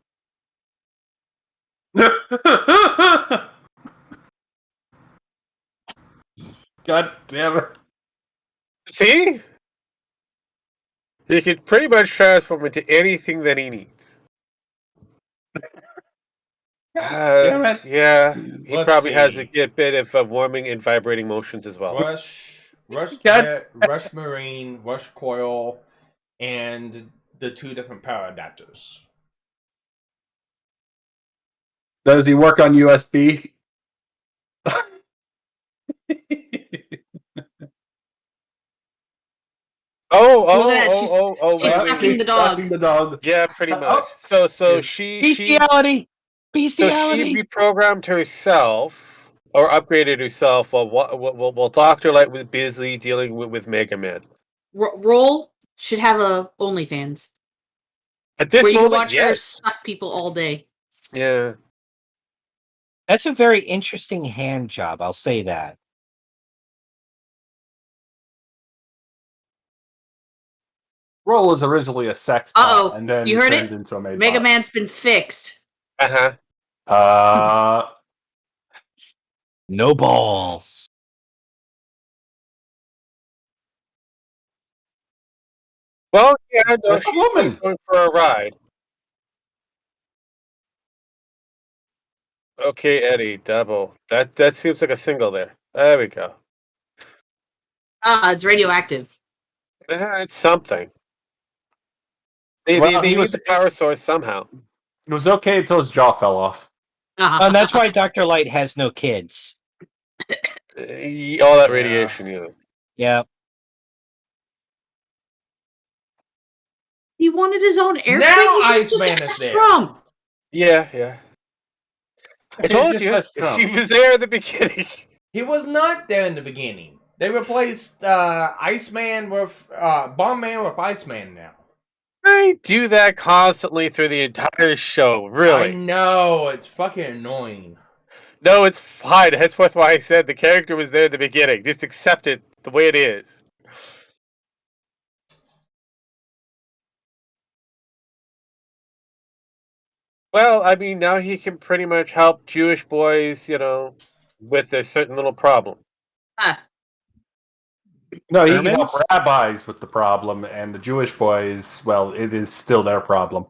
God damn it. See? He could pretty much transform into anything that he needs. Yeah, he Let's probably has a see. good bit of warming and vibrating motions as well. Rush Marine, Rush Coil, and the 2 different power adapters. Does he work on USB? She's sucking the dog. Sucking the dog. Yeah, pretty much. So she Bestiality. So she reprogrammed herself or upgraded herself while Dr. Light was busy dealing with Mega Man. Roll should have a OnlyFans. At this where you moment, can watch her yes. suck people all day. Yeah. That's a very interesting hand job. I'll say that. Roll was originally a sex bot, and then you heard turned it? into a maid Mega bot. Man's been fixed. No balls. Well, yeah, no, That's a woman. she's going for a ride. Okay, Eddie, double. That seems like a single there. There we go. It's radioactive. It's something. They He need was the power source somehow. It was okay until his jaw fell off. And that's why Dr. Light has no kids. All that radiation, yes. Yeah. He wanted his own airplane. Now He should've Iceman just is there. Trump. Yeah. I told you, he was there at the beginning. He was not there in the beginning. They replaced Iceman with Bomb Man with Iceman now. They do that constantly through the entire show, really. I know, it's fucking annoying. No, it's fine. That's why I said the character was there at the beginning. Just accept it the way it is. Well, I mean, now he can pretty much help Jewish boys, with a certain little problem. No, he can help rabbis with the problem, and the Jewish boys, well, it is still their problem.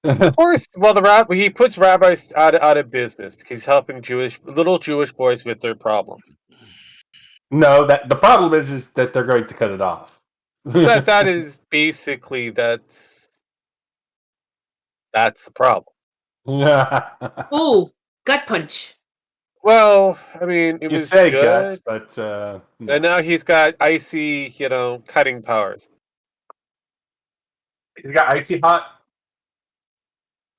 Of course, well, he puts rabbis out of business because he's helping little Jewish boys with their problem. No, the problem is that they're going to cut it off. that is basically that's the problem. Oh, gut punch. Well, I mean, it You was say good, guts, but no. And now he's got icy, cutting powers. He's got icy hot.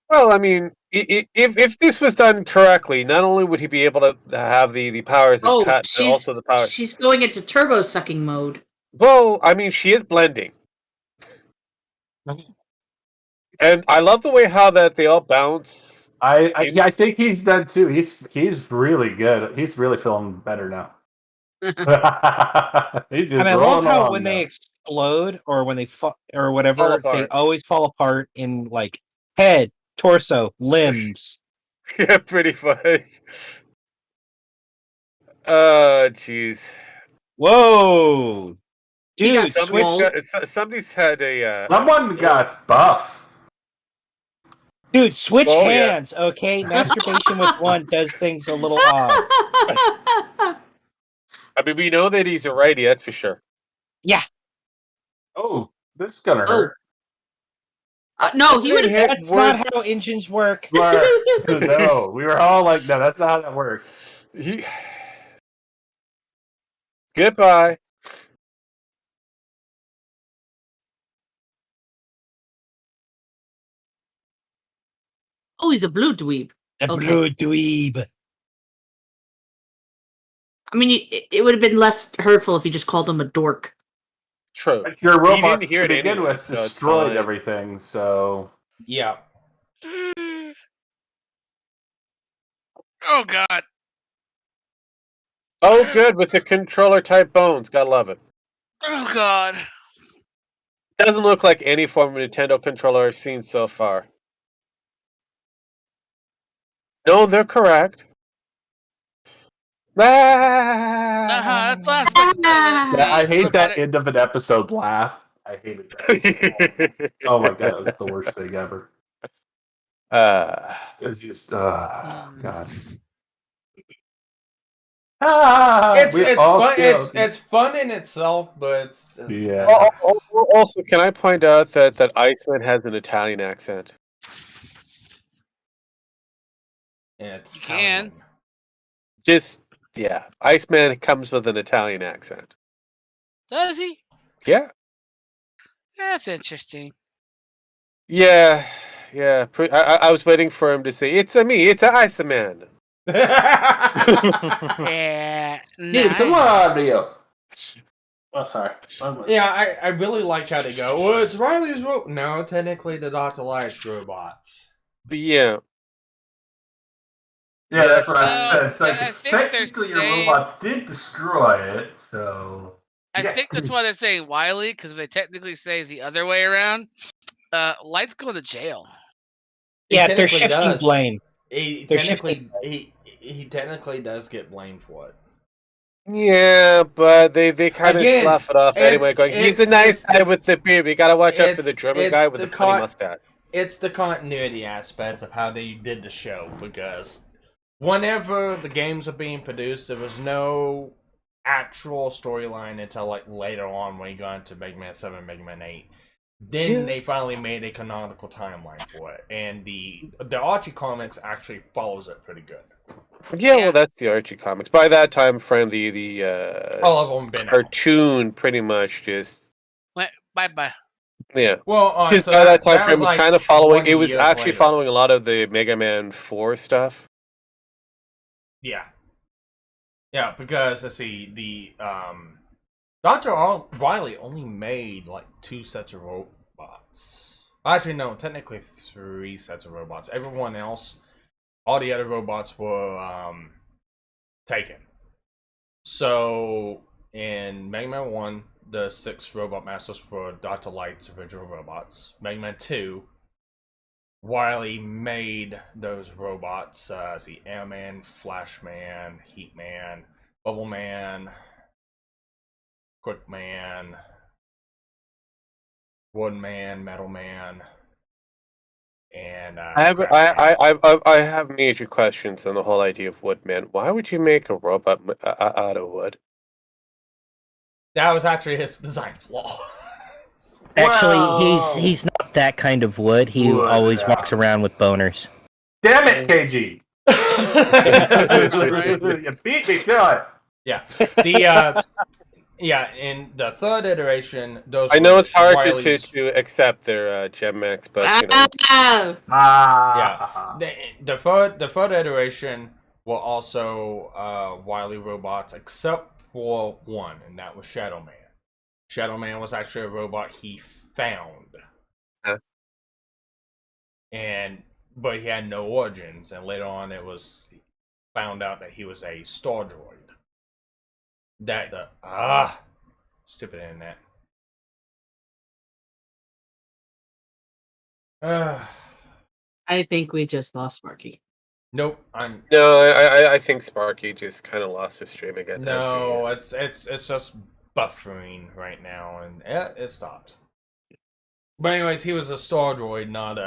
Well, I mean, if this was done correctly, not only would he be able to have the powers of cut, but also the powers. She's going into turbo sucking mode. Well, I mean, she is blending. And I love the way how that they all bounce. I think he's done too. He's really good. He's really feeling better now. He's just And I love rolling how along when now. they explode or when they or whatever, Fall apart. they always fall apart in like head, torso, limbs. Yeah, pretty funny. Jeez. Whoa, dude! Somebody's had a. Someone got buff. Dude, switch Oh, yeah. hands, okay? Masturbation with one does things a little odd. I mean, we know that he's a righty, that's for sure. Yeah. Oh, this is gonna hurt. No, he would have. That's not how engines work. No, we were all like, no, that's not how that works. Goodbye. Oh, he's a blue dweeb. A Okay. blue dweeb. I mean, it would have been less hurtful if you just called him a dork. True. Your He robots didn't hear to it begin anyway, with so it's destroyed fine. everything, so... Yeah. Oh God. Oh, good, with the controller-type bones. Gotta love it. Oh God. Doesn't look like any form of Nintendo controller I've seen so far. No, they're correct. That's last. Yeah, I hate that end of an episode laugh. I hated that. Oh my god, it was the worst thing ever. It's just, God. It's fun in itself, but it's just, yeah. Also, can I point out that Iceman has an Italian accent? You can. Just, yeah. Iceman comes with an Italian accent. Does he? Yeah. That's interesting. Yeah. Yeah. I was waiting for him to say, "It's a me, it's a Iceman." Yeah. It's a Mario. Oh, sorry. Yeah, I really like how they go. Well, it's Riley's robot. No, technically the Dr. Light's robots. Yeah. Yeah, that's what I said. It's like, I think they're technically your saying- robots did destroy it, so... I think that's why they're saying Wiley, because if they technically say the other way around, Light's going to jail. Yeah, they're technically shifting does. blame. He They're technically he technically does get blamed for it. Yeah, but they kind of Again, slough it off anyway, going, he's a nice guy with the beard. We gotta watch out for the German guy with the funny mustache. It's the continuity aspect of how they did the show, because whenever the games are being produced, there was no actual storyline until like later on when you got into Mega Man 7, Mega Man 8. Then they finally made a canonical timeline for it, and the Archie comics actually follows it pretty good. Yeah, well, that's the Archie comics. By that time frame, the all of them been cartoon pretty much just bye. Yeah. Well, because so by that time that frame was was like kind of following. 20 It was years actually later. following a lot of the Mega Man 4 stuff. Yeah. Yeah, because let's see, the Dr. Riley only made like 2 sets of robots. Actually, no, technically 3 sets of robots. Everyone else, all the other robots were taken. So in Mega Man 1, the 6 robot masters were Dr. Light's original robots. Mega Man 2, Wily made those robots, Airman, Flashman, Heatman, Bubbleman, Quickman, Woodman, Metalman, and I have major questions on the whole idea of Woodman. Why would you make a robot out of wood? that was actually his design flaw. Actually, he's not that kind of wood. He always walks around with boners. Damn it, KG! You beat me to it! Yeah. The in the third iteration, those I know were it's hard Wily's- to accept their Gem-X, but you know. Yeah. The third iteration were also Wily robots, except for one, and that was Shadow Man. Shadow Man was actually a robot he found. Huh? But he had no origins, and later on it was found out that he was a star droid. Stupid internet. I think we just lost Sparky. Nope. No, I think Sparky just kind of lost his stream again. No, it's just buffering right now, and it stopped. But anyways, he was a star droid, not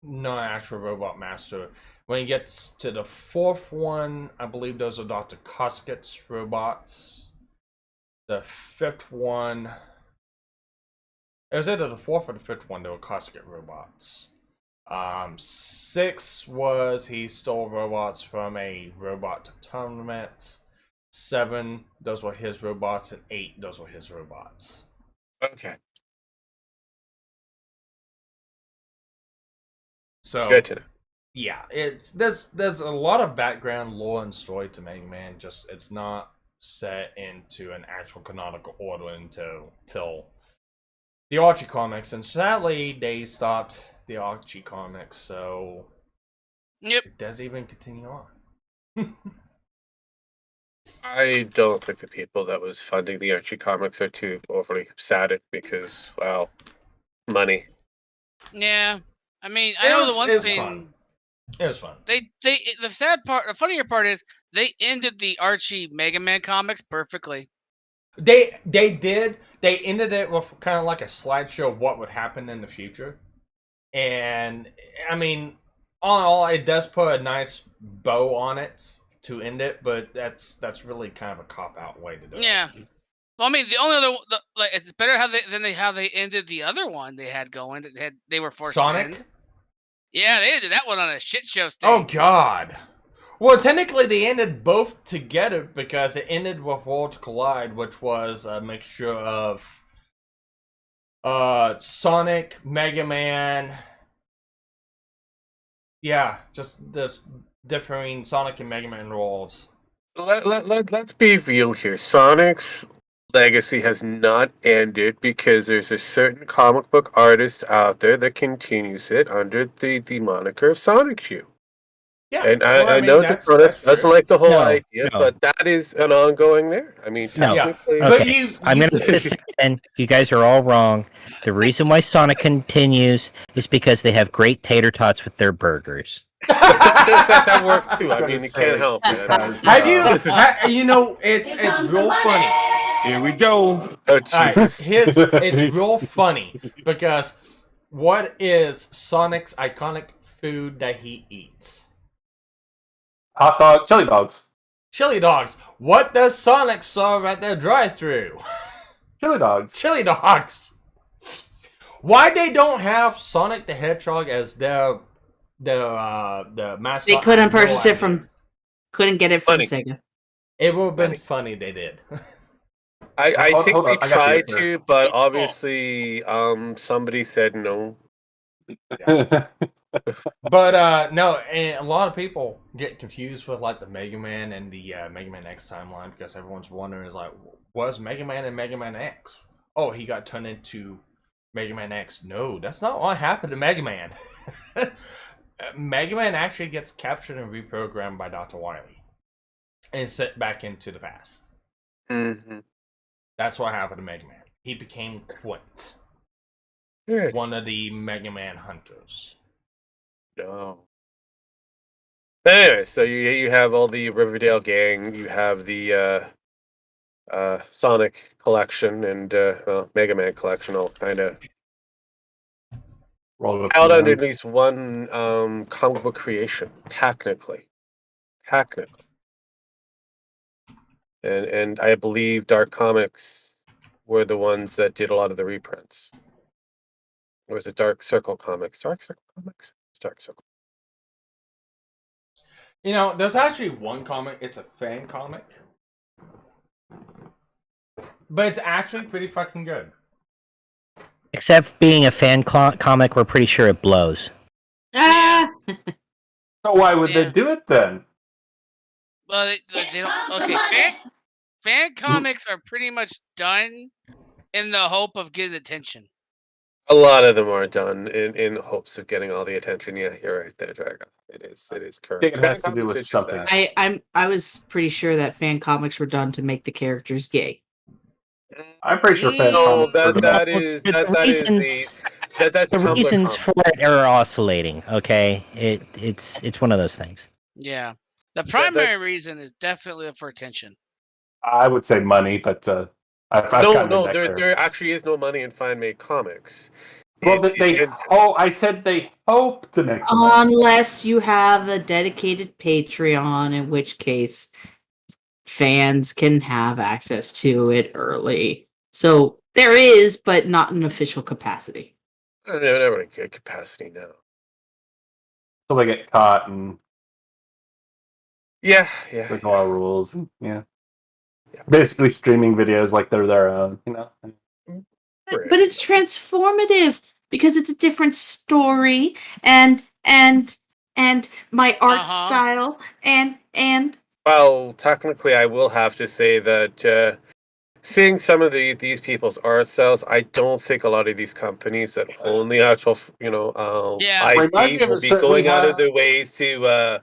an actual robot master. When he gets to the 4th one, I believe those are Dr. Cusket's robots. The 5th one, it was either the 4th or the 5th one. They were Cusket robots. 6 was he stole robots from a robot tournament. 7, those were his robots, and 8, those were his robots. Okay. So Good to know. yeah, there's a lot of background lore and story to Mega Man. Just it's not set into an actual canonical order until the Archie comics, and sadly they stopped the Archie comics, so it does even continue on. I don't think the people that was funding the Archie comics are too overly sad because, well, money. Yeah, I mean, I know the one thing. Fun. It was fun. The funnier part is they ended the Archie Mega Man comics perfectly. They did. They ended it with kind of like a slideshow of what would happen in the future, and I mean, all in all, it does put a nice bow on it to end it, but that's really kind of a cop out way to do it. Yeah. Well, I mean, the only other it's better how they ended the other one they had going. They were forced Sonic? to end. Yeah, they ended that one on a shit show stage. Oh God. Well, technically they ended both together because it ended with Worlds Collide, which was a mixture of Sonic, Mega Man. Yeah, just this differing Sonic and Mega Man roles. Let's be real here. Sonic's legacy has not ended because there's a certain comic book artist out there that continues it under the moniker of Sonic U. Yeah, and well, I mean, know that's doesn't like the whole No, idea, no. but that is an ongoing there. I mean, No. technically, Okay. I'm going to put this in. You guys are all wrong. The reason why Sonic continues is because they have great tater tots with their burgers. that works too. I mean, you can't help it. Have you? You know, it's real funny. Here we go. Oh Alright, Jesus! it's real funny because what is Sonic's iconic food that he eats? Hot dog, chili dogs. Chili dogs. What does Sonic serve at the drive-thru? Chili dogs. Chili dogs. Why they don't have Sonic the Hedgehog as the mascot? They couldn't purchase it idea. couldn't get it from Funny. Sega. It would have been funny they did. I think hold they on, I got the tried answer. to, but obviously, somebody said no. But no, and a lot of people get confused with like the Mega Man and the Mega Man X timeline because everyone's wondering is like, was Mega Man and Mega Man X? Oh, he got turned into Mega Man X. No, that's not what happened to Mega Man. Mega Man actually gets captured and reprogrammed by Dr. Wily and sent back into the past. Mm-hmm. That's what happened to Mega Man. He became Quint, one of the Mega Man hunters. No. Anyway, so you have all the Riverdale gang, you have the Sonic collection and Mega Man collection, all kind of out under at least one comic book creation, technically. And I believe Dark Comics were the ones that did a lot of the reprints. Or was it Dark Circle Comics? Dark Circle Comics? It's Dark Circle. You know, there's actually one comic. It's a fan comic. But it's actually pretty fucking good. Except being a fan comic, we're pretty sure it blows. Ah! So why would they do it then? Well, they don't. Okay, fan comics are pretty much done in the hope of getting attention. A lot of them are done in hopes of getting all the attention. Yeah, you're right there, Dragon. It is correct. I think it has to do with something. I was pretty sure that fan comics were done to make the characters gay. I'm pretty sure fan No, comics. that's The Tumblr reasons comics. for it are oscillating. Okay, it's one of those things. Yeah, the primary reason is definitely for attention. I would say money, but I've No, there actually is no money in fan-made comics. Well, I said they hope to make the money. Unless you have a dedicated Patreon, in which case fans can have access to it early. So there is, but not in official capacity. Never in good capacity now. So they get caught and Yeah. there's a lot of rules. Yeah. Basically streaming videos like they're their own, you know. But it's transformative because it's a different story, and and my art style and. Well, technically, I will have to say that seeing some of these people's art styles, I don't think a lot of these companies that own the actual, IP will be going out of their ways to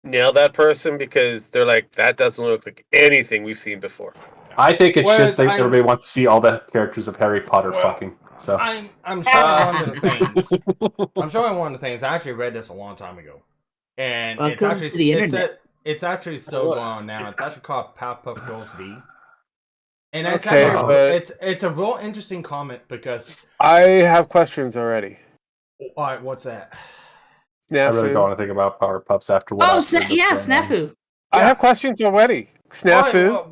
nail that person because they're like, that doesn't look like anything we've seen before. I think it's just that everybody wants to see all the characters of Harry Potter fucking. So I'm showing one of the things. I'm showing one of the things. I actually read this a long time ago, and it's actually still going on now. It's actually called Powerpuff Girls D. And it's a real interesting comment because I have questions already. All right, what's that? Snafu. I really don't want to think about Power Pups after what. Snafu. I have questions already. Snafu.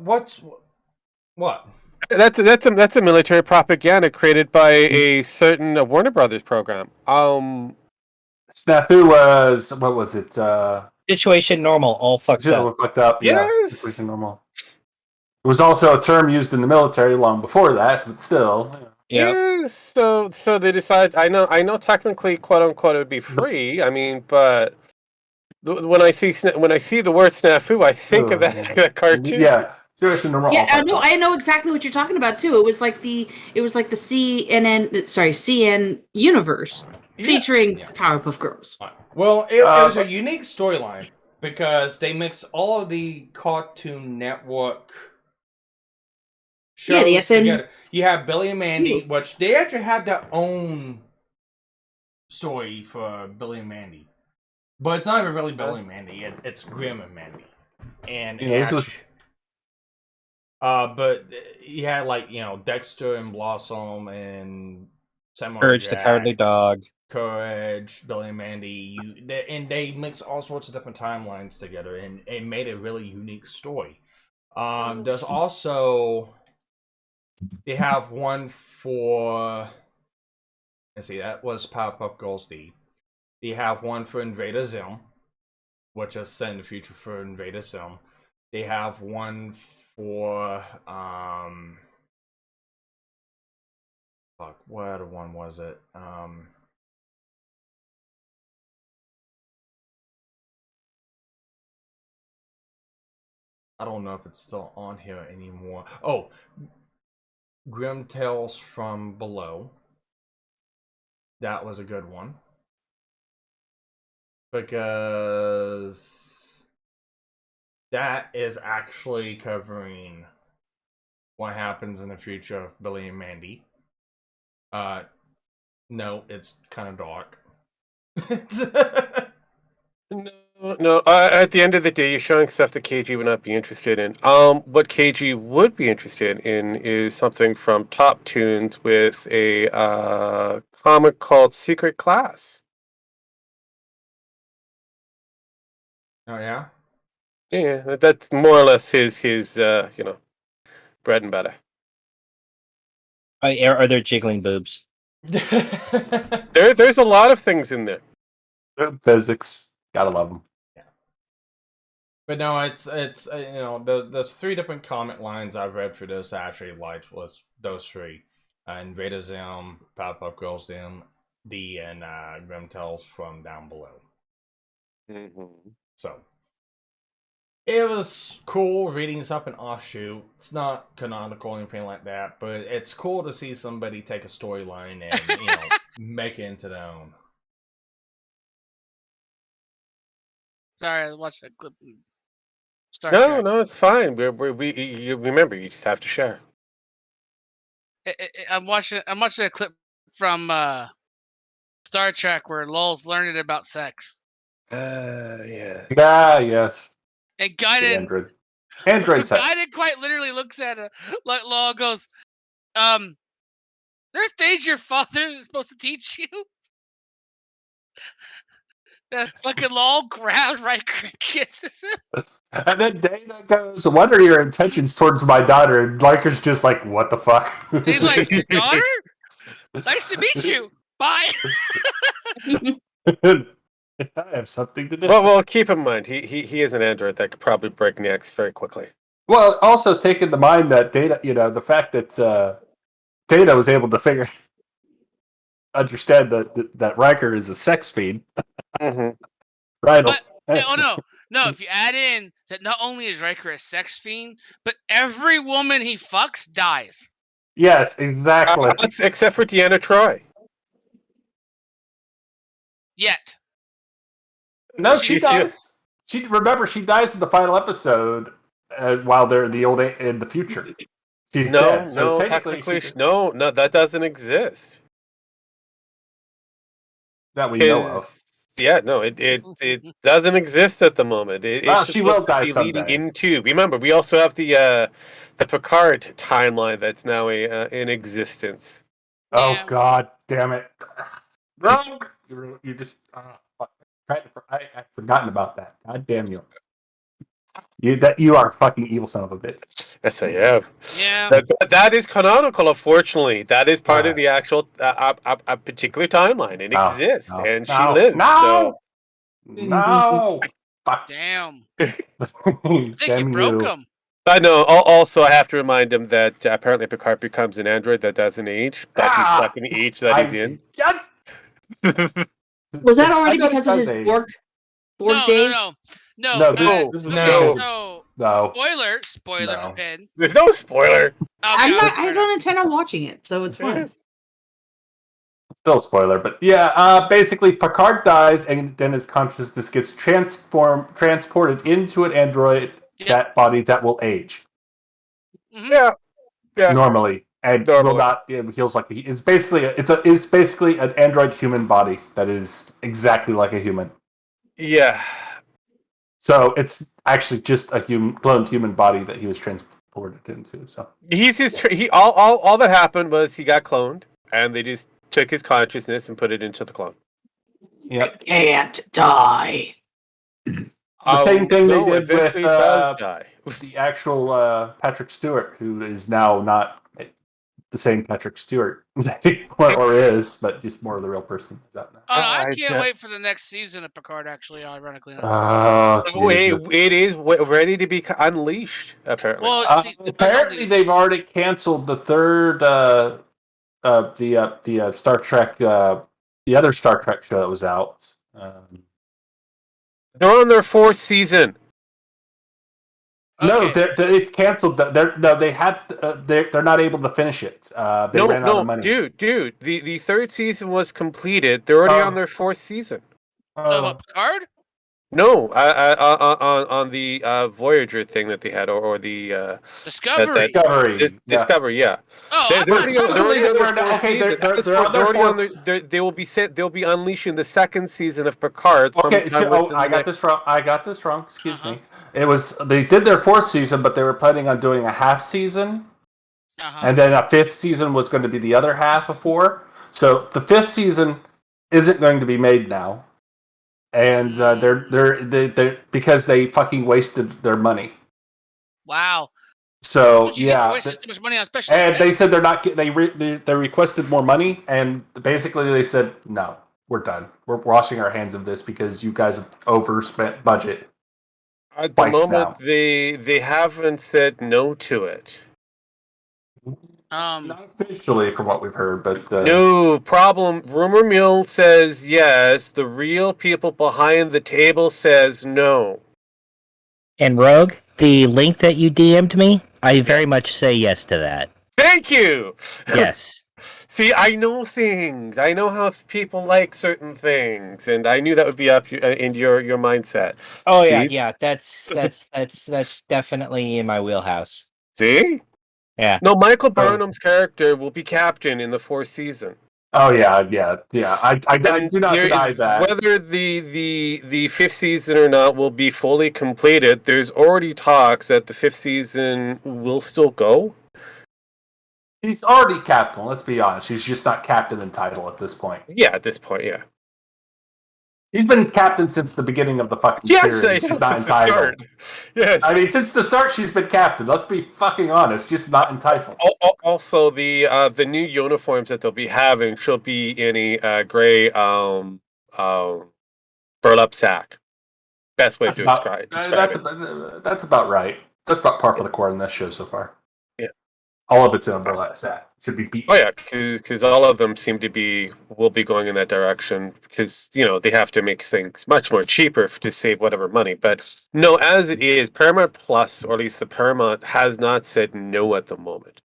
What? That's a military propaganda created by a certain Warner Brothers program. Snafu was what was it? Situation Normal, all fucked up. Fucked up. Yes. Yeah, Situation Normal. It was also a term used in the military long before that, but still. Yes. So they decide. I know. Technically, quote unquote, it would be free. I mean, but when I see the word snafu, I think of that cartoon. Yeah. Normal, yeah, I know exactly what you're talking about too. It was like the CN universe featuring Powerpuff Girls. Well, it was a unique storyline because they mixed all of the Cartoon Network shows together. You have Billy and Mandy, which they actually have their own story for Billy and Mandy, but it's not even really Billy and Mandy. It's Grim and Mandy, and but you had Dexter and Blossom and Samuel Courage Jack, the Cowardly Dog, Courage, Billy and Mandy, and they mix all sorts of different timelines together, and it made a really unique story. There's also they have one for. Let's see, that was Powerpuff Girls D. They have one for Invader Zim, which is set in the future for Invader Zim. They have one for what other one was it? I don't know if it's still on here anymore. Oh, Grim Tales from Below. That was a good one. Because that is actually covering what happens in the future of Billy and Mandy. No, it's kind of dark. No. At the end of the day, you're showing stuff that KG would not be interested in. What KG would be interested in is something from Top Tunes with a comic called Secret Class. Oh yeah. Yeah, that's more or less his bread and butter. Are there jiggling boobs? There's a lot of things in there. Physics, gotta love them. Yeah. But no, it's there's three different comment lines I've read for this. I actually liked was those three: Invader Zim, Powerpuff Girls D, and Grim Tales from Down Below. Mm-hmm. So it was cool reading something offshoot. It's not canonical or anything like that, but it's cool to see somebody take a storyline and make it into their own. Sorry, I watched that clip. No, it's fine. You remember, you just have to share. I'm watching a clip from Star Trek where Lowell's learning about sex. Yeah. Yeah, yes. And Guinan, Android sex. Guinan quite literally looks at it like Lowell goes, there are things your father is supposed to teach you. That fucking Lowell grabs kisses him. And then Dana goes, "What are your intentions towards my daughter?" And Riker's just like, "What the fuck?" He's like, "Your daughter? Nice to meet you. Bye." I have something to do. Well, keep in mind, he is an android that could probably break necks very quickly. Well, also take into mind that Data, the fact that Data was able to understand that Riker is a sex fiend. Right. No. If you add in that, not only is Riker a sex fiend, but every woman he fucks dies. Yes, exactly. Except for Deanna Troi. Yet. No, she dies. She dies in the final episode while they're in the future. She's dead. So technically, no, that doesn't exist. That we know of. Yeah, no, it doesn't exist at the moment. It's she will supposed to die be someday. leading into. Remember, we also have the Picard timeline that's now in existence. Oh God, damn it! Wrong. You just. I've forgotten about that. God damn you! You are a fucking evil son of a bitch. Yes, I am. Yeah. That is canonical. Unfortunately, that is part of the actual a particular timeline. It exists, and she lives. No. So. No. Damn. I think you broke him. I know. Also, I have to remind him that apparently Picard becomes an android that doesn't age, but he's stuck in the age that he's in. Was that already because of his Borg days? No. Spoiler. No. Pen. There's no spoiler. I don't intend on watching it, so it's fine. Still a spoiler, but yeah, basically Picard dies and then his consciousness gets transported into an android body that will age. Yeah. Normally. And will not feels like it's basically an android human body that is exactly like a human. Yeah. So it's actually just a cloned human body that he was transported into. So all that happened was he got cloned, and they just took his consciousness and put it into the clone. Yep. I can't die. The same thing they did with does die. The actual Patrick Stewart, who is now not the same Patrick Stewart or is, but just more of the real person. I can't wait for the next season of Picard. Actually, ironically enough. It is ready to be unleashed. Apparently, apparently they've already canceled the third the Star Trek the other Star Trek show that was out. They're on their fourth season. No, it's canceled. They're not able to finish it. They ran out of money. Dude. The third season was completed. They're already on their fourth season. Picard? No, on the Voyager thing that they had, or the Discovery. Discovery, yeah. Oh, they will be sent. They'll be unleashing the second season of Picard. Okay, I got this wrong. Excuse me. They did their fourth season, but they were planning on doing a half season, and then a fifth season was going to be the other half of 4. So the fifth season isn't going to be made now, and they're because they fucking wasted their money. Wow. So wasted too much money on special and effects. they said they're not. They requested more money, and basically they said no, we're done. We're washing our hands of this because you guys have overspent budget. At the moment, they haven't said no to it. Not officially, from what we've heard, but no problem. Rumor mill says yes. The real people behind the table says no. And Rogue, the link that you DM'd me, I very much say yes to that. Thank you. Yes. See, I know things. I know how people like certain things, and I knew that would be up in your mindset. Oh See? yeah. That's definitely in my wheelhouse. See? Yeah. No, Michael Burnham's character will be captain in the 4th season. Oh yeah. I do not deny that. Whether the 5th season or not will be fully completed, there's already talks that the 5th season will still go. He's already captain, let's be honest. He's just not captain in title at this point. Yeah, at this point, yeah. He's been captain since the beginning of the fucking series. She's not entitled. Yes. I mean, since the start, she's been captain. Let's be fucking honest. Just not entitled. Also, the new uniforms that they'll be having she'll be in a gray burlap sack. Best way to describe it. That's about right. That's about par for the course in this show so far. Yeah. All of it's in Umbrella Asset. Should be beaten. Oh yeah, because all of them will be going in that direction because they have to make things much more cheaper to save whatever money. But no, as it is, Paramount Plus, or at least the Paramount, has not said no at the moment.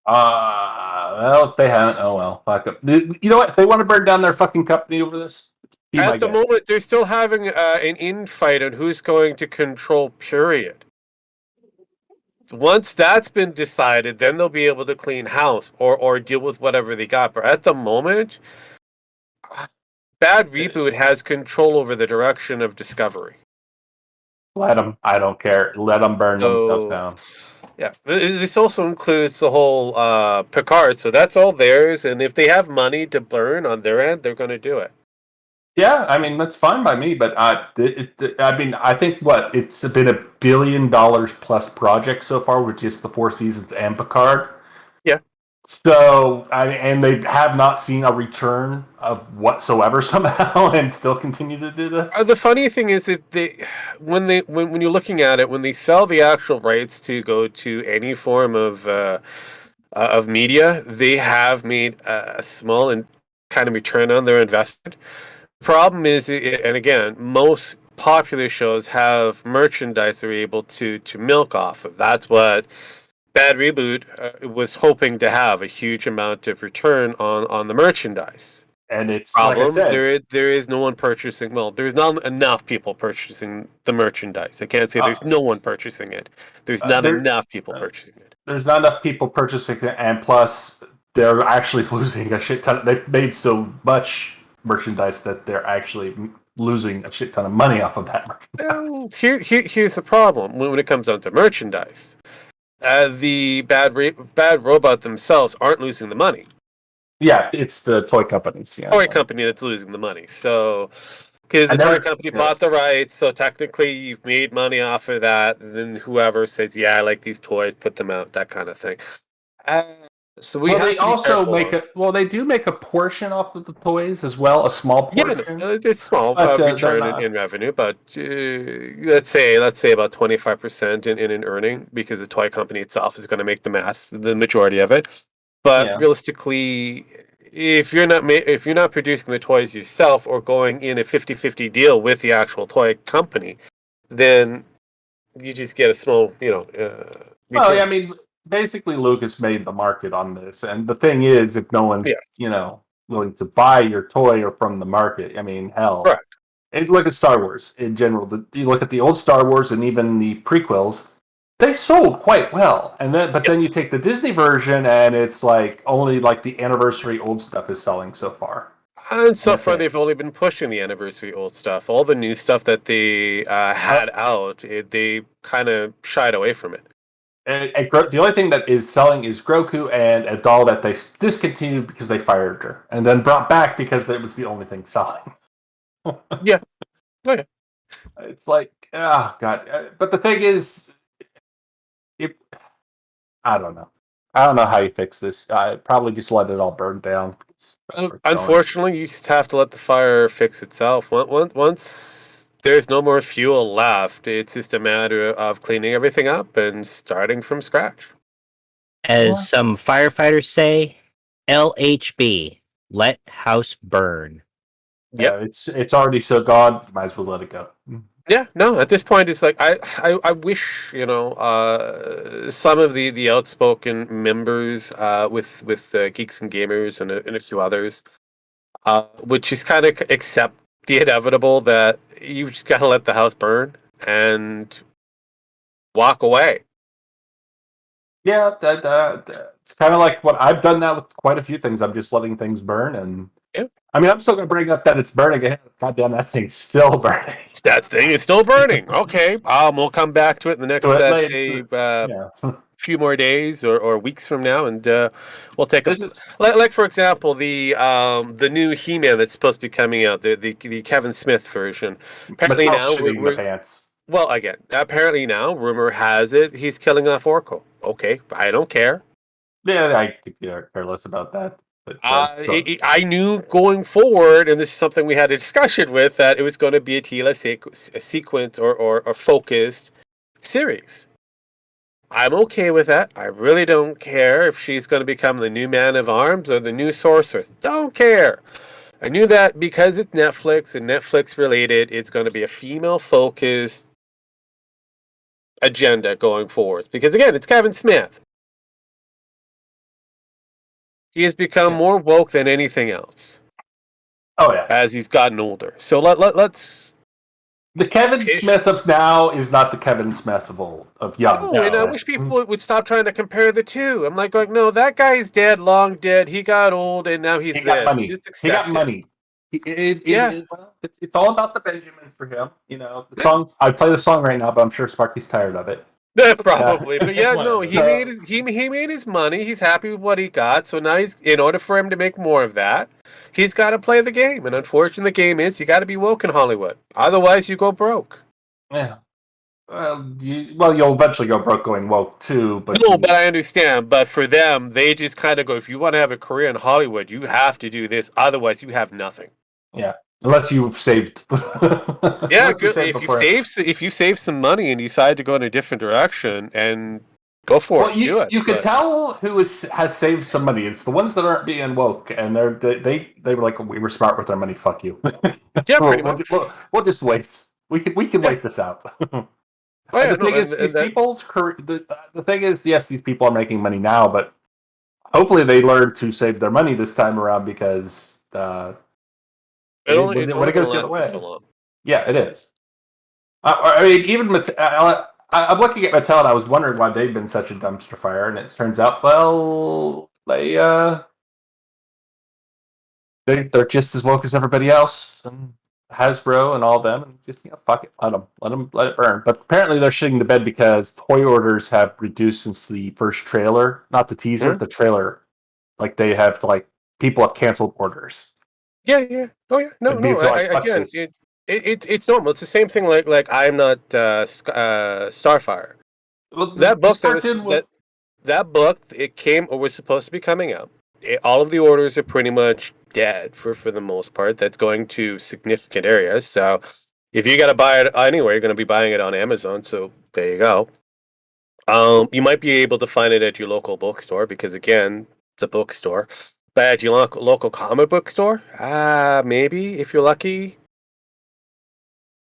Well, if they haven't, oh well. Fuck up. You know what? If they want to burn down their fucking company over this, be my At the guest. moment, they're still having an infight on who's going to control. Period. Once that's been decided, then they'll be able to clean house or deal with whatever they got. But at the moment, Bad Reboot has control over the direction of Discovery. Let them. I don't care. Let them burn themselves down. Yeah, this also includes the whole Picard, so that's all theirs. And if they have money to burn on their end, they're going to do it. Yeah, I mean that's fine by me, but I mean I think it's been $1 billion plus project so far with just the 4 seasons and Picard. Yeah. So and they have not seen a return of whatsoever somehow, and still continue to do this. The funny thing is that when you're looking at it, when they sell the actual rights to go to any form of media, they have made a small and kind of return on their investment. Problem is, and again, most popular shows have merchandise they're able to milk off of. That's what Bad Reboot was hoping to have, a huge amount of return on the merchandise. And it's problem, like I said, there is no one purchasing. Well, there's not enough people purchasing the merchandise. I can't say there's no one purchasing it. There's not enough people purchasing it. There's not enough people purchasing it, and plus they're actually losing a shit ton. They've made so much merchandise that they're actually losing a shit ton of money off of that merchandise. Here's the problem when it comes down to merchandise. The bad robot themselves aren't losing the money. Yeah, it's the toy companies. Yeah, toy company that's losing the money. So, because the toy company bought the rights, so technically you've made money off of that. And then whoever says, "Yeah, I like these toys," put them out, that kind of thing. So they also they do make a portion off of the toys as well, a small portion. Yeah, it's small return in revenue, but let's say about 25% in an earning, because the toy company itself is going to make the majority of it. But realistically, if you're not producing the toys yourself or going in a 50-50 deal with the actual toy company, then you just get a small, well, I mean, basically, Lucas made the market on this, and the thing is, if no one's willing to buy your toy or from the market, I mean, hell. Correct. And look at Star Wars in general. You look at the old Star Wars and even the prequels; they sold quite well. And then you take the Disney version, and it's like only like the anniversary old stuff is selling so far. And so far, they've only been pushing the anniversary old stuff. All the new stuff that they had out, they kind of shied away from it. And the only thing that is selling is Grogu and a doll that they discontinued because they fired her, and then brought back because it was the only thing selling. Yeah. Oh, yeah. It's like, oh god. But the thing is, I don't know. I don't know how you fix this. I probably just let it all burn down. Unfortunately, you just have to let the fire fix itself. Once there's no more fuel left, it's just a matter of cleaning everything up and starting from scratch. As some firefighters say, LHB, let house burn. Yeah, it's already so gone. Might as well let it go. Yeah, no. At this point, it's like I wish some of the outspoken members with Geeks and Gamers and a few others would just kind of accept the inevitable that you've just got to let the house burn and walk away. Yeah, it's kind of like what I've done that with quite a few things. I'm just letting things burn, and I mean, I'm still going to bring up that it's burning again. God damn, that thing's still burning. That thing is still burning. Okay, we'll come back to it in the next few more days or weeks from now, and we'll take like for example the new He-Man that's supposed to be coming out, the Kevin Smith version. Apparently now well, again, apparently now rumor has it he's killing off Orko. Okay, I don't care. Yeah, I could care less about that. But, I knew going forward, and this is something we had a discussion with, that it was going to be a Tila sequence or a focused series. I'm okay with that. I really don't care if she's going to become the new Man of Arms or the new Sorceress. Don't care. I knew that because it's Netflix and Netflix related, it's going to be a female focused agenda going forward. Because again, it's Kevin Smith. He has become more woke than anything else. Oh yeah. As he's gotten older. So let's. The Kevin Smith of now is not the Kevin Smith of old, of young. No, and I wish people would stop trying to compare the two. I'm like, no, that guy's dead, long dead. He got old, and now he's got this. money. Just He accept got it. money. It's all about the Benjamins for him. You know, the Yeah. song. I play the song right now, but I'm sure Sparky's tired of it. Probably, but yeah, no, he So- made his money. He's happy with what he got. So now he's, in order for him to make more of that, he's got to play the game. And unfortunately, the game is you got to be woke in Hollywood. Otherwise, you go broke. Yeah. Well, you'll eventually go broke going woke too. But No, but I understand. But for them, they just kind of go, if you want to have a career in Hollywood, you have to do this. Otherwise, you have nothing. Yeah, unless you've saved. Yeah, Unless you good. saved before. If you save some money and decide to go in a different direction and go for Well, it, do it. you could but- tell who has saved some money. It's the ones that aren't being woke, and they were like, we were smart with our money. Fuck you. Yeah, pretty much. We'll just wait. We can wait this out. Oh, yeah, the thing is, these people's the thing is, yes, these people are making money now, but hopefully they learn to save their money this time around because it's when only it gonna goes the last other way, for so long. yeah, it is. I mean, even I'm looking at Mattel and I was wondering why they've been such a dumpster fire, and it turns out, well, they're just as woke as everybody else, and Hasbro and all them, and just fuck it, let it burn. But apparently they're shitting the bed because toy orders have reduced since the first trailer, not the teaser, the trailer. Like they have people have canceled orders. Yeah. Oh yeah. No. Because they're like, "Fuck Again, this." it's normal. It's the same thing. Like I'm not Starfire. Well, That book that that book it came or was supposed to be coming out. All of the orders are pretty much dead for the most part. That's going to significant areas. So if you got to buy it anywhere, you're going to be buying it on Amazon. So there you go. You might be able to find it at your local bookstore because again, it's a bookstore. But at your local comic book store, maybe if you're lucky.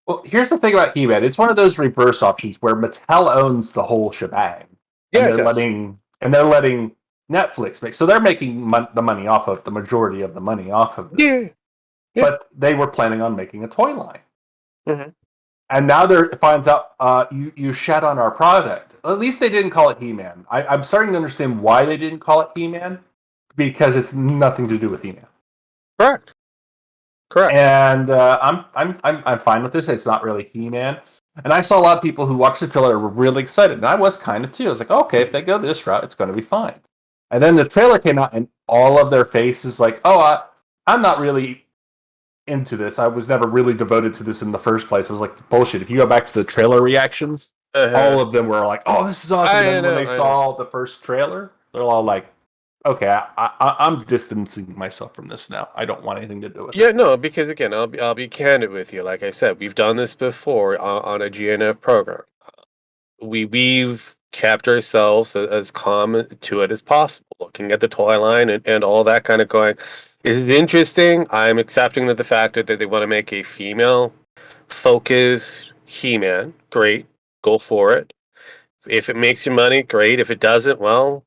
Well, here's the thing about He-Man. It's one of those reverse options where Mattel owns the whole shebang. Yeah, and they're letting Netflix make. So they're making the money off of the majority of the money off of it. Yeah. But they were planning on making a toy line. Mm-hmm. And now finds out you shat on our product. At least they didn't call it He-Man. I'm starting to understand why they didn't call it He-Man, because it's nothing to do with He-Man. Correct. And I'm fine with this. It's not really He-Man. And I saw a lot of people who watched the trailer were really excited, and I was kind of too. I was like, okay, if they go this route, it's going to be fine. And then the trailer came out, and all of their faces like, I'm not really into this. I was never really devoted to this in the first place. I was like, bullshit. If you go back to the trailer reactions, all of them were like, oh, this is awesome. And then when they saw the first trailer, they're all like, okay, I'm distancing myself from this now. I don't want anything to do with it. Yeah, no, because again, I'll be candid with you. Like I said, we've done this before on a GNF program. We've kept ourselves as calm to it as possible, looking at the toy line and all that kind of going. This is interesting. I'm accepting the fact that they want to make a female focused He-Man. Great, go for it. If it makes you money, great. If it doesn't, well,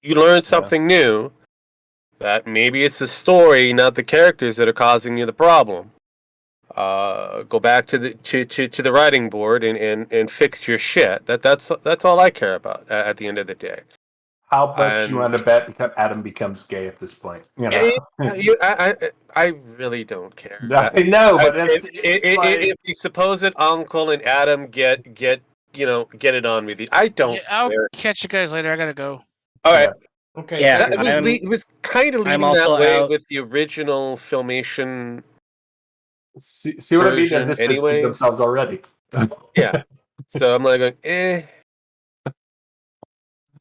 you learn something new. That maybe it's the story, not the characters, that are causing you the problem. Go back to the writing board and fix your shit. That's all I care about at the end of the day. How much you want to bet Adam becomes gay at this point? You know? I really don't care. I know, but if the supposed uncle and Adam get it on with you, I don't. Yeah, I'll care. catch you guys later. I gotta go. All right. Okay. Yeah, it was kind of leading that also way out. with the original Filmation. See what I mean? They're version distancing anyways. themselves already. Yeah. So I'm like going, eh.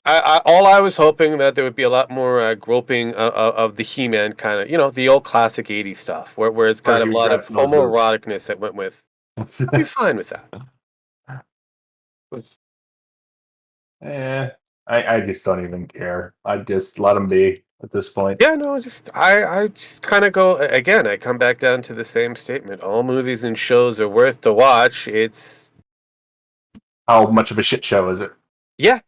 All I was hoping that there would be a lot more groping of the He-Man kind of, the old classic 80s stuff, where it's kind of a lot of homoeroticness that went with. I'd be fine with that. I just don't even care. I just let them be at this point. Yeah, no, I just kind of go again. I come back down to the same statement. All movies and shows are worth to watch. It's How much of a shit show is it? yeah,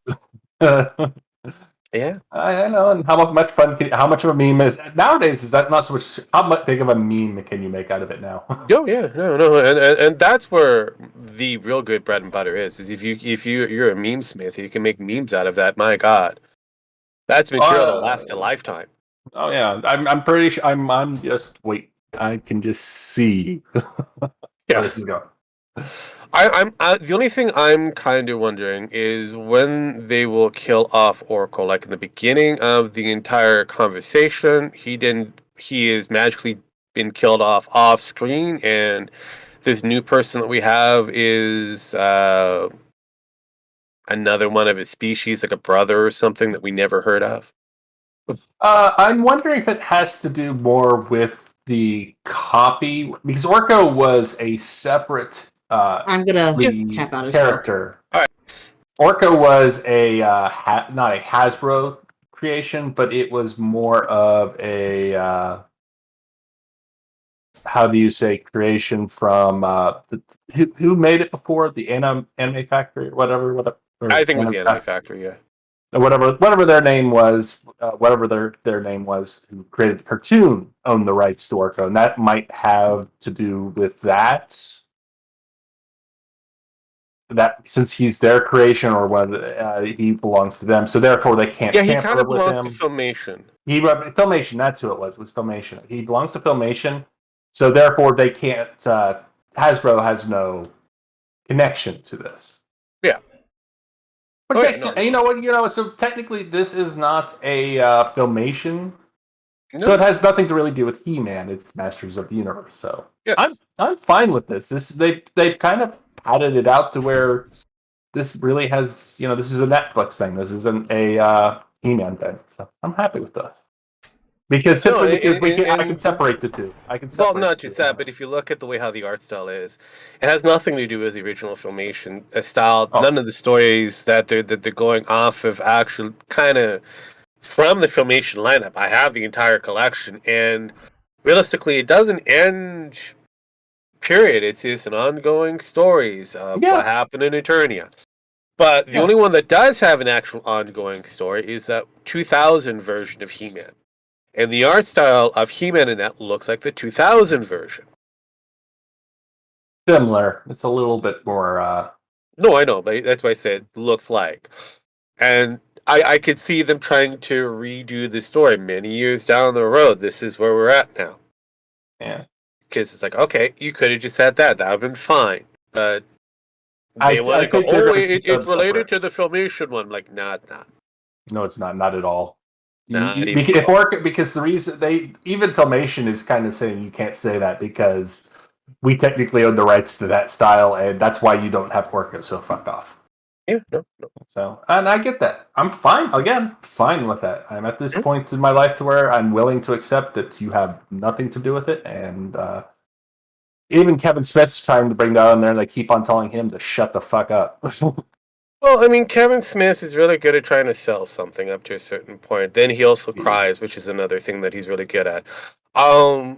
yeah. I know, and how much fun? How much of a meme is nowadays? Is that not so much? How much big of a meme can you make out of it now? Oh yeah, no, and that's where the real good bread and butter is. Is if you're a meme smith, you can make memes out of that. My God, that's material that lasts a lifetime. Oh yeah, I'm pretty sure. I'm just wait. I can just see where this is going. I'm the only thing I'm kind of wondering is when they will kill off Oracle. Like in the beginning of the entire conversation, he is magically been killed off screen, and this new person that we have is another one of his species, like a brother or something that we never heard of. I'm wondering if it has to do more with the copy, because Orko was a separate I'm gonna tap out as character. All right. Orko was a not a Hasbro creation, but it was more of a how do you say creation from who made it before the Anime Factory or whatever. I think it was the Anime Factory, yeah. Whatever their name was, whatever their name was, who created the cartoon owned the rights to Orko, and that might have to do with that. That since he's their creation or whether he belongs to them, so therefore they can't. Yeah, he kind of with belongs him. to Filmation. Filmation. That's who it was. Was Filmation. He belongs to Filmation, so therefore they can't. Hasbro has no connection to this. Yeah. But you know what? So technically, this is not a Filmation. No. So it has nothing to really do with He-Man. It's Masters of the Universe. So yes. I'm fine with this. They kind of padded it out to where this really has, this is a Netflix thing. This isn't a He-Man thing. So I'm happy with this. Because I can separate the two. Well, not just that, but if you look at the way how the art style is, it has nothing to do with the original Filmation style. Oh. None of the stories that they're going off of actually kind of from the Filmation lineup. I have the entire collection, and realistically, it doesn't end. Period. It's just an ongoing stories of what happened in Eternia. But the only one that does have an actual ongoing story is that 2000 version of He-Man. And the art style of He-Man in that looks like the 2000 version. Similar. It's a little bit more... No, I know, but that's why I said looks like. And I could see them trying to redo the story many years down the road. This is where we're at now. Yeah. Because it's like, okay, you could have just said that. That would have been fine. But they want to go, it's related to the Filmation one. Like, nah, it's not. No, it's not. Not at all. Because the reason even Filmation is kind of saying you can't say that because we technically own the rights to that style, and that's why you don't have Orko. So fuck off. Yeah, no. So, and I get that. I'm fine. Again, fine with that. I'm at this point in my life to where I'm willing to accept that you have nothing to do with it, and even Kevin Smith's trying to bring that on there, and they keep on telling him to shut the fuck up. Well, I mean, Kevin Smith is really good at trying to sell something up to a certain point. Then he also cries, which is another thing that he's really good at. I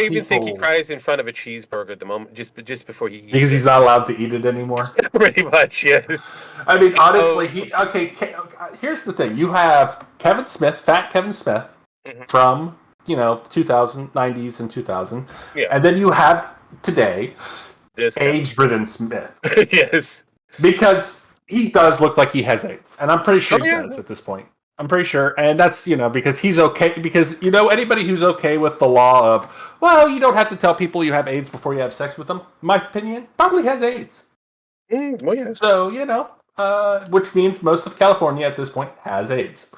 even think he cries in front of a cheeseburger at the moment, just before he eats because he's not allowed to eat it anymore. Pretty much, yes. I mean, honestly, here's the thing: you have Kevin Smith, Fat Kevin Smith, from 90s and 2000, and then you have today. This age-ridden Smith. Yes. Because he does look like he has AIDS. And I'm pretty sure he does at this point. I'm pretty sure. And that's, because he's okay. Because, anybody who's okay with the law of, well, you don't have to tell people you have AIDS before you have sex with them, in my opinion, probably has AIDS. Well, yes. So, which means most of California at this point has AIDS.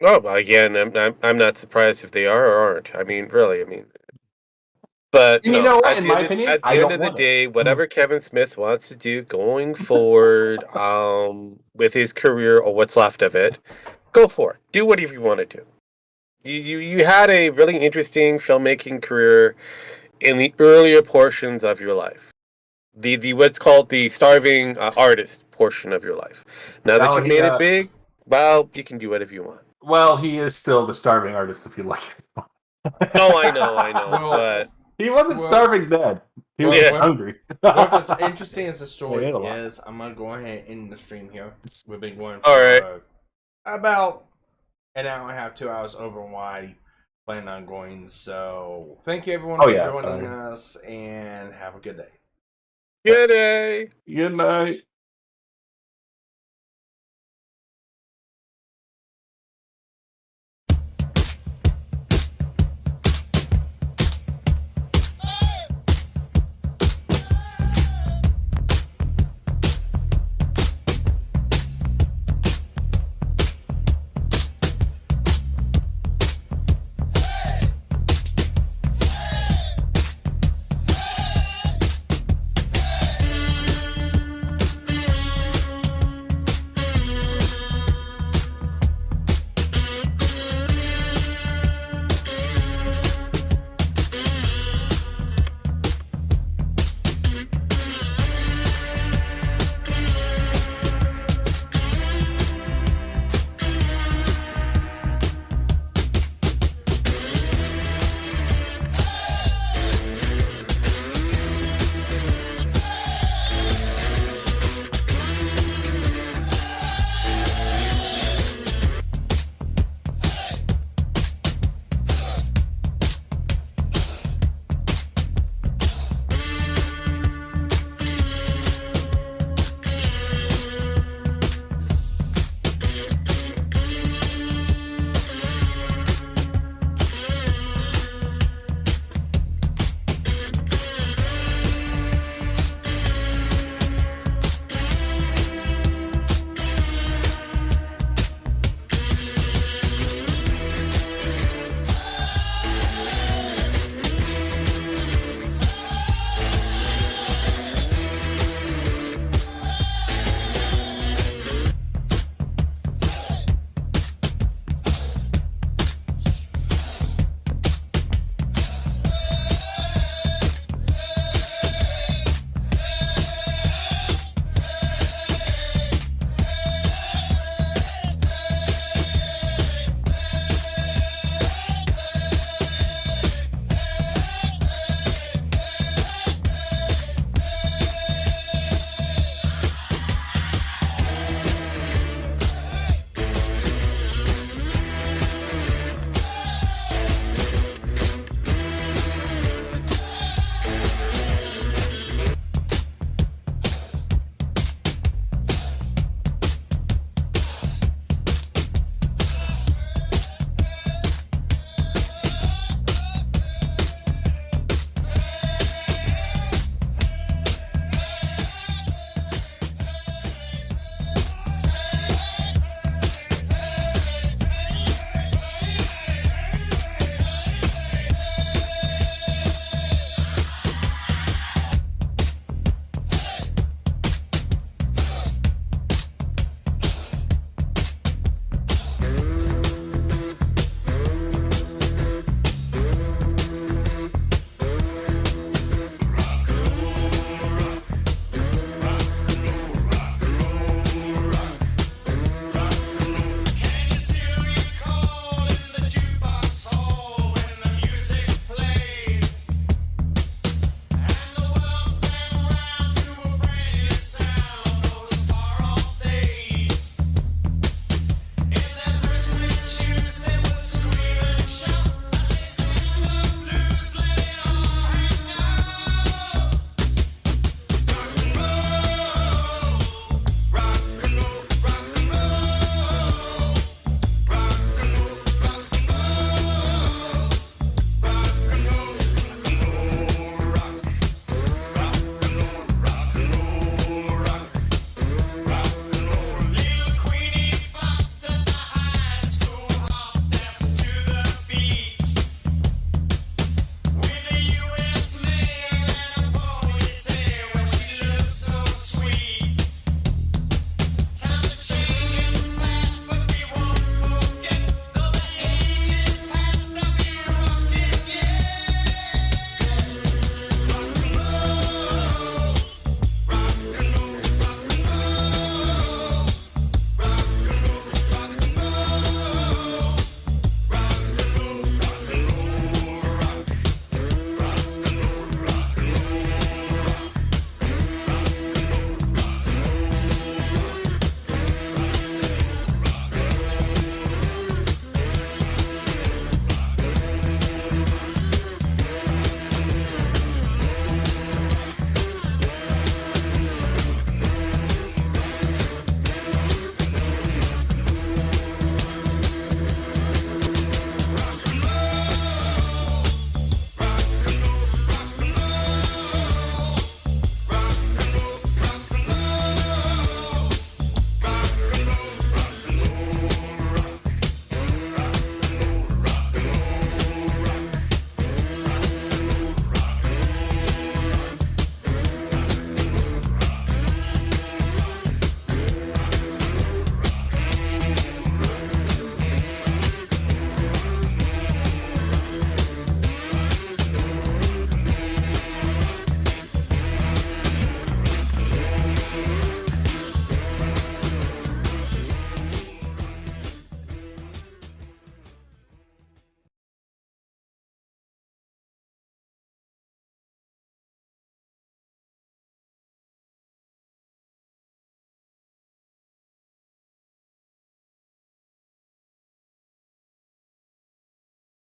Oh, well, again, I'm not surprised if they are or aren't. I mean, really, But in my opinion, at the end of the day, whatever Kevin Smith wants to do going forward, with his career or what's left of it, go for it. Do whatever you want to do. You had a really interesting filmmaking career in the earlier portions of your life. The what's called the starving artist portion of your life. Now that Now you've he, made it big, well, you can do whatever you want. Well, he is still the starving artist, if you like. No, I know, Well, but he wasn't starving then. He was Well, hungry. What's interesting as the story He ate a lot. is, I'm gonna go ahead and end the stream here. We've been going All for right. about an hour and a half, 2 hours over why plan on going. So thank you everyone Oh, for yeah, joining sorry. us, and have a good day. good day. Good night.